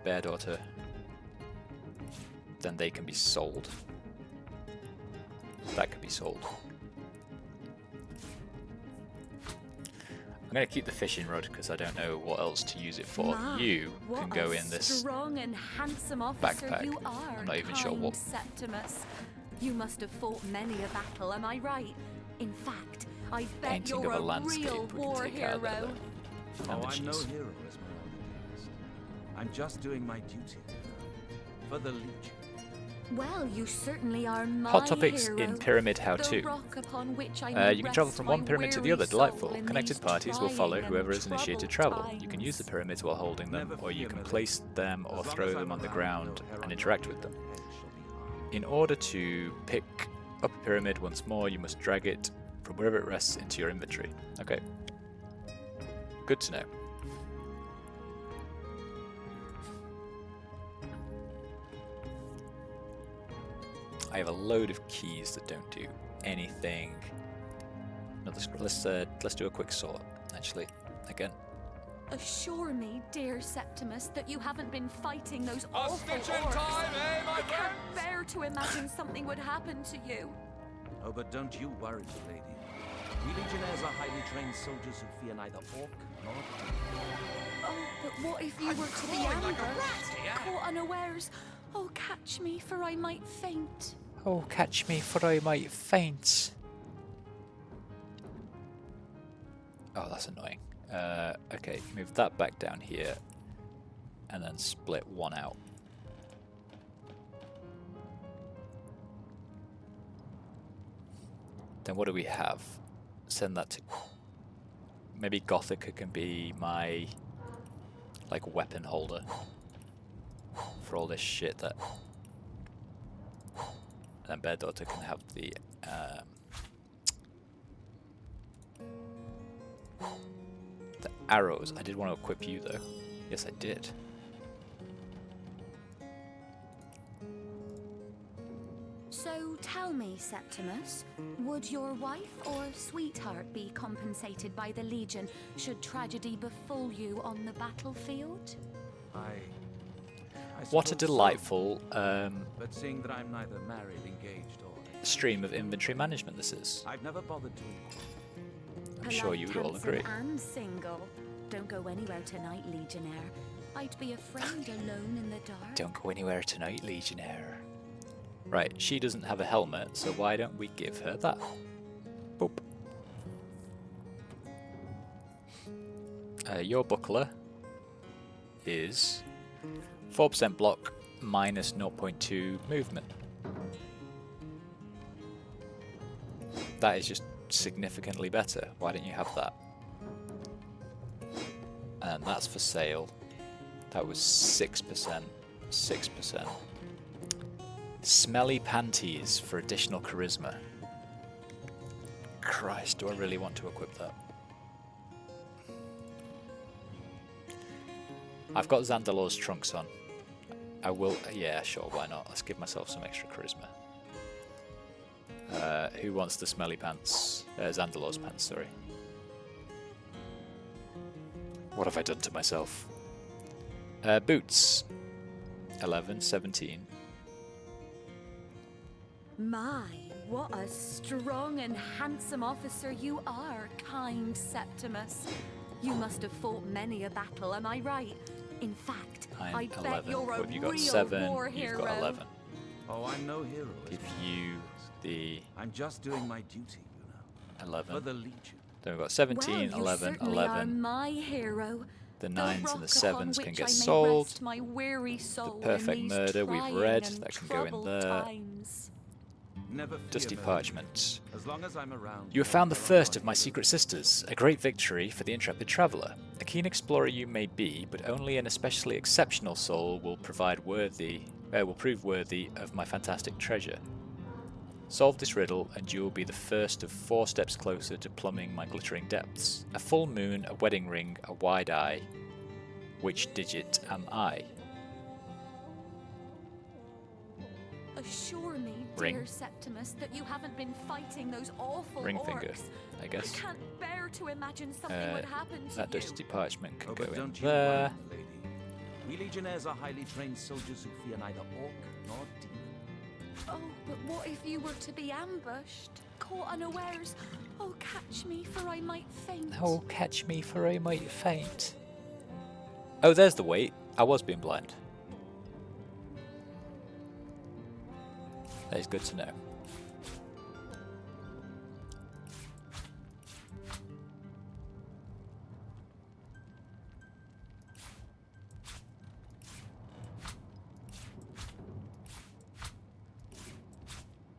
Bear Daughter. Then they can be sold. That can be sold. I'm going to keep the fishing rod because I don't know what else to use it for. My, You can what go a in this strong and handsome officer backpack. you are, I'm not even sure kind what. Septimus. You must have fought many a battle, am I right? In fact, I bet Painting you're of a a landscape real we can war take out of hero. there. Oh, And the I'm no cheese. hero, Esmeralda, dearest. I'm just doing my duty for the Legion. Well, you certainly are my Hot topics hero. in Pyramid The How-To. rock upon which I may You can travel rest from my one pyramid to the weary other. Delightful. soul in Connected these parties will follow trying whoever and has initiated troubled travel. You can use the times. pyramids while holding them, or you can fear, place them or As long throw as them I'm on the around, ground no and Heron interact or with them. Head shall be harmed. In order to pick up a pyramid once more, you must drag it from wherever it rests into your inventory. Okay. Good to know. I have a load of keys that don't do anything. Another let's do a quick sort. Actually, again. Assure me, dear Septimus, that you haven't been fighting those A awful stitch in orcs. time, eh, my I can't friends? bear to imagine something would happen to you. Oh, but don't you worry, lady. We legionnaires are highly trained soldiers who fear neither orc nor demon. Oh, but what if you were to be crawling like a ambushed, rat here. caught unawares? Oh, catch me, for I might faint. Oh, catch me, for I might faint. Oh, that's annoying. Okay, move that back down here, and then split 1 out. Then what do we have? Send that to... Maybe Gothica can be my, like, weapon holder for all this shit that... And then Bear Daughter can have the arrows. I did want to equip you though. Yes, I did. So tell me, Septimus, would your wife or sweetheart be compensated by the Legion should tragedy befall you on the battlefield? What a suppose so. delightful But seeing that I'm neither married, engaged, or stream of inventory management this is. I've never bothered to inquire. I'm sure you would all agree. And single. Don't go anywhere tonight, Legionnaire. I'd be afraid alone in the dark. Don't go anywhere tonight, Legionnaire. Right, she doesn't have a helmet, so why don't we give her that? Boop. Your buckler is 4% block minus 0.2 movement. That is just significantly better. Why don't you have that? And that's for sale. That was 6%. 6%. Smelly panties for additional charisma. Christ, do I really want to equip that? I've got Zandalor's trunks on. I will, yeah, sure, why not? Let's give myself some extra charisma. Who wants the smelly pants? Zandalor's pants, sorry. What have I done to myself? Boots. 11, 17. My, what a strong and handsome officer you are, kind Septimus. You must have fought many a battle, am I right? In fact, I bet 11. you're a What have you got? real 7. war You've hero. got 11. Oh, I'm no hero. Give you the... I'm just doing my duty, you know. 11. For the Legion. Then we've got 17, well, 11, you are 11. my hero. The 9s and the rock 7s upon can which get I may sold. rest my weary soul The perfect in these murder we've trying read. and That can go in troubled there. times. Never fear, Dusty Merlin. parchment. As long as I'm around. You have found the first of my secret sisters, a great victory for the intrepid traveller. A keen explorer you may be, but only an especially exceptional soul will prove worthy of my fantastic treasure. Solve this riddle, and you will be the first of 4 steps closer to plumbing my glittering depths. A full moon, a wedding ring, a wide eye. Which digit am I? Assure me, Ring. dear Septimus, that you haven't been fighting those awful Ring orcs. finger, I guess. I can't bear to imagine something would happen to That you. dusty parchment can Oh, go but in don't you there. worry, lady. We Legionnaires are highly trained soldiers who fear neither orc nor demon. Oh, but what if you were to be ambushed, caught unawares? Oh, catch me, for I might faint. Oh, catch me, for I might faint. Oh, there's the weight. I was being blind. That is good to know.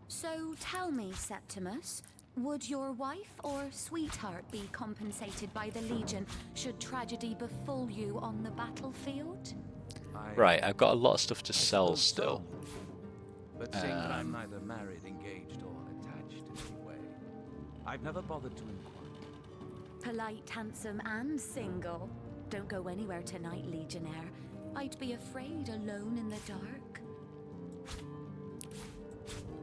So tell me, Septimus, would your wife or sweetheart be compensated by the Legion should tragedy befall you on the battlefield? Right, I've got a lot of stuff to sell still. But seeing that I'm neither married, engaged, or attached in any way, I've never bothered to inquire. Polite, handsome, and single. Don't go anywhere tonight, Legionnaire. I'd be afraid alone in the dark.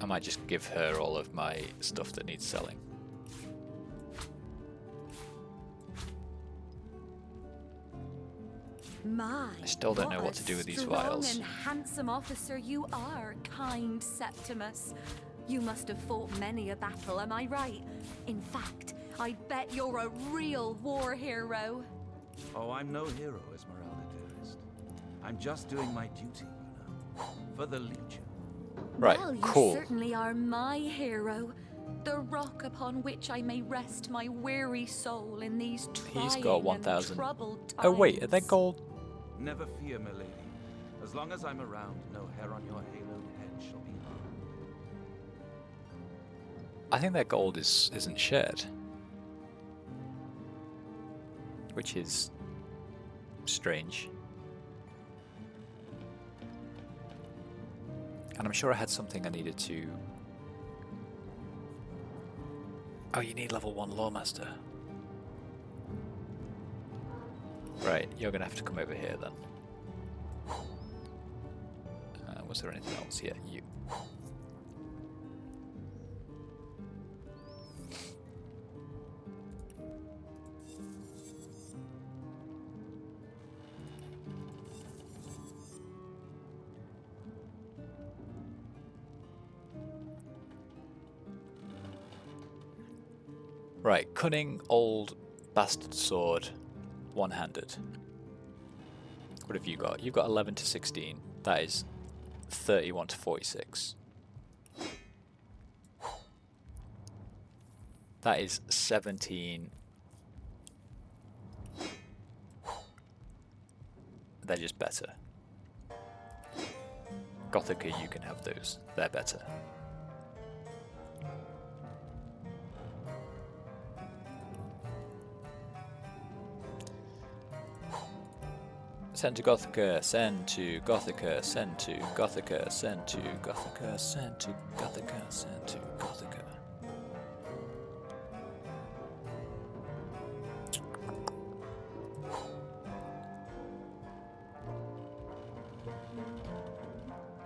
I might just give her all of my stuff that needs selling. My, I still don't know what to do with these vials. Strong and handsome officer you are, kind Septimus. You must have fought many a battle, am I right? In fact, I bet you're a real war hero. Oh, I'm no hero, Esmeralda, dearest. I'm just doing my duty, you know. For the Legion. Right, Well, you cool. certainly are my hero. The rock upon which I may rest my weary soul in these He's trying got and 1,000. troubled Oh wait, are times. they gold? Never fear, my lady. As long as I'm around, no hair on your haloed head shall be harmed. I think their gold isn't shared, which is strange. And I'm sure I had something I needed to... Oh, you need level 1 Lawmaster. Right, you're going to have to come over here then. Was there anything else? Yeah, you. Right, cunning old bastard sword, one-handed. What have you got? You've got 11 to 16. That is 31 to 46. That is 17. They're just better. Gothica, you can have those. They're better. Send to Gothica, send to Gothica, send to Gothica, send to Gothica, send to Gothica, send to Gothica.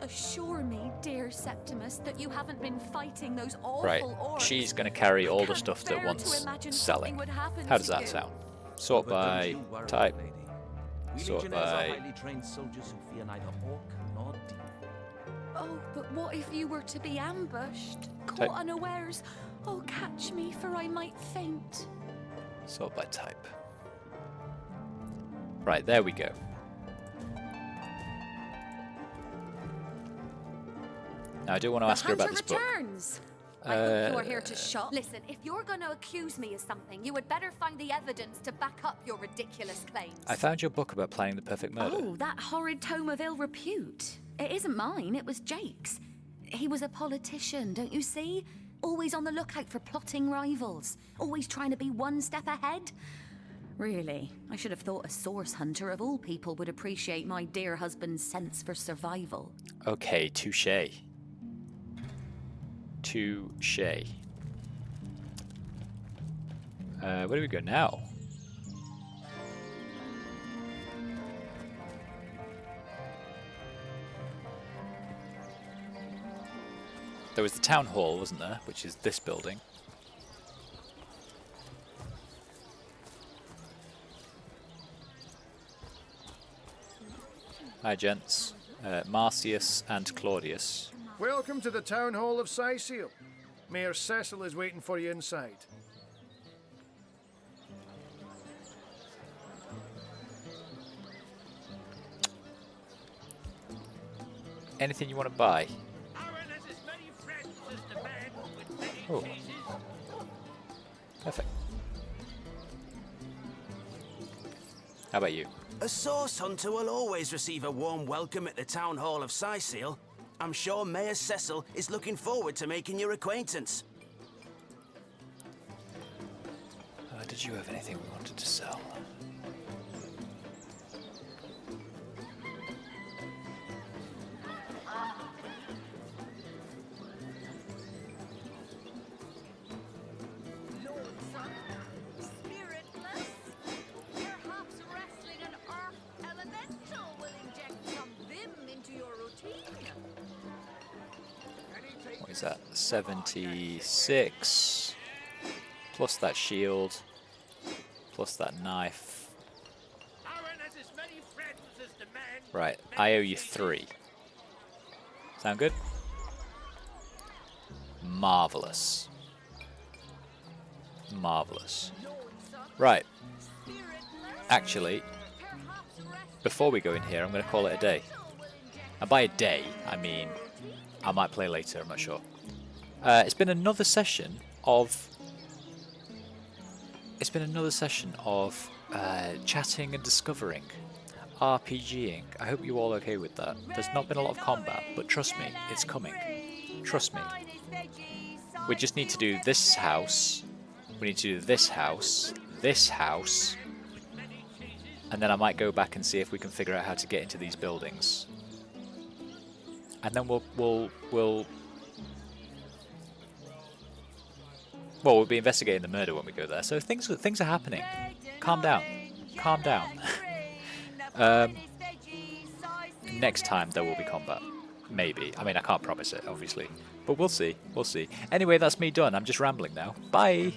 Assure me, dear Septimus, that you haven't been fighting those awful Right, orcs. she's going to carry all the Can't stuff that bear to wants imagine selling. something would happen How does to that you. sound? Sort by type. We Sort legionnaires are by... highly trained soldiers who fear neither orc nor demon. Oh, but what if you were to be ambushed, caught Type. unawares? Oh, catch me, for I might faint. Sort by type. Right, there we go. Now I do want to ask her about this book. Returns. I hope you're here to shop. Listen, if you're going to accuse me of something, you would better find the evidence to back up your ridiculous claims. I found your book about planning the perfect murder. Oh, that horrid tome of ill repute. It isn't mine, it was Jake's. He was a politician, don't you see? Always on the lookout for plotting rivals. Always trying to be one step ahead. Really, I should have thought a source hunter of all people would appreciate my dear husband's sense for survival. Okay, touche. Touche. Where do we go now? There was the town hall, wasn't there? Which is this building. Hi, gents. Marcius and Claudius. Welcome to the Town Hall of Sicil. Mayor Cecil is waiting for you inside. Anything you want to buy? Oh. Perfect. How about you? A source hunter will always receive a warm welcome at the Town Hall of Sicil. I'm sure Mayor Cecil is looking forward to making your acquaintance. Did you have anything we wanted to sell? What is that? 76 plus that shield plus that knife. Right, I owe you 3. Sound good? Marvelous. Marvelous. Right. Actually, before we go in here, I'm going to call it a day. And by a day, I mean I might play later, I'm not sure. It's been another session of... chatting and discovering. RPGing. I hope you're all okay with that. There's not been a lot of combat, but trust me, it's coming. Trust me. We just need to do this house. We need to do this house, and then I might go back and see if we can figure out how to get into these buildings. And then we'll be investigating the murder when we go there. So things are happening. Calm down. Calm down. Next time there will be combat. Maybe. I mean, I can't promise it, obviously. But we'll see. We'll see. Anyway, that's me done. I'm just rambling now. Bye!